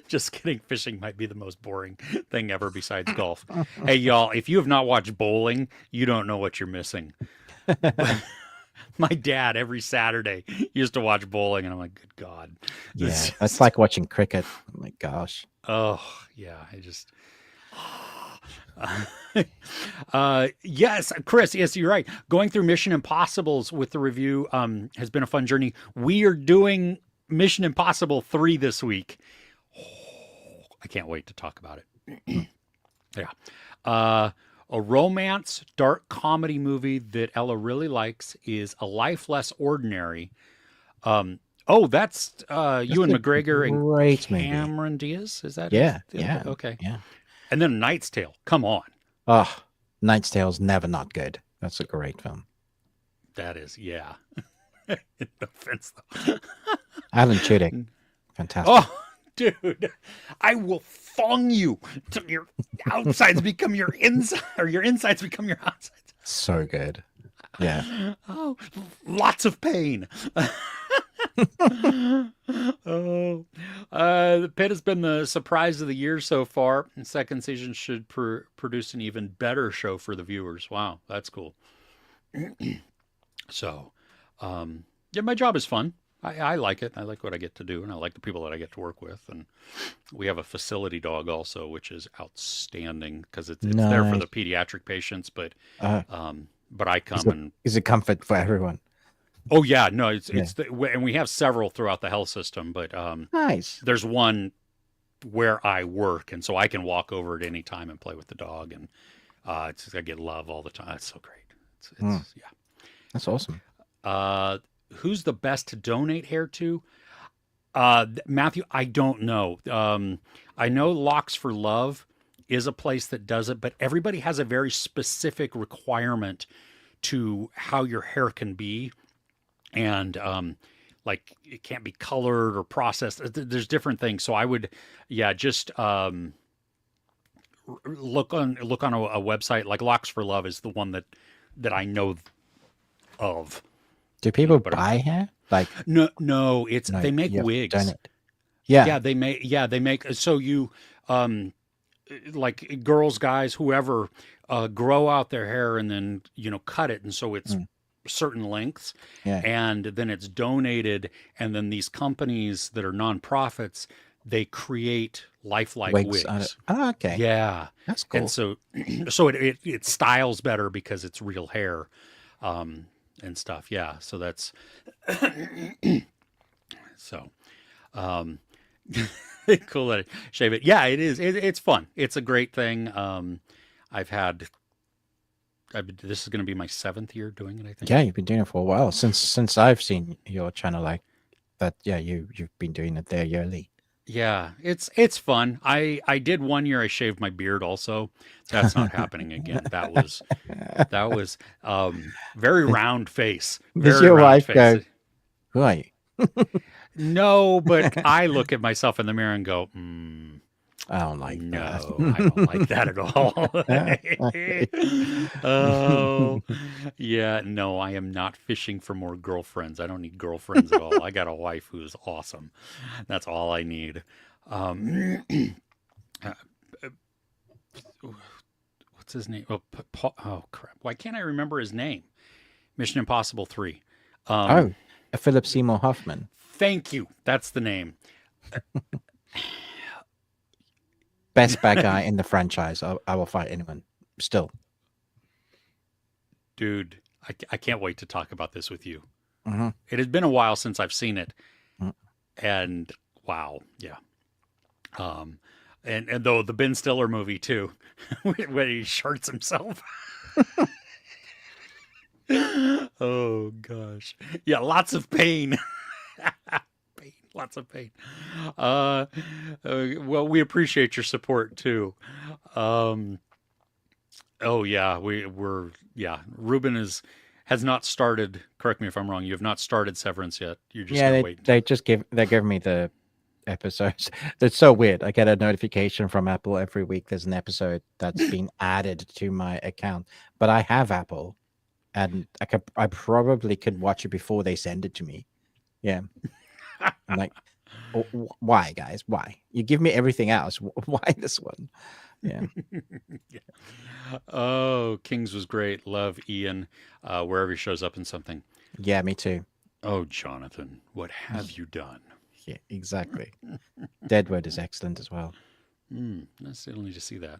Just kidding. Fishing might be the most boring thing ever besides golf. Hey, y'all, if you have not watched bowling, you don't know what you're missing. My dad every Saturday used to watch bowling, and I'm like, good God. Yeah, This that's just, like watching cricket. Oh my gosh. oh, yeah. I just, yes, Chris, yes, you're right. Going through Mission Impossibles with the review has been a fun journey. We are doing Mission Impossible 3 this week. I can't wait to talk about Hmm. it. Yeah. A romance, dark comedy movie that Ella really likes is A Life Less Ordinary. That's That's Ewan a McGregor and great movie. Cameron Diaz. Is that Yeah, the other yeah, guy? Okay. yeah. And then Knight's Tale. Come on. Oh, Knight's Tale's never not good. That's a great film. That is, yeah. No offense, though. Alan Tudyk, fantastic. Oh, dude, I will thong you till your outsides become your inside, or your insides become your outsides. So good. Yeah. Oh, lots of pain. Oh, the Pit has been the surprise of the year so far. And second season should produce an even better show for the viewers. Wow, that's cool. So, yeah, my job is fun. I like it. I like what I get to do, and I like the people that I get to work with. And we have a facility dog also, which is outstanding because it's there for Nice. the pediatric patients, Uh, but I is come a, and is a comfort for everyone. oh yeah, no, Yeah. and we have several throughout the health system, but Nice. there's one where I work, and so I can walk over at any time and play with the dog, and I get love all the time. It's so great. Hmm. Yeah. That's awesome. Who's the best to donate hair to? Matthew, I don't know. I know Locks for Love is a place that does it, but everybody has a very specific requirement to how your hair can be. And like it can't be colored or processed. There's different things. So I would, yeah, just look on a website like Locks for Love is the one that I know of. Do people But buy hair? Like, no, it's no, they make you have to wigs. donate. Yeah. Yeah, they make so you like girls, guys, whoever grow out their hair and then cut it, and so it's Mm, certain lengths, yeah. and then it's donated, and then these companies that are nonprofits, they create lifelike Wigs on it. wigs. Oh, okay. Yeah, That's and cool. so so it styles better because it's real hair, and stuff. Yeah, so that's so. Um, cool that I shave it. Yeah, it is. It's fun. It's a great thing. This is going to be my 7th year doing it, I think. Yeah, you've been doing it for a while. Since I've seen your channel like that. Yeah, you've been doing it there yearly. Yeah, it's fun. I did one year I shaved my beard also. That's not happening again. That was very round face. Does Very your round wife face. go, who are you? No, but I look at myself in the mirror and go, I don't like no, that. I don't like that at all. Oh, yeah, no, I am not fishing for more girlfriends. I don't need girlfriends at all. I got a wife who's awesome. That's all I need. Um, uh, what's his name? Oh, crap. Why can't I remember his name? Mission Impossible 3. Oh, Philip Seymour Hoffman. Thank you. That's the name. Best bad guy in the franchise. I will fight anyone. Still. Dude, I can't wait to talk about this with you. Mhm. It has been a while since I've seen it. Mm. And wow, yeah. And though the Ben Stiller movie too, when he shirts himself. Oh gosh. Yeah, lots of pain. Pain, lots of pain. Well, we appreciate your support too. Oh yeah, Ruben has not started. Correct me if I'm wrong. You have not started Severance yet. You're just Yeah, gonna wait. they're giving me the episodes. That's so weird. I get a notification from Apple every week. There's an episode that's been added to my account, but I have Apple, and I probably could watch it before they send it to me. Yeah, I'm like, why, guys? Why? You give me everything else. Why this one? Yeah. Yeah. Oh, Kings was great. Love Ian, wherever he shows up in something. Yeah, me too. Oh, Jonathan, what have you done? Yeah, exactly. Deadwood is excellent as well. I still need to see that.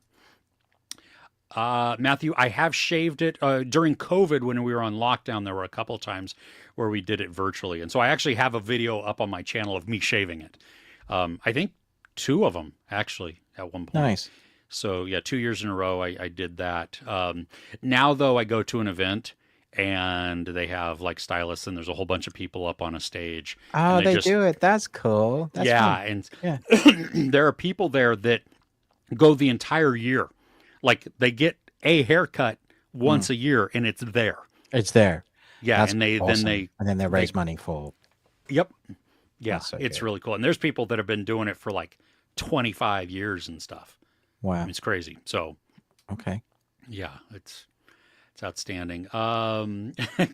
Matthew, I have shaved it during COVID when we were on lockdown. There were a couple times where we did it virtually, and so I actually have a video up on my channel of me shaving it. I think two of them actually at one point. Nice. So yeah, 2 years in a row I did that. Now though, I go to an event and they have like stylists and there's a whole bunch of people up on a stage and Oh, they do it. That's cool. That's yeah, fun. and Yeah. there are people there that go the entire year. Like they get a haircut once a year and it's there. It's there. Yeah, That's and they awesome. then And then they raise money for. yep. Yeah, That's so it's good. really cool. And there's people that have been doing it for like 25 years and stuff. I Wow. mean, it's crazy. So, Okay. yeah, it's outstanding.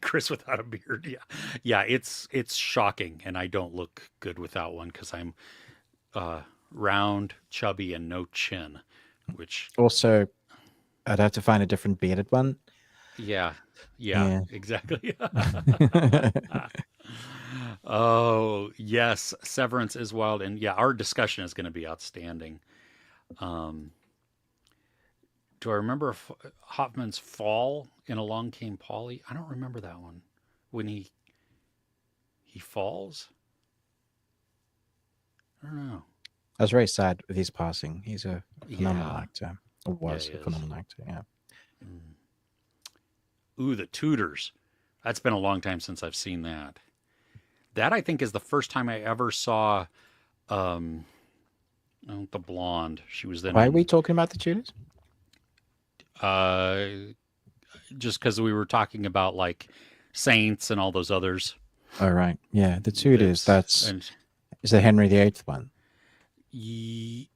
Chris without a beard. Yeah. Yeah, it's shocking and I don't look good without one cuz I'm round, chubby and no chin, which Also, I'd have to find a different bearded one. yeah. Yeah, Yeah. exactly. Oh, yes, Severance is wild and yeah, our discussion is going to be outstanding. Um Do I remember Hoffman's fall in Along Came Polly? I don't remember that one. When he falls? I don't know. I was very sad with his passing. He's a phenomenal Yeah. actor. Or was he a is. phenomenal actor, yeah. Ooh, The Tudors. That's been a long time since I've seen that. That I think is the first time I ever saw the blonde. She was then Why are in we talking about the Tudors? just because we were talking about like Saints and all those others. Oh, right. Yeah, the Tudors. And Is the Henry VIII one. ye,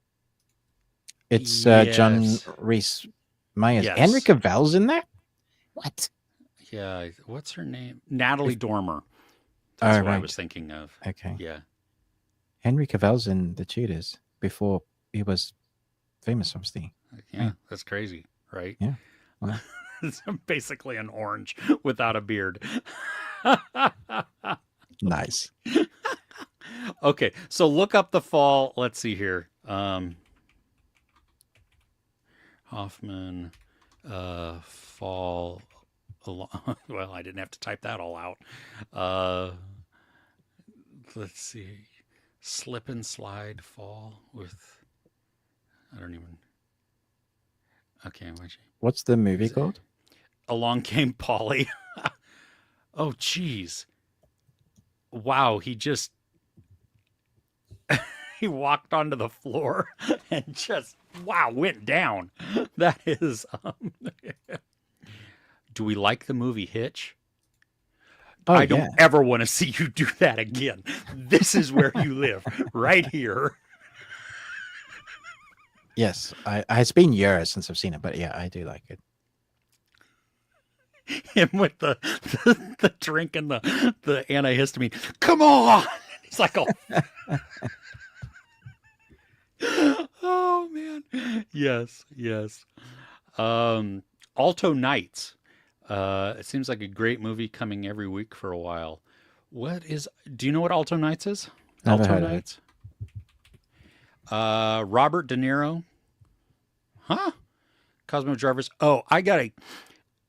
It's John yes. Rhys Meyers. Yes. Henry Cavill's in there? What? Yeah, what's her name? Natalie Dormer. That's what I right. was thinking of. Okay. Yeah. Henry Cavill's in the Tudors before he was famous, obviously. Yeah, that's crazy, right? Yeah. Well, It's basically an orange without a beard. nice. Okay, so look up The Fall. Let's see here. Hoffman fall well, I didn't have to type that all out. Let's see. Slip and slide fall with I don't even okay, What's the movie called? Along Came Polly. Oh geez. Wow, he just he walked onto the floor and just wow went down. That is do we like the movie Hitch? Oh, I don't ever want to see you do that again. This is where you live, right here. Yes. It's been years since I've seen it, but yeah, I do like it. Him with the drink and the antihistamine. Come on. He's like, oh man. Yes. Alto Nights. It seems like a great movie coming every week for a while. Do you know what Alto Nights is? Never Alto heard of it. Nights? Robert De Niro. Huh? Cosmo Jarvis. Oh,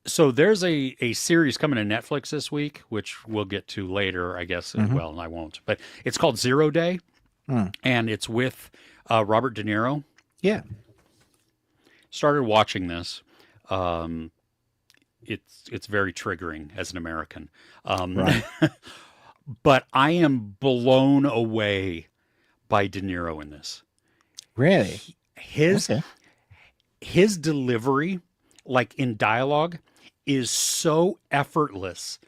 so there's a series coming to Netflix this week, which we'll get to later, I guess. Well, I won't. But it's called Zero Day. And it's with Robert De Niro. Yeah. Started watching this. It's very triggering as an American. Right. But I am blown away by De Niro in this. Really? His Okay. his delivery, like in dialogue, is so effortless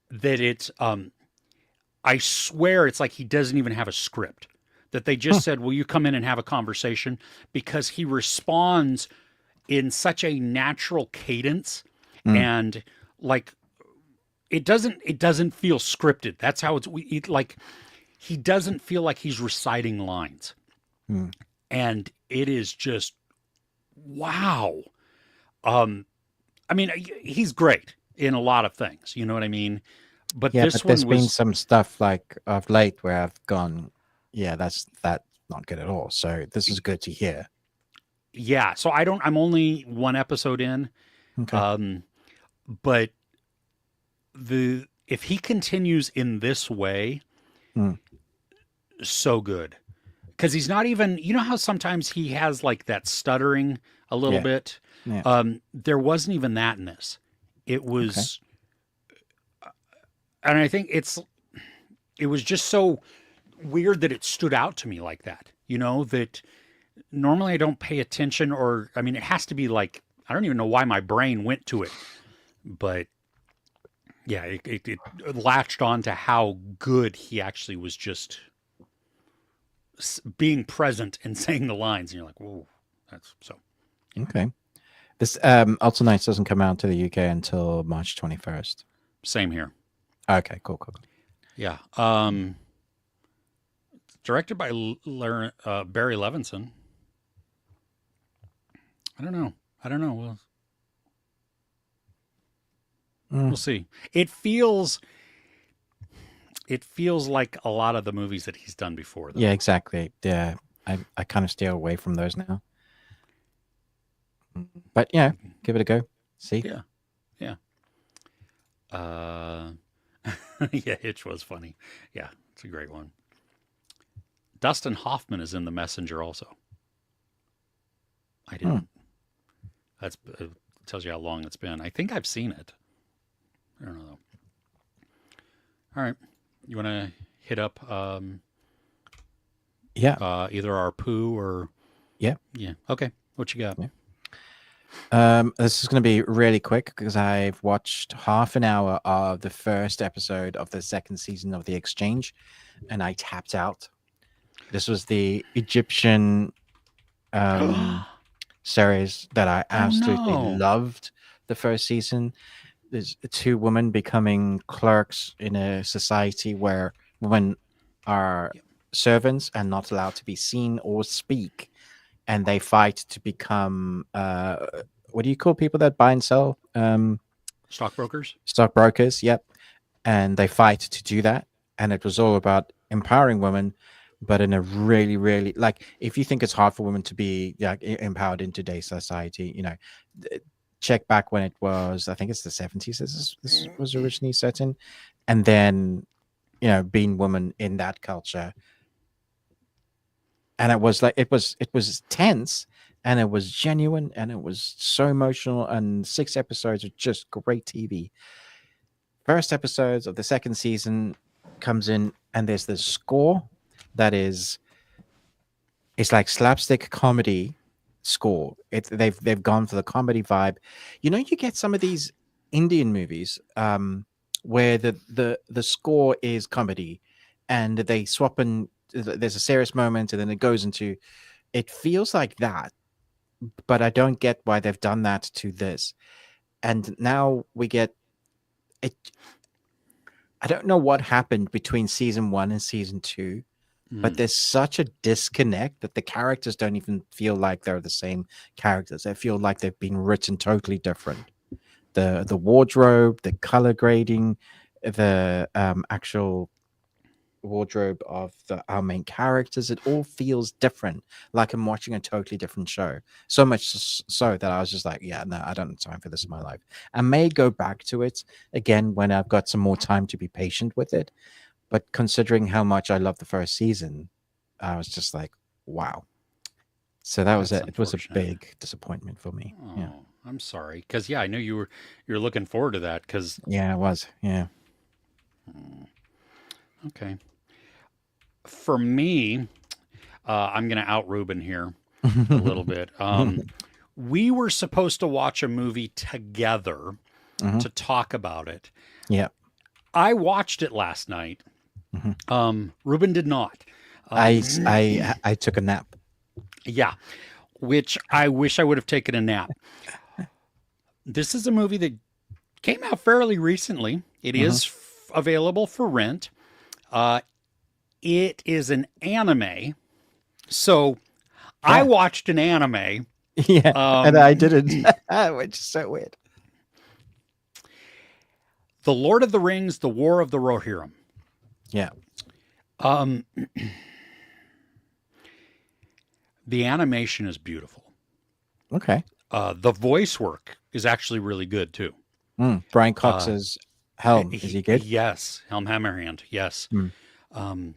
that it's I swear it's like he doesn't even have a script. That they just said, "Will you come in and have a conversation?" Because he responds in such a natural cadence and like it doesn't feel scripted. That's how like he doesn't feel like he's reciting lines. And it is just wow. I mean, he's great in a lot of things, you know what I mean? But Yeah, this but there's one been was, some stuff like of late where I've gone, yeah, that's not good at all. So this is good to hear. yeah. So I'm only one episode in, Okay. um, but if he continues in this way, Mm, so good. Because he's not even, you know how sometimes he has like that stuttering a little yeah. bit. Yeah. There wasn't even that in this. It Okay. was, and I think it was just so weird that it stood out to me like that. You know, that normally I don't pay attention, or I mean, it has to be like, I don't even know why my brain went to it, but yeah, it latched on to how good he actually was, just being present and saying the lines, and you're like, whoa, that's so. Okay. This Ultra Nights doesn't come out to the UK until March 21st. Same here. Okay, cool, cool, cool. Yeah. Directed by Barry Levinson. I don't know. I don't know. We'll see. It feels like a lot of the movies that he's done before, though. Yeah, exactly. Yeah, I kind of steer away from those now. But yeah, give it a go. See. Yeah. Yeah. Yeah, Hitch was funny. Yeah, it's a great one. Dustin Hoffman is in The Messenger also. I didn't. That's tells you how long it's been. I think I've seen it. I don't know though. All right, you want to hit up Yeah. either our poo or Yeah. yeah. Okay, what you got? Yeah. This is going to be really quick because I've watched half an hour of the first episode of the second season of The Exchange, and I tapped out. This was the Egyptian series that I absolutely loved. The first season, there's two women becoming clerks in a society where women are servants and not allowed to be seen or speak, and they fight to become what do you call people that buy and sell? Stockbrokers. Stockbrokers. Yep. And they fight to do that, and it was all about empowering women, but in a really, really, like, if you think it's hard for women to be like empowered in today's society, you know, check back when it was, I think it's the 70s. This was originally set in, and then, you know, being women in that culture, and it was like it was tense, and it was genuine, and it was so emotional, and 6 episodes of just great TV. First episodes of the second season comes in, and there's this score that is, it's like slapstick comedy score. They've gone for the comedy vibe. You know, you get some of these Indian movies where the score is comedy, and they swap in. There's a serious moment, and then it goes into. It feels like that, but I don't get why they've done that to this. And now we get it. I don't know what happened between season 1 and season 2, but there's such a disconnect that the characters don't even feel like they're the same characters. They feel like they've been written totally different. The wardrobe, the color grading, the actual wardrobe of our main characters, it all feels different, like I'm watching a totally different show. So much so that I was just like, yeah, no, I don't have time for this in my life. I may go back to it again when I've got some more time to be patient with it, but considering how much I love the first season, I was just like, wow. So that was it. It was a big disappointment for me. Oh, yeah, I'm sorry, because yeah, I knew you were looking forward to that. Because yeah, it was. Yeah. Okay. For me, I'm going to out Ruben here a little bit. We were supposed to watch a movie together to talk about it. Yeah. I watched it last night. Ruben did not. I took a nap. Yeah, which I wish I would have taken a nap. This is a movie that came out fairly recently. It is available for rent. It is an anime. So I watched an anime. Yeah, and I didn't, which is so weird. The Lord of the Rings, The War of the Rohirrim. Yeah. Um, the animation is beautiful. Okay. The voice work is actually really good too. Brian Cox's Helm, is he good? Yes, Helm Hammerhand. Yes. Mm. Um,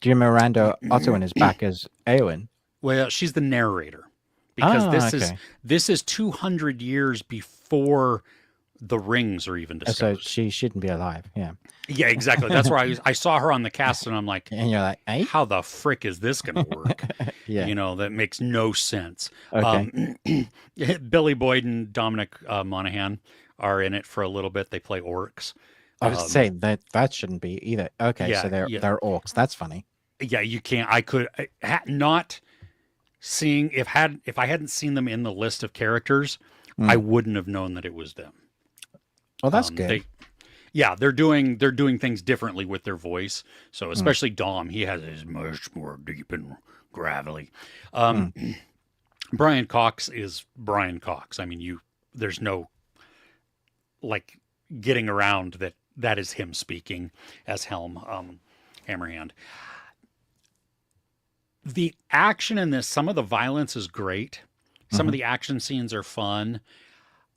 Do you remember Miranda Otwin is back as Eowyn? well, she's the narrator because Okay. this is 200 years before the rings are even So discovered. she shouldn't be alive. Yeah. Yeah, exactly. That's where I saw her on the cast, and I'm like, And you're like, eh? how the frick is this going to work? Yeah. You know, that makes no sense. Okay. Billy Boyd and Dominic Monaghan are in it for a little bit. They play orcs. I was saying that shouldn't be either. Okay, Yeah, so they're yeah. they're orcs. That's funny. Yeah, you can't. I could not seeing if I hadn't seen them in the list of characters, I wouldn't have known that it was them. Well, that's good. They're doing things differently with their voice. So especially Dom, he has his much more deep and gravelly. Brian Cox is Brian Cox. I mean, there's no like getting around that is him speaking as Helm Hammerhand. The action in this, some of the violence is great. Some of the action scenes are fun.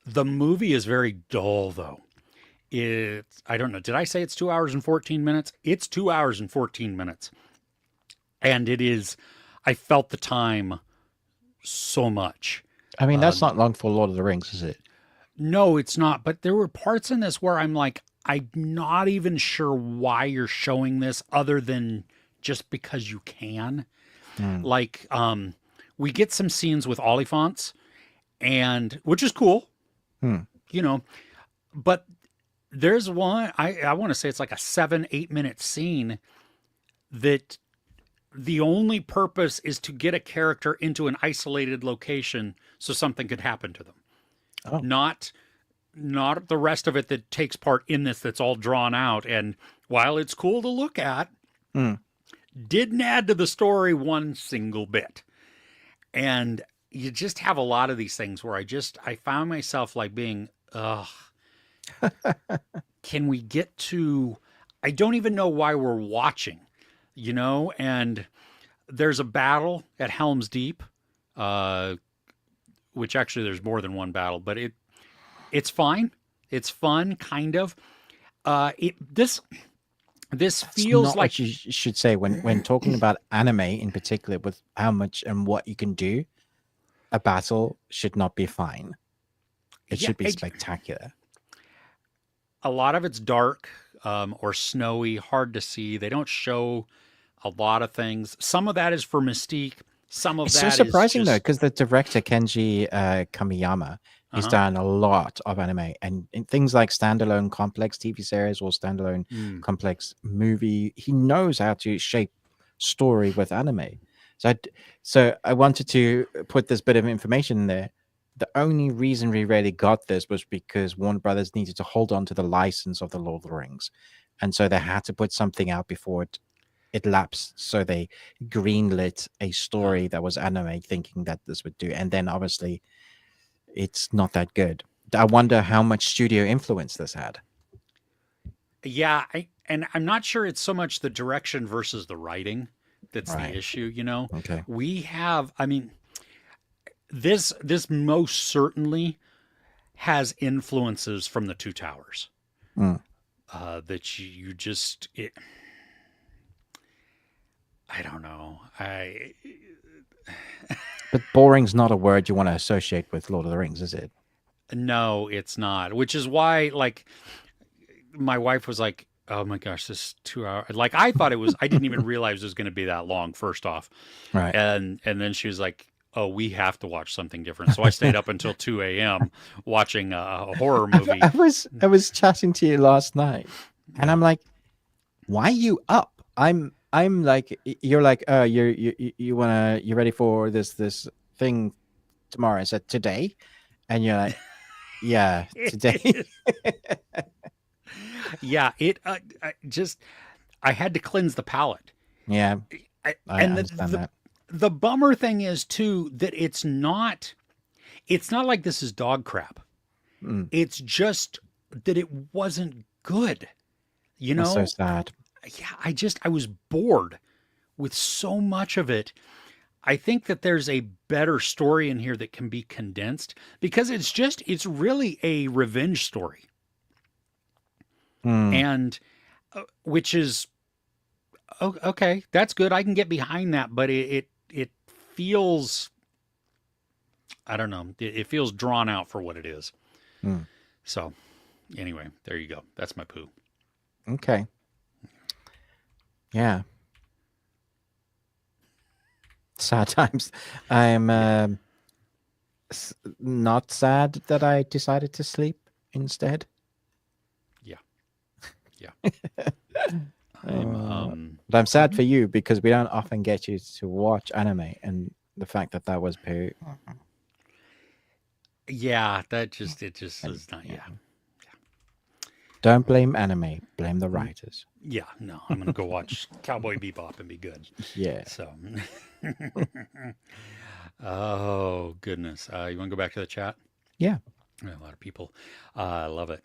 The movie is very dull, though. I don't know. Did I say it's 2 hours and 14 minutes? It's 2 hours and 14 minutes. And it is, I felt the time so much. I mean, that's not long for Lord of the Rings, is it? No, it's not. But there were parts in this where I'm like, I'm not even sure why you're showing this other than just because you can. Like, we get some scenes with Oliphants, and which is cool, you know, but there's one, I want to say it's like a 7-8 minute scene that the only purpose is to get a character into an isolated location so something could happen to them. Oh. Not the rest of it that takes part in this that's all drawn out. And while it's cool to look at, didn't add to the story one single bit. And you just have a lot of these things where I found myself like being, can we get to, I don't even know why we're watching, you know? And there's a battle at Helm's Deep, which actually there's more than one battle, but it's fine. It's fun, kind of. This feels not like what you should say when talking about anime in particular, with how much and what you can do. A battle should not be fine. It should be spectacular. A lot of it's dark or snowy, hard to see. They don't show a lot of things. Some of that is for mystique. Some of It's that so surprising is though, just, because the director Kenji Kamiyama, he's done a lot of anime, and in things like standalone complex TV series or standalone complex movie. He knows how to shape story with anime. So I wanted to put this bit of information in there. The only reason we really got this was because Warner Brothers needed to hold on to the license of the Lord of the Rings, and so they had to put something out before it lapsed. So they greenlit a story that was anime, thinking that this would do, and then obviously it's not that good. I wonder how much studio influence this had. yeah. And I'm not sure it's so much the direction versus the writing that's the issue. You know, Okay. we have. I mean, this most certainly has influences from the Two Towers. That you just I don't know. But boring's not a word you want to associate with Lord of the Rings, is it? No, it's not. Which is why, like, my wife was like, "Oh my gosh, this is 2 hours." Like, I thought it was. I didn't even realize it was going to be that long. First off, Right. and then she was like, "Oh, we have to watch something different." So I stayed up until 2 a.m. watching a horror movie. I was chatting to you last night, and I'm like, "Why are you up?" I'm like, you're like, you ready for this thing tomorrow? I said today, and you're like, yeah, today. Yeah, I had to cleanse the palate. Yeah, I And understand that. the bummer thing is too that it's not like this is dog crap. It's just that it wasn't good. You That's so know, sad. yeah, I was bored with so much of it. I think that there's a better story in here that can be condensed because it's really a revenge story. Mm, And which is okay, that's good. I can get behind that, but it feels, I don't know, it feels drawn out for what it is. mm. So, anyway, there you go. That's my poo. Okay. Yeah. Sad times. I'm Yeah. not sad that I decided to sleep instead. Yeah. Yeah. I'm Uh, but I'm sad mhm. for you because we don't often get you to watch anime, and the fact that that was poo. Yeah, it just And is not, yeah, yeah. don't blame anime, blame the writers. Yeah, no, I'm gonna go watch Cowboy Bebop and be good. Yeah. So, oh goodness, you want to go back to the chat? Yeah. A lot of people, I love it.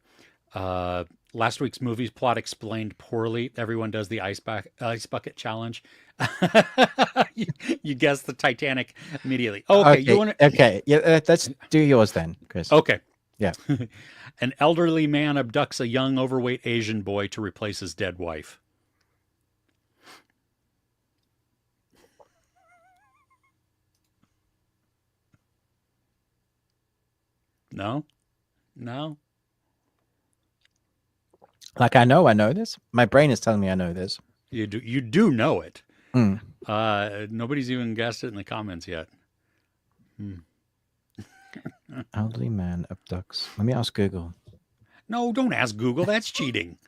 Uh, Last week's movie's plot explained poorly. Everyone does the ice bucket challenge. you, you guessed the Titanic immediately. Oh, okay, you Okay. want to? Okay. Yeah. Let's do yours then, Chris. Okay. Yeah. An elderly man abducts a young, overweight Asian boy to replace his dead wife. No, no. Like I know this. My brain is telling me I know this. You do know it. Mm. Nobody's even guessed it in the comments yet. Hmm. Elderly man abducts. Let me ask Google. No, don't ask Google. That's cheating.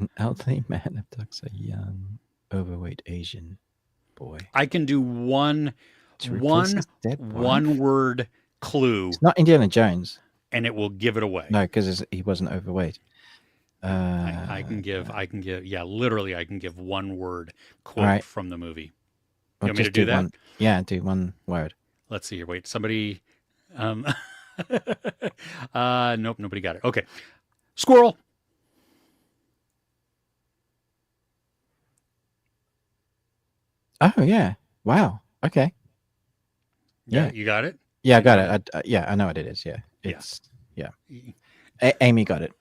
An elderly man abducts a young, overweight Asian boy I can do one to replace one his dead one wife. word clue, It's not Indiana Jones. and it will give it away. No, because he wasn't overweight. I can give yeah, literally I can give one word all quote right. from the movie. You Well, want me to just do do that? one. Yeah, do one word. Let's see here. Wait, somebody um nope, nobody got it. Okay. Squirrel. Oh yeah. Wow. Okay. Yeah. You got it? Yeah, I You got got it. Yeah, I know what it is. Yeah. Yeah. It's yeah. Amy got it.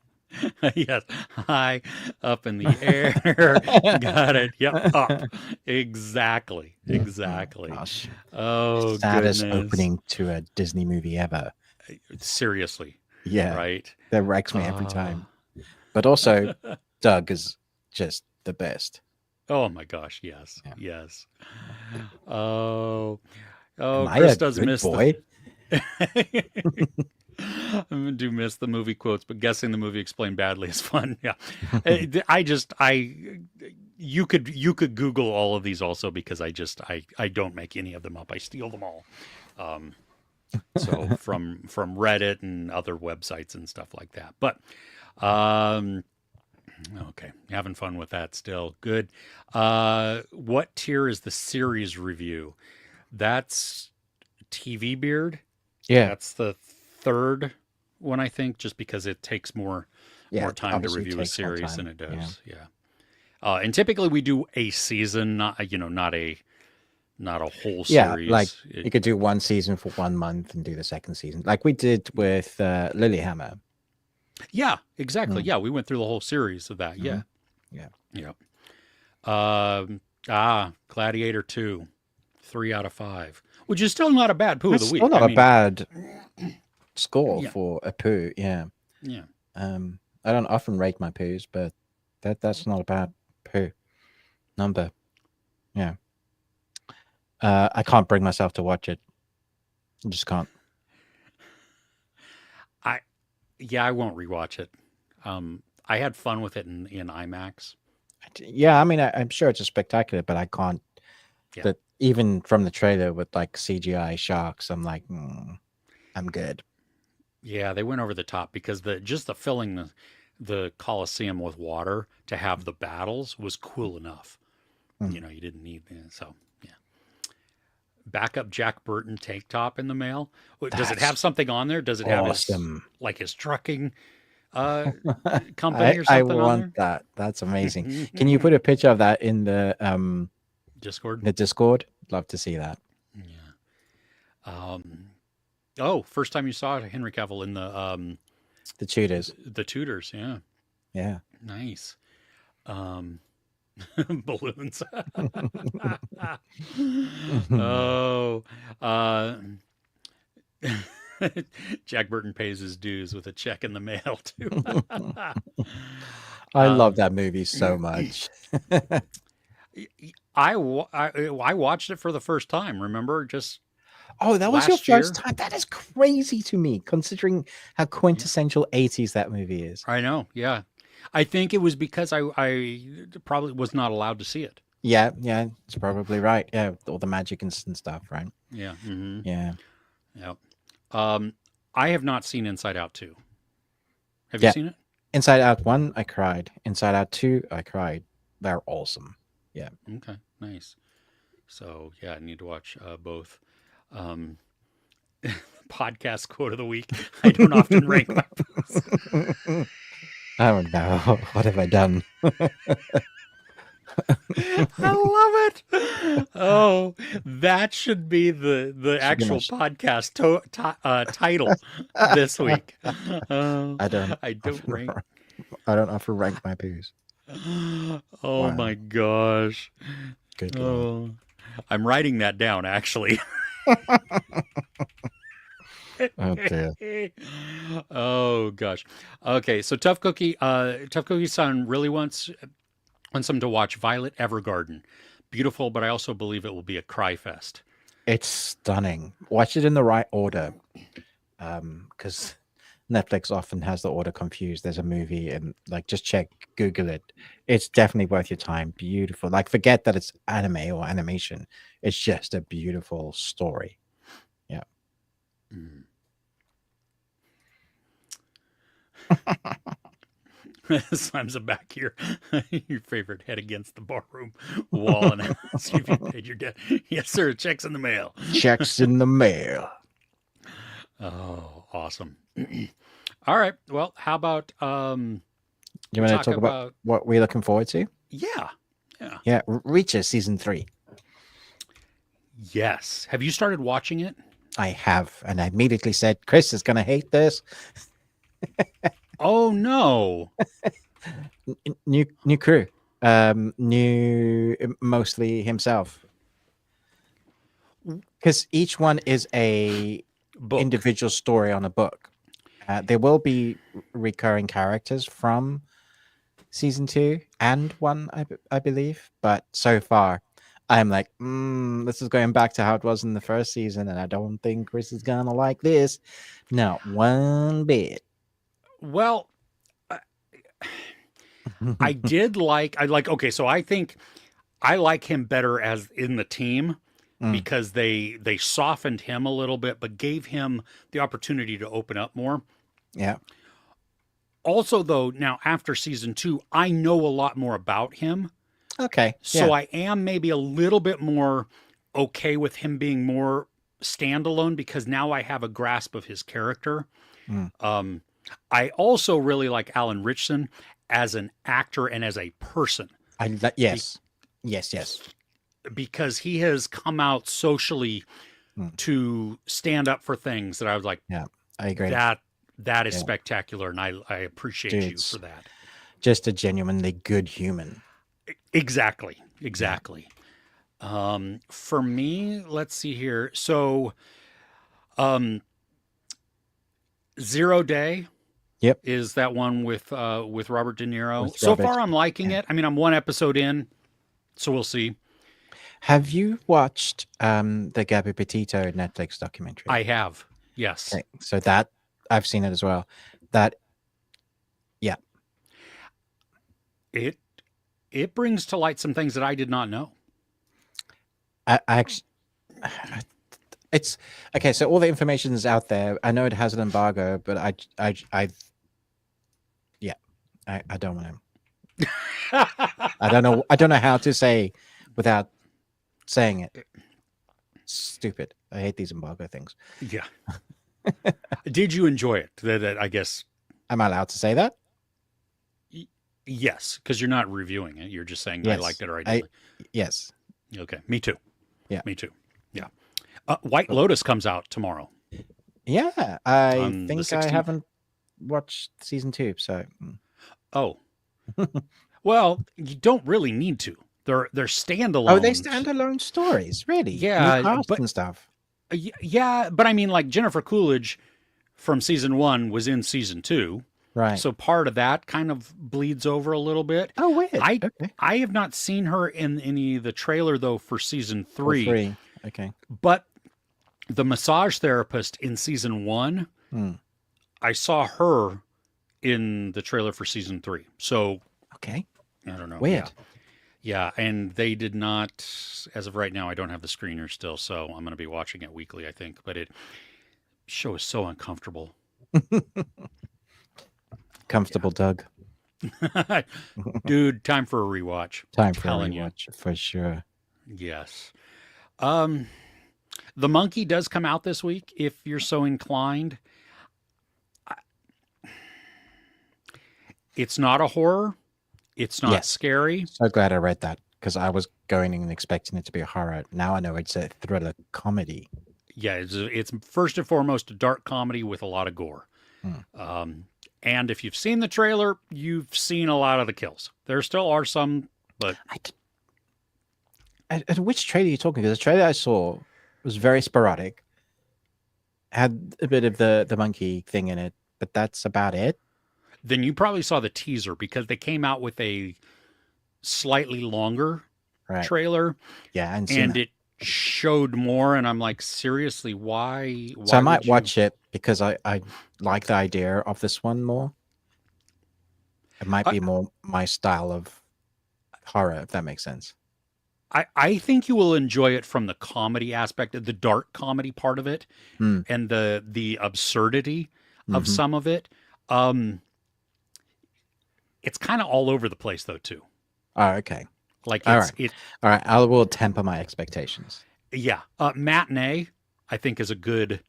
Yes, high up in the air. Got it. Yep, up. Exactly. Exactly. Gosh. Oh Saddest goodness. opening to a Disney movie ever. Seriously, Yeah. right? That wrecks me every Uh, time. But also Doug is just the best. oh my gosh, yes. Yeah. Yes. Oh. Am Oh, I a Chris does good miss boy? I do miss the movie quotes, but guessing the movie explained badly is fun. Yeah. You could Google all of these also because I don't make any of them up. I steal them all. So from Reddit and other websites and stuff like that. But okay, having fun with that still. Good. What tier is the series review? That's TV Beard. Yeah. That's the third one, I think, just because it takes more time to obviously review a takes more series time. than it does. Yeah. And typically we do a season, not not a whole Yeah, series. like you could do one season for 1 month and do the second season, like we did with Lilyhammer. Yeah, exactly. Yeah, we went through the whole series of that. Yeah. Yeah. Gladiator 2, 3 out of 5, which is still not a bad poo of That's the week. still not I a mean, bad score Yeah. for a poo. Yeah. Yeah. I don't often rate my poos, but that's not a bad poo number. Yeah. I can't bring myself to watch it. I just can't. I won't rewatch it. I had fun with it in IMAX. Yeah, I mean, I'm sure it's a spectacular, but I can't. Yeah. That even from the trailer with like CGI sharks, I'm like, I'm good. Yeah, they went over the top because the filling the Coliseum with water to have the battles was cool enough. Hmm. You know, you didn't need that. So yeah. Backup Jack Burton tank top in the mail. Does it That's have something on there? Does it have awesome. his trucking company or I something on want there. that. That's amazing. Can you put a picture of that in Discord. the Discord? Love to see that. Yeah. Oh, first time you saw Henry Cavill in The Tudors. the Tudors. Yeah. Yeah. Nice. Um, balloons. Oh, uh, Jack Burton pays his dues with a check in the mail too. I love um, that movie so much. I watched it for the first time. Remember, just Oh, that was your last first year. time? That is crazy to me, considering how Yeah, quintessential 80s that movie is. I know. Yeah, I think it was because I probably was not allowed to see it. Yeah, yeah, it's probably right. Yeah, all the magic and stuff, right? Yeah. Mm-hmm. Yeah. Yeah. Um, I have not seen Inside Out 2. Have you Yeah. seen it? Inside Out 1, I cried. Inside Out 2, I cried. They're awesome. Yeah. Okay, nice. So yeah, I need to watch both. Um, podcast quote of the week. I don't often rank my posts. Oh no, what have I done? I love it. Oh, that should be the Should be my actual podcast title this week. I don't I don't rank. I don't often rank my poos. Oh Wow. my gosh. Good lord. Oh, I'm writing that down actually. Oh dear. Oh gosh. Okay, so Tough Cookie's son really wants him to watch Violet Evergarden. Beautiful, but I also believe it will be a cry fest. It's stunning. Watch it in the right order. Because Netflix often has the order confused. There's a movie and like just check, Google it. It's definitely worth your time. Beautiful. Like forget that it's anime or animation. It's just a beautiful story. Yeah. Mm. Slams him back here. Your favorite head against the barroom wall and see if you paid your debt. Yes, sir. Checks in the mail. Checks in the mail. Oh, awesome. All right. Well, how about You want to talk about what we're looking forward to? Yeah. Yeah. Yeah, Reacher season 3. Yes. Have you started watching it? I have, and I immediately said, Chris is going to hate this. Oh no. New crew, new mostly himself, because each one is a Book. individual story on a book. There will be recurring characters from season 2 and 1, I believe, but so far I'm like, this is going back to how it was in the first season, and I don't think Chris is gonna like this. Not one bit. Well, I like okay, so I think I like him better as in the team because they softened him a little bit but gave him the opportunity to open up more. Yeah. Also though, now after season 2, I know a lot more about him. Okay. So yeah. I am maybe a little bit more okay with him being more standalone because now I have a grasp of his character. I also really like Alan Ritchson as an actor and as a person. Yes. Because he has come out socially to stand up for things that I was like, yeah, I agree. That is spectacular, and I appreciate you for that. Just a genuinely good human. Exactly. For me, let's see here. So, 0 Day. Yep. Is that one with Robert De Niro? So far, I'm liking it. I mean, I'm one episode in, so we'll see. Have you watched the Gabby Petito Netflix documentary? I have. Yes. Okay. So that I've seen it as well. That, yeah. It brings to light some things that I did not know. I actually, it's okay. So all the information is out there. I know it has an embargo, but I don't want to. I don't know how to say without saying it. Stupid. I hate these embargo things. Yeah. Did you enjoy it? That I guess. Am I allowed to say that? Yes, because you're not reviewing it. You're just saying I liked Yes. it or I didn't. Yes. Okay, me too. Yeah. Me too. Yeah. White Cool. Lotus comes out tomorrow Yeah. I on the think I 16th. haven't watched season 2, so. Oh, well, you don't really need to. They're Oh, they standalone. standalone stories, really? New Yeah, cast but and stuff. yeah, but I mean, like Jennifer Coolidge from season 1 was in season 2, Right. so part of that kind of bleeds over a little bit. Oh, weird. I Okay. I have not seen her in any of the trailer though for season For 3, free. Okay. but the massage therapist in season 1, Hmm. I saw her in the trailer for season 3. So Okay. I don't know. Weird. Yeah, and they did not, as of right now, I don't have the screener still, so I'm going to be watching it weekly, I think. But it show is so uncomfortable. Comfortable, Doug. Dude, time for a rewatch. Time for a Telling you. rewatch for sure. Yes. The Monkey does come out this week if you're so inclined. It's not a horror. It's not Yes. scary. So glad I read that because I was going and expecting it to be a horror. Now I know it's a thriller comedy. Yeah, it's first and foremost a dark comedy with a lot of gore. Hmm. And if you've seen the trailer, you've seen a lot of the kills. There still are some, but And which trailer are you talking? Because the trailer I saw was very sporadic. Had a bit of the monkey thing in it, but that's about it. then you probably saw the teaser because they came out with a slightly longer Right. trailer Yeah, and seen and that. it showed more. And I'm like, seriously, why? So I might would you- watch it because I like the idea of this one more. It might be more my style of horror, if that makes sense. I think you will enjoy it from the comedy aspect, the dark comedy part of it, Hmm. and the absurdity of Mhm. some of it. It's kind of all over the place though too. Oh, okay. Like All it's right. All right. I will temper my expectations. yeah. Matinee, I think, is a good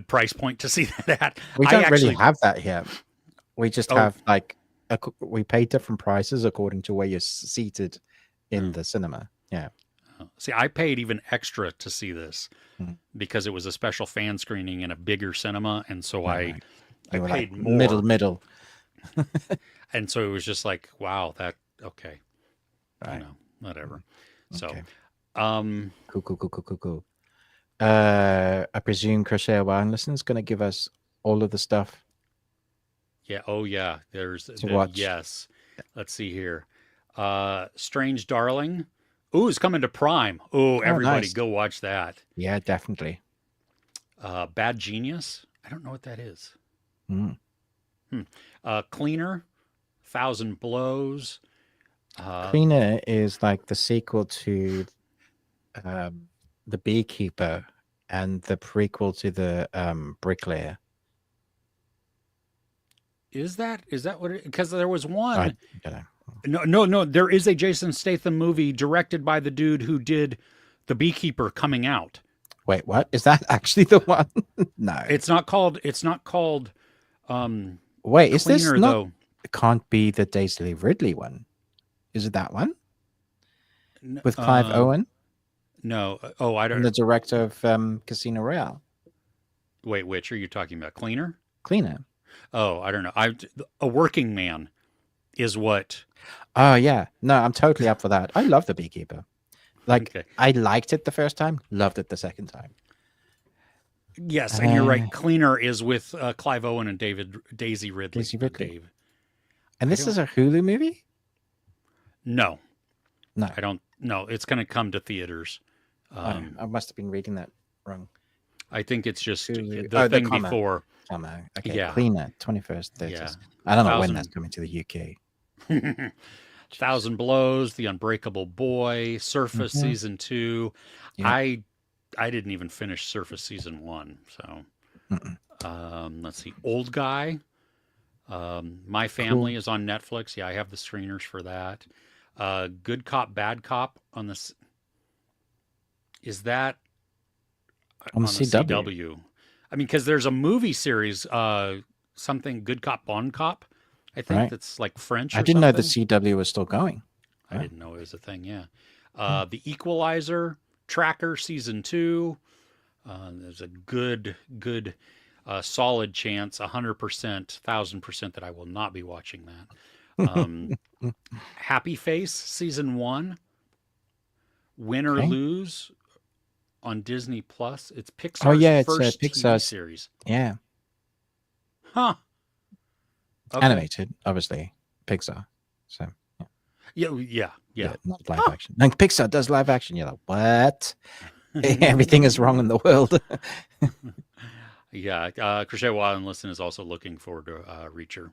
price point to see that at. We I don't actually really have that here. We just Oh. have like we pay different prices according to where you're seated in Hmm. the cinema. Yeah. see. I paid even extra to see this Mhm. because it was a special fan screening in a bigger cinema, and so Right. I You were paid like more. middle. And so it was just like, wow, that okay, Right. you know, whatever. So, Okay. um, Cool. I presume Crochet Wireless is going to give us all of the stuff. yeah, oh yeah, there's To watch. yes. Let's see here. Strange Darling. Ooh, it's coming to Prime. Ooh, everybody nice. go watch that. Yeah, definitely. Bad Genius. I don't know what that is. Mm. Cleaner, Thousand Blows. Cleaner is like the sequel to The Beekeeper and the prequel to the Bricklayer. Is that what it, because there was one. I don't know. No. There is a Jason Statham movie directed by the dude who did The Beekeeper coming out. Wait, what? Is that actually the one? No. It's not called. Wait, is this Cleaner not? though. It can't be the Daisy Ridley one. Is it that one with Clive Uh, Owen, No. Oh, I and don't. the director of Casino Royale? Wait, which are you talking about? Cleaner? Cleaner. Oh, I don't know. A Working Man is what. Oh yeah, no, I'm totally up for that. I love The Beekeeper. Like Okay. I liked it the first time, loved it the second time. Yes, and you're right. Cleaner is with Clive Owen and Daisy Ridley. Daisy Ridley. Dave. And this is a Hulu movie? No, No, I don't. No, it's going to come to theaters. I must have been reading that wrong. I think it's just Hulu. the thing comma. before. Okay, Yeah. Cleaner, 21st, 30th. Yeah. I don't know when 1,000 that's coming to the UK. Thousand Blows, The Unbreakable Boy, Surface Mhm. season 2. Yeah. I didn't even finish Surface season 1. So Mm-mm. let's see, Old Guy. My Family is on Netflix. Yeah, I have the screeners for that. Good Cop, Bad Cop on this. Is that On the CW? I mean, because there's a movie series something Good Cop, Bon Cop. I think Right. that's like French. I Or didn't know something. the CW was still going. I Wow. didn't know it was a thing. Yeah. The Equalizer, Tracker season 2. There's a good, solid chance, 100%, 1,000% that I will not be watching that. Happy Face season 1, Win or Okay. Lose on Disney Plus. It's Oh Pixar's yeah, it's first TV Pixar's. series. Yeah, Huh. Okay. animated, obviously Pixar. So Yeah. not live Huh. action. And Pixar does live action. You're like, what? Everything is wrong in the world. Yeah. Crochet Wild and Listen is also looking forward to Reacher.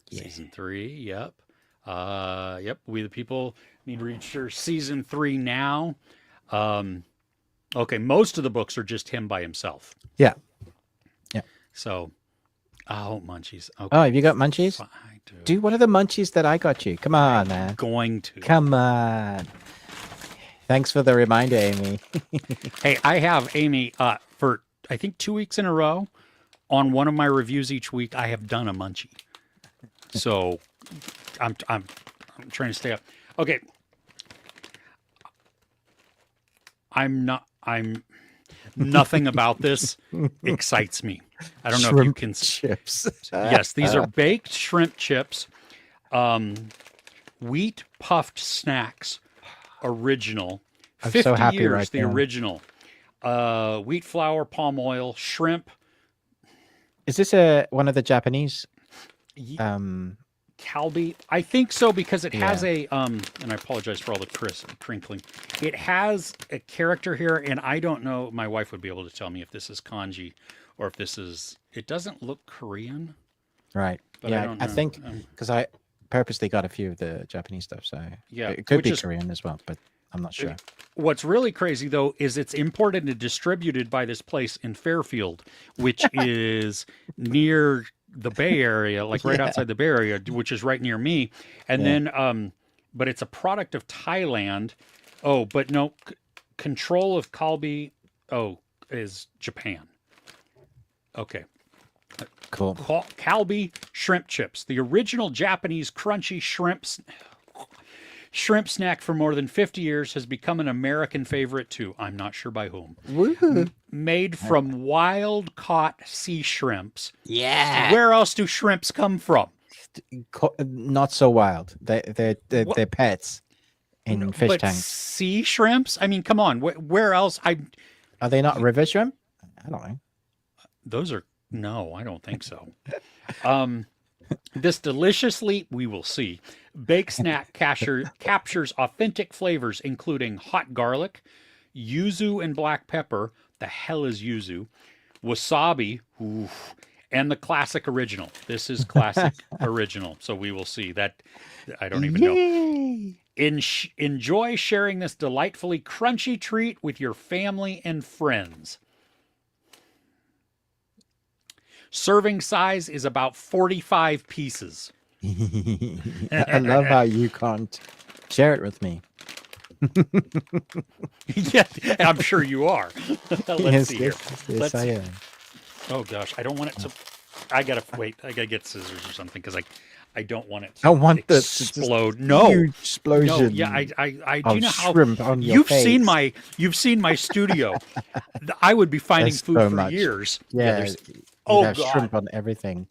Yeah. Season 3. Yep. Yep. We the People need Reacher season 3 now. Okay. Most of the books are just him by himself. Yeah. Yeah. So, munchies. Okay. Oh, have you got munchies? Fine, Do one of the munchies that I got you. Come on, man. Going to. Come on. Thanks for the reminder, Amy. Hey, I have Amy for I think 2 weeks in a row on one of my reviews each week. I have done a munchie, so I'm trying to stay up. Okay, I'm nothing about this excites me. I don't know if you can. Chips. Yes, these are baked shrimp chips, wheat puffed snacks, original. I'm 50 so happy years, right the now. original. Wheat flour, palm oil, shrimp. Is this one of the Japanese? Calbee. I think so because it has a and I apologize for all the crinkling. It has a character here, and I don't know. My wife would be able to tell me if this is kanji or if this is. It doesn't look Korean. Right. But yeah, I don't know. think because I purposely got a few of the Japanese stuff, so Yeah, it could which be is- Korean as well, but I'm not sure. What's really crazy though is it's imported and distributed by this place in Fairfield, which is near the Bay Area, like right outside the Bay Area, which is right near me. And then, but it's a product of Thailand. Oh, but no, control of Kalbi. Oh, is Japan. Okay. Cool. Kalbi shrimp chips, the original Japanese crunchy shrimp snack for more than 50 years, has become an American favorite too. I'm not sure by whom. Woohoo. Made from wild caught sea shrimps. Yeah. Where else do shrimps come from? Not so wild. They're pets in fish But tanks. sea shrimps? I mean, come on. Where else? Are they not river shrimp? I don't know. Those are no, I don't think so. This deliciously, we will see, baked snack captures authentic flavors, including hot garlic, yuzu and black pepper. The hell is yuzu? Wasabi, oof, and the classic original. This is classic original, so we will see that. I don't even know. Enjoy sharing this delightfully crunchy treat with your family and friends. Serving size is about 45 pieces. I love how you can't share it with me. Yeah, I'm sure you are. Let's see here. Yes, I am. Oh gosh, I don't want it to. I gotta wait. I gotta get scissors or something because I don't want it to I want the explode. No, huge explosion. no. Yeah, I do of you know how shrimp on your you've face. seen my studio. I would be finding There's food so for much. years. Yeah, there's- you oh have god. shrimp on everything.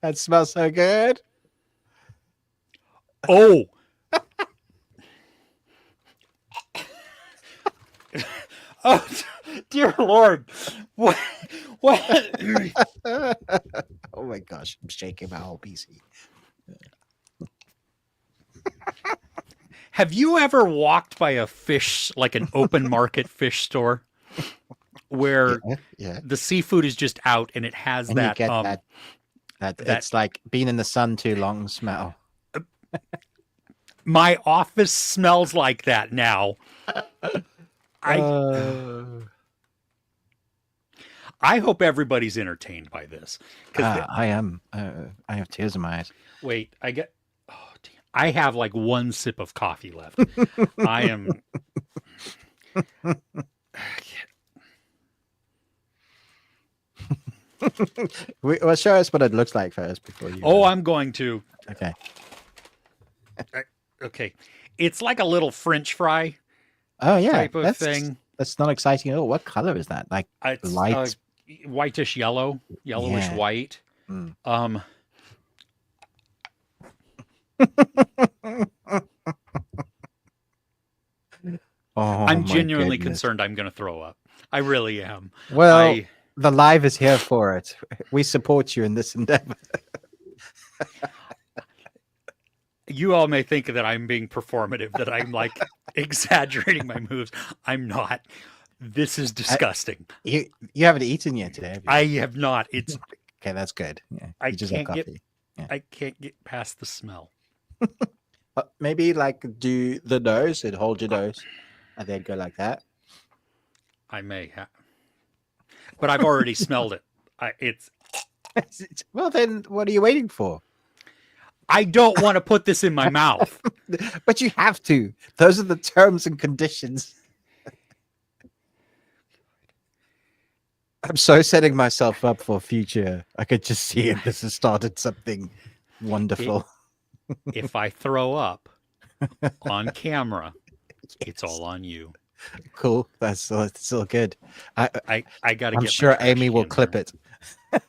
That smells so good. Oh. Oh, dear Lord. What? Oh my gosh, I'm shaking my whole PC. Have you ever walked by a fish, like an open market fish store, where Yeah. the seafood is just out and it has And that, you get that it's like being in the sun too long smell. my office smells like that now. I hope everybody's entertained by this. I am. I have tears in my eyes. Wait, I have like one sip of coffee left. I am. Well, show us what it looks like first before you. Oh, I'm going to. Okay. Okay. It's like a little French fry Oh yeah, type of thing. That's not exciting at all. What color is that? Like It's light, whitish yellow, yellowish Yeah. white. Mm. Oh, I'm my genuinely goodness. concerned I'm going to throw up. I really am. Well, the live is here for it. We support you in this endeavor. You all may think that I'm being performative, that I'm like exaggerating my moves. I'm not. This is disgusting. You haven't eaten yet today, have you? I have not. It's Okay, that's good. Yeah, I you just have can't get coffee. I can't get past the smell. Maybe like do the nose and hold your nose, and then go like that. I may have, but I've already smelled it. It's. Well, then what are you waiting for? I don't want to put this in my mouth. But you have to. Those are the terms and conditions. I'm so setting myself up for future. I could just see it. This has started something wonderful. If I throw up on camera, it's all on you. Cool. That's still good. I gotta. I'm get sure my trash Amy will can clip here. it. I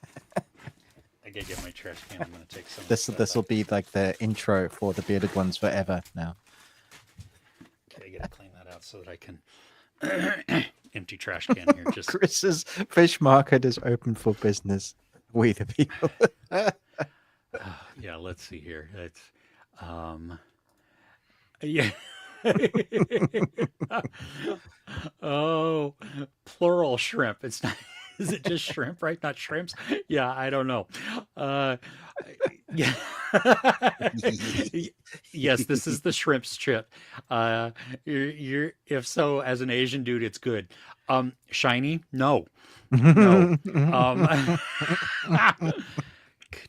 gotta get my trash can. I'm gonna take some. This will be like the intro for the bearded ones forever now. Okay, I gotta clean that out so that I can empty trash can here. Just Chris's fish market is open for business. We the people. yeah. Let's see here. It's yeah. Oh, plural shrimp. It's not. Is it just shrimp, right? Not shrimps? Yeah, I don't know. Yeah. Yes, this is the shrimps chip. You're if so, as an Asian dude, it's good. Shiny? No. No. Good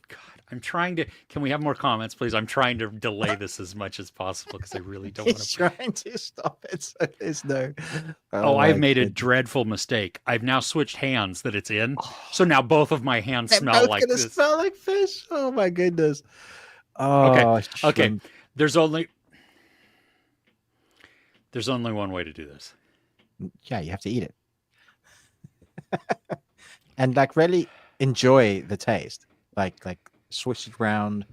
God. I'm trying to. Can we have more comments, please? I'm trying to delay this as much as possible because I really don't want He's to. trying to stop it. So there's no. Oh, I've my made a goodness. dreadful mistake. I've now switched hands that it's in. So now both of my hands They're smell both like gonna this. smell like fish. Oh my goodness. Oh, Okay. shrimp. There's only one way to do this. Yeah, you have to eat it. And like really enjoy the taste. Like swish it around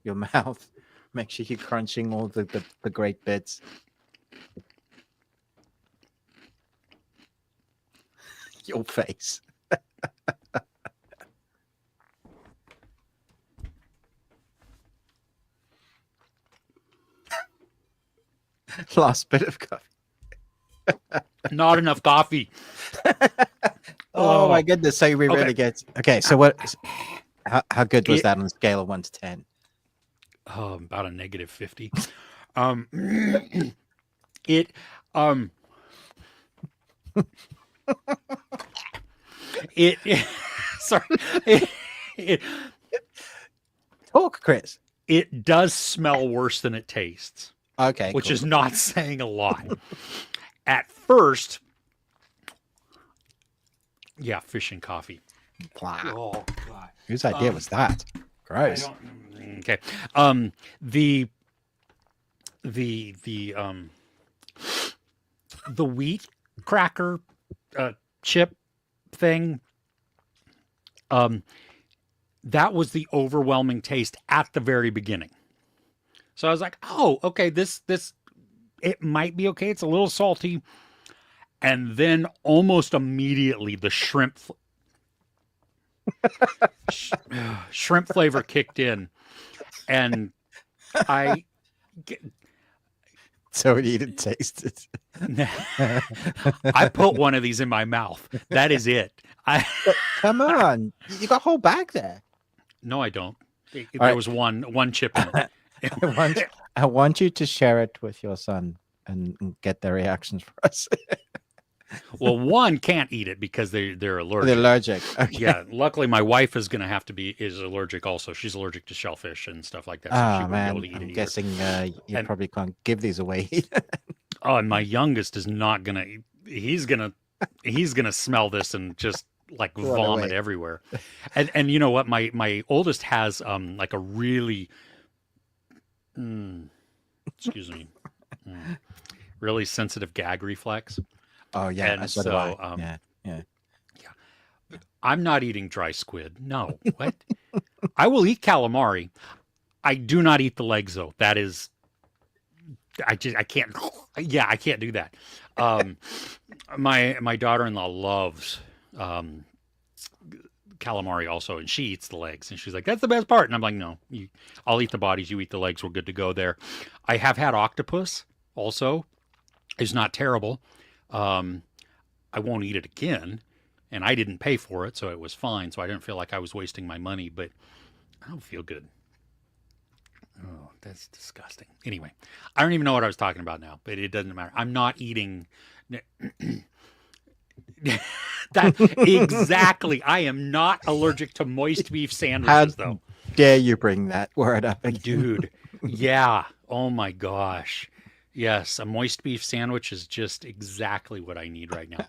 your mouth. Make sure you're crunching all the great bits. Your face. Last bit of coffee. Not enough coffee. Oh my goodness. So we really Okay. get okay. So what how good was that on a scale of 1 to 10? Oh, about a negative 50. It sorry. It Talk, Chris. it does smell worse than it tastes, Okay, which cool. is not saying a lot. At first, yeah, fish and coffee. Wow. Oh God. Whose idea was that? Gross. Okay. The wheat cracker chip thing. That was the overwhelming taste at the very beginning. So I was like, oh, okay, this it might be okay. It's a little salty. And then almost immediately the shrimp flavor kicked in. And I So you didn't taste it. I put one of these in my mouth. That is it. Come on. You got a whole bag there. No, I don't. There right. was one chip in it. I want you to share it with your son and get their reactions for us. Well, one can't eat it because they're allergic. They're allergic. Okay. Yeah, luckily my wife is going to is allergic also. She's allergic to shellfish and stuff like that. So she Oh wouldn't be man, able to eat it I'm either. guessing you And- probably can't give these away. Oh, and my youngest is not gonna. He's gonna smell this and just like Run vomit away. everywhere. And you know what? My oldest has like a really excuse me, really sensitive gag reflex. Oh yeah, And so do I. so Yeah, yeah. yeah, I'm not eating dry squid. No, what? I will eat calamari. I do not eat the legs though. That is, I can't. Yeah, I can't do that. Um, my daughter-in-law loves um, calamari also, and she eats the legs, and she's like, "That's the best part." And I'm like, "No, I'll eat the bodies. You eat the legs. We're good to go there." I have had octopus also. It's not terrible. Um, I won't eat it again, and I didn't pay for it, so it was fine. So I didn't feel like I was wasting my money, but I don't feel good. Oh, that's disgusting. Anyway, I don't even know what I was talking about now, but it doesn't matter. I'm not eating that exactly. I am not allergic to moist beef How sandwiches, though. dare you bring that word up again? Dude, yeah. Oh my gosh. Yes, a moist beef sandwich is just exactly what I need right now.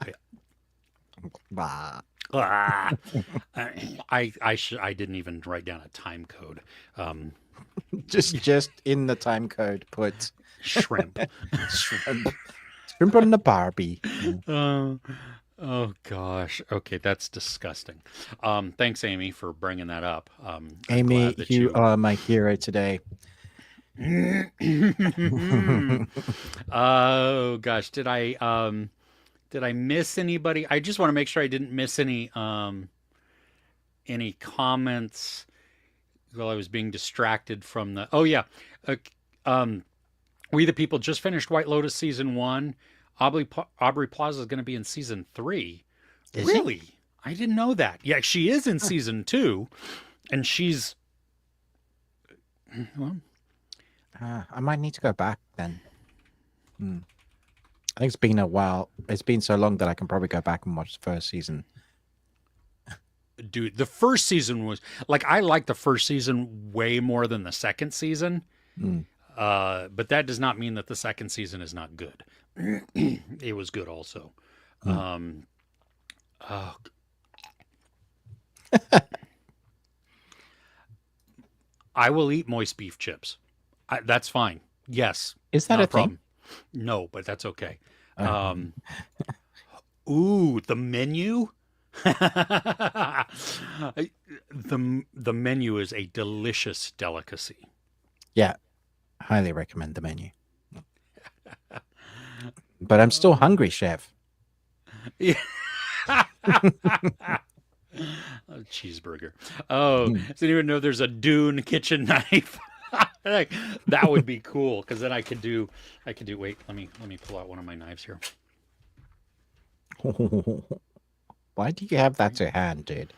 Bah. Ah, I didn't even write down a time code. Just in the time code, put Shrimp. shrimp, shrimp on the Barbie. Oh gosh. Okay, that's disgusting. Thanks, Amy, for bringing that up. I'm Amy, glad that you are my hero today. Oh gosh, did I miss anybody? I just want to make sure I didn't miss any comments while I was being distracted from the. Oh yeah, uh, um, We the People just finished White Lotus season 1. Aubrey Plaza is going to be in season 3. Is she? Really? I didn't know that. Yeah, she is in season 2, and she's. Well, I might need to go back then. I think it's been a while. It's been so long that I can probably go back and watch the first season. dude, the first season was like I like the first season way more than the second season. Mm. But that does not mean that the second season is not good. It was good also. Oh, I will eat moist beef chips. That's fine. Yes. Is that not a thing? problem. No, but that's okay. Ooh, the menu. The menu is a delicious delicacy. Yeah, highly recommend the menu. But I'm still hungry, chef. Yeah. A cheeseburger. Oh, does anyone know there's a Dune kitchen knife? Like, that would be cool because then I could do. Wait, let me pull out one of my knives here. Why do you have that to hand, dude?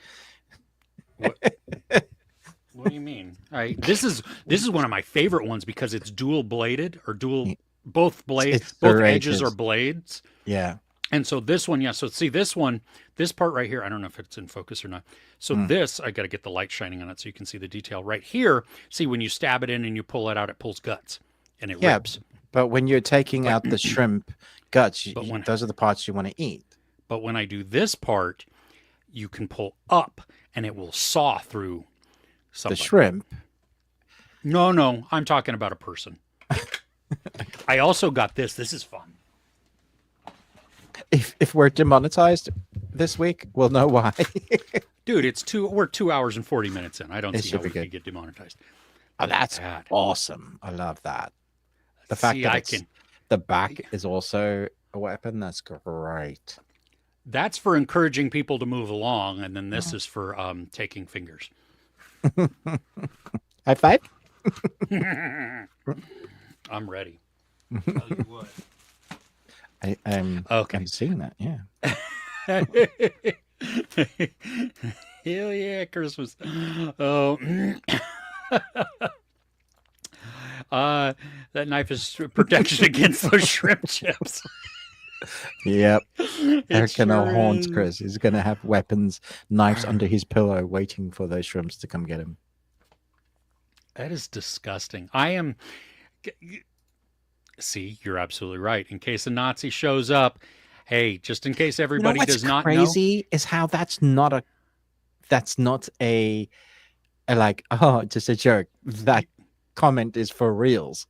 What do you mean? All right, this is one of my favorite ones because it's dual bladed or both It's edges are outrageous. blades. Yeah. And so this one, yeah. So see this part right here. I don't know if it's in focus or not. So this, I got to get the light shining on it so you can see the detail right here. See, when you stab it in and you pull it out, it pulls guts and it rips. But when you're taking out the shrimp guts, when- those are the parts you want to eat. But when I do this part, you can pull up and it will saw through something. The shrimp. No, I'm talking about a person. I also got this. This is fun. If we're demonetized this week, we'll know why. Dude, we're 2 hours and 40 minutes in. I don't It see should how be we good. can get demonetized. Oh, that's That. awesome. I love that. The fact See, that the back is also a weapon, that's great. That's for encouraging people to move along, and then this is for taking fingers. High five? I'm ready. Tell you what. I'm Okay. seeing that, yeah. Hell yeah, Christmas. Oh. That knife is protection against those shrimp chips. Yep. They're It gonna sure haunt is. Chris. He's gonna have weapons, knives under his pillow, waiting for those shrimps to come get him. That is disgusting. I am. See, you're absolutely right. In case a Nazi shows up, hey, just in case You know everybody what's does not know, crazy is how that's not a like, oh, just a joke. That comment is for reals.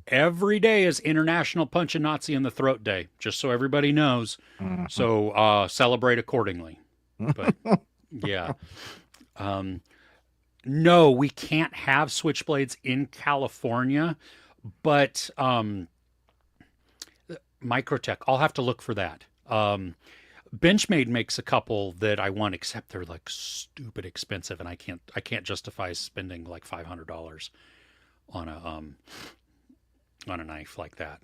every day is International Punch a Nazi in the Throat Day, just so everybody knows. Mhm. So celebrate accordingly. But yeah. No, we can't have switchblades in California, but Microtech, I'll have to look for that. Benchmade makes a couple that I want, except they're like stupid expensive, and I can't justify spending like $500 on a knife like that.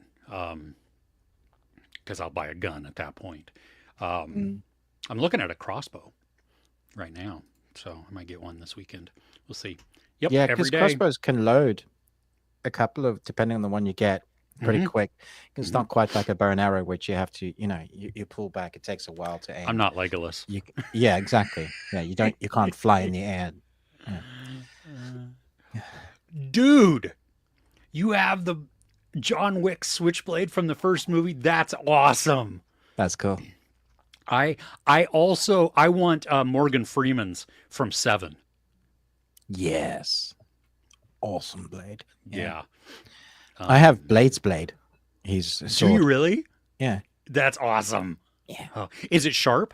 Because I'll buy a gun at that point. Mm. I'm looking at a crossbow right now, so I might get one this weekend. We'll see. Yep, Yeah, every because day. crossbows can load a couple of, depending on the one you get, pretty Mhm. quick. It's not quite like a bow and arrow, which you have to, you pull back. It takes a while to aim. I'm not Legolas. Yeah, exactly. Yeah, you can't fly in the air. Yeah. Dude, you have the John Wick switchblade from the first movie. That's awesome. That's cool. I want Morgan Freeman's from Seven. Yes. Awesome blade. Yeah. I have Blade's blade. He's a Do sword. you really? Yeah. That's awesome. Yeah. Oh, is it sharp?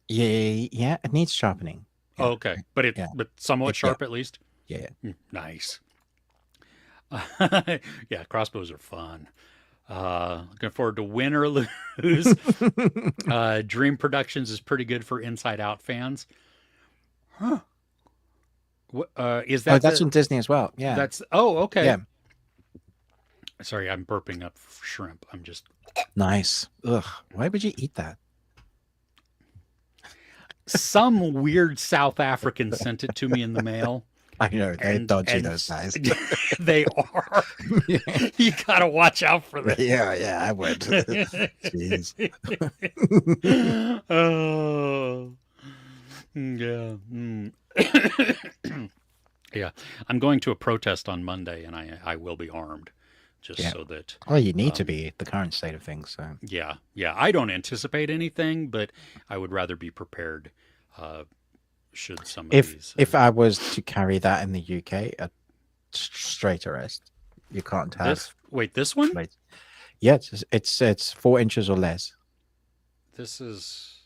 Yeah, it needs sharpening. Yeah. Oh, okay, but but somewhat sharp at least. Yeah. Nice. Yeah, crossbows are fun. Looking forward to win or lose. Dream Productions is pretty good for Inside Out fans. Huh. Is that? Oh, that's on Disney as well. Yeah. That's okay. Yeah. Sorry, I'm burping up shrimp. I'm just Nice. Ugh. Why would you eat that? some weird South African sent it to me in the mail. I know they're dodgy, those guys. They are. You gotta watch out for them. Yeah, I would. Jeez. Oh, yeah. Yeah, I'm going to a protest on Monday, and I will be armed, just so that. Well, you need to be the current state of things. So Yeah. I don't anticipate anything, but I would rather be prepared. Should some of these, if I was to carry that in the UK, a straight arrest. You can't have this one. blades. Yeah, it's 4 inches or less. This is,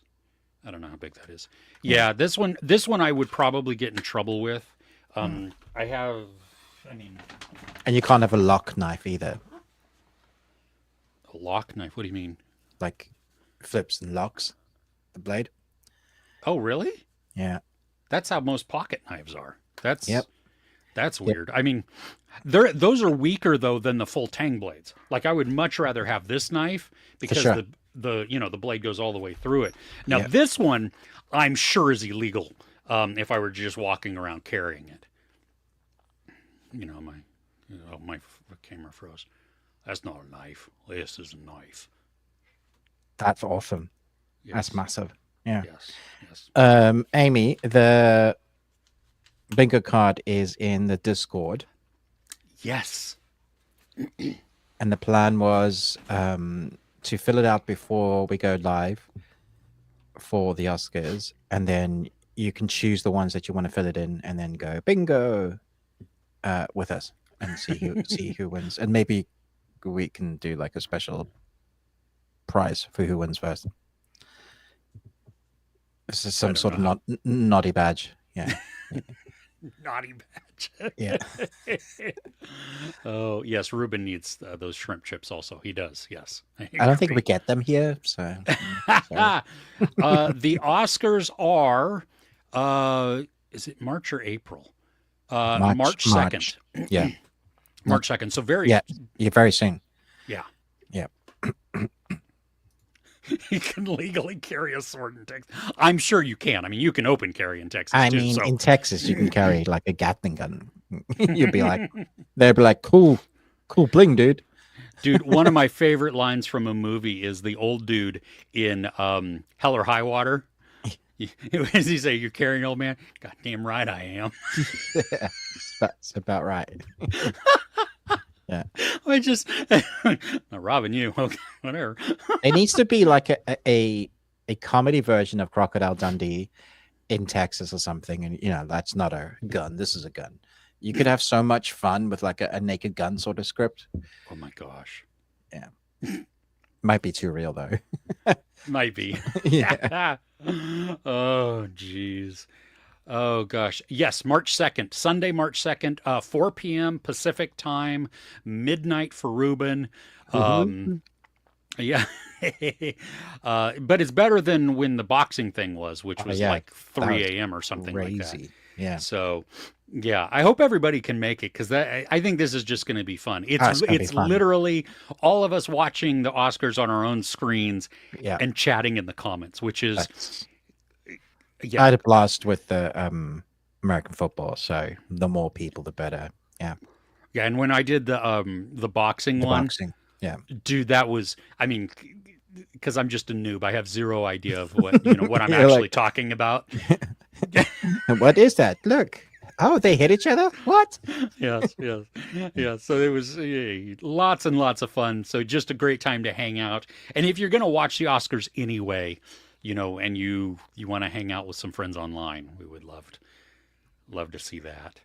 I don't know how big that is. Yeah, this one I would probably get in trouble with. And you can't have a lock knife either. A lock knife? What do you mean? Like flips and locks the blade. Oh, really? Yeah. That's how most pocket knives are. That's weird. Yep. I mean, those are weaker though than the full tang blades. Like I would much rather have this knife because the blade goes all the way through it. Now this one I'm sure is illegal if I were just walking around carrying it. My camera froze. That's not a knife. This is a knife. That's awesome. Yes. That's massive. Yeah. Yes. Amy, the bingo card is in the Discord. Yes. And the plan was to fill it out before we go live for the Oscars, and then you can choose the ones that you want to fill it in, and then go bingo with us and see who wins, and maybe we can do like a special prize for who wins first. This is some sort of naughty badge. Yeah. Naughty badge. Yeah. Oh, yes. Ruben needs those shrimp chips also. He does. Yes. I don't think we get them here. So, the Oscars are, is it March or April? March 2nd. Yeah. March 2nd. So you're very soon. Yeah. Yeah. You can legally carry a sword in Texas. I'm sure you can. I mean, you can open carry in Texas. In Texas, you can carry like a Gatling gun. They'd be like, cool bling, dude. Dude, one of my favorite lines from a movie is the old dude in Hell or High Water. What does he say? You're carrying an old man? Goddamn right I am. That's about right. Yeah. I just no, Robin, you okay, whatever. It needs to be like a comedy version of Crocodile Dundee in Texas or something. And that's not a gun. This is a gun. You could have so much fun with like a naked gun sort of script. Oh my gosh. Yeah. Might be too real though. Might be. Yeah. Oh geez. Oh gosh. Yes, March 2nd, Sunday, March 2nd, 4 p.m. Pacific time, midnight for Ruben. Yeah. But it's better than when the boxing thing was, which was yeah. like That 3 was a.m. or something like that. crazy. Yeah. So, yeah, I hope everybody can make it because I think this is just going to be fun. It's gonna be It's fun. literally all of us watching the Oscars on our own screens Yeah. and chatting in the comments, which is That's- I yeah, had a blast with the American football, so the more people, the better. Yeah. yeah. And when I did the boxing The one, boxing. Yeah. dude, that was I mean, because I'm just a noob, I have zero idea of what what I'm You're actually like- talking about. What is that? Look. Oh, they hit each other? What? Yes. Yeah. So it was lots and lots of fun. So just a great time to hang out. And if you're going to watch the Oscars anyway, and you want to hang out with some friends online, we would love to see that.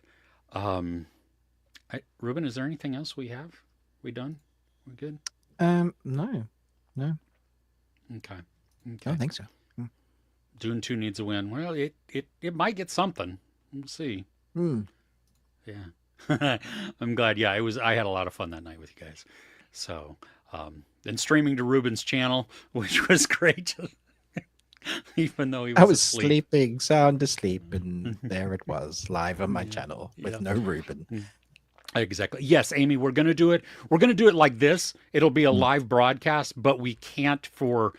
Ruben, is there anything else we have? We done? We good? No. Okay. I don't think so. Dune 2 needs a win. Well, it might get something. We'll see. Yeah. I'm glad. Yeah, I had a lot of fun that night with you guys. So, and streaming to Ruben's channel, which was great. Even though he was I was asleep. sleeping, sound asleep, and there it was, live on my channel with no Ruben. Exactly. Yes, Amy, we're going to do it. We're going to do it like this. It'll be a live broadcast, but we can't for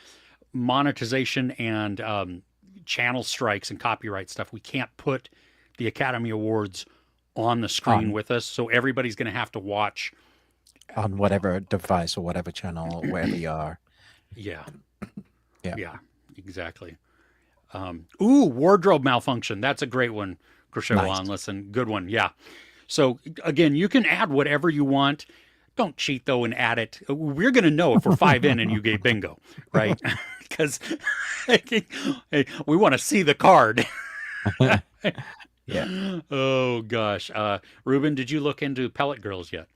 monetization and channel strikes and copyright stuff. We can't put the Academy Awards on the screen with us. So everybody's going to have to watch on whatever device or whatever channel, wherever you are. Yeah. Yeah. Yeah, exactly. Wardrobe malfunction. That's a great one. Crochet Nice. on, listen. Good one. Yeah. So again, you can add whatever you want. Don't cheat though and add it. We're going to know if we're 5 in and you gave bingo, right? Because we want to see the card. Yeah. Oh gosh. Ruben, did you look into Pellet Girls yet?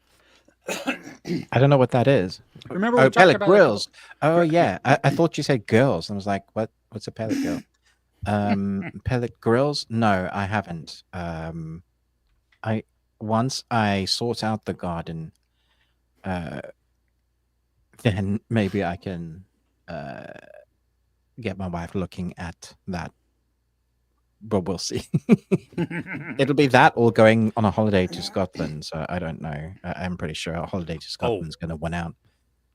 I don't know what that is. Remember we Oh, talked pellet about grills. Oh, yeah. I thought you said girls. I was like, what's a pellet girl? Pellet grills? No, I haven't. Once I sort out the garden, then maybe I can get my wife looking at that. But we'll see. It'll be that or going on a holiday to Scotland. So I don't know. I'm pretty sure a holiday to Scotland's going to win out.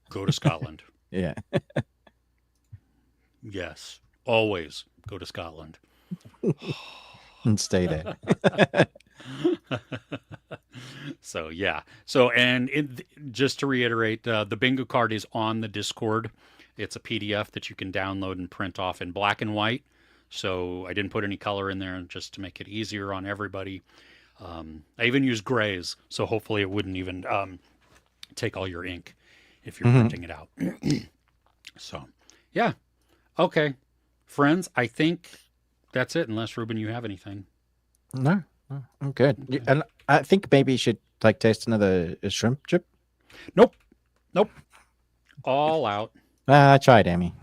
Go to Scotland. Yeah. Yes. Always go to Scotland. And stay there. So yeah. So and just to reiterate, the bingo card is on the Discord. It's a PDF that you can download and print off in black and white. So I didn't put any color in there just to make it easier on everybody. I even used grays, so hopefully it wouldn't even take all your ink if you're printing it out. So yeah. Okay. Friends, I think that's it, unless Ruben, you have anything. No, I'm good. And I think maybe you should like taste another shrimp chip. Nope. All out. I tried, Amy.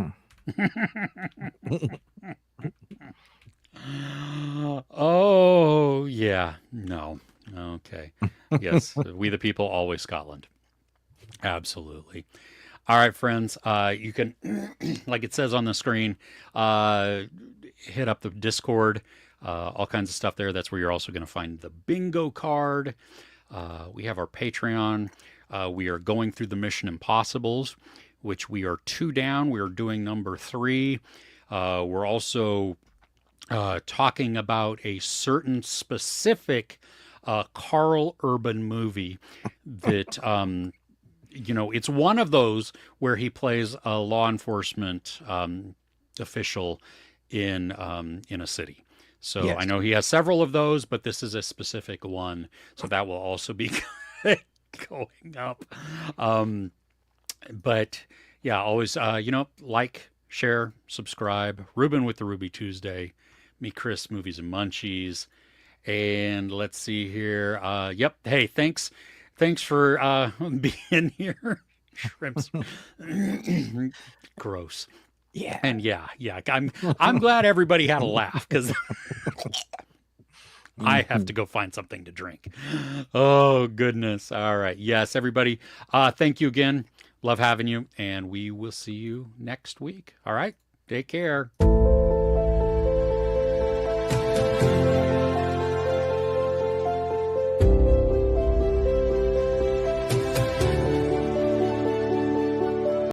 Oh, yeah. No. Okay. Yes. We the people, always Scotland. Absolutely. All right, friends. You can, like it says on the screen, hit up the Discord. All kinds of stuff there. That's where you're also going to find the bingo card. We have our Patreon. We are going through the Mission Impossibles, which we are 2 down. We are doing number 3. We're also talking about a certain specific Carl Urban movie that, it's one of those where he plays a law enforcement official in a city. So Yes. I know he has several of those, but this is a specific one. So that will also be going up. But yeah, always, like, share, subscribe. Ruben with the Ruby Tuesday. Me, Chris, Movies and Munchies. And let's see here. Yep. Hey, thanks for being here. Shrimps. Gross. Yeah. And yeah, I'm glad everybody had a laugh, because I have to go find something to drink. Oh goodness. All right. Yes, everybody. Thank you again. Love having you, and we will see you next week. All right. Take care.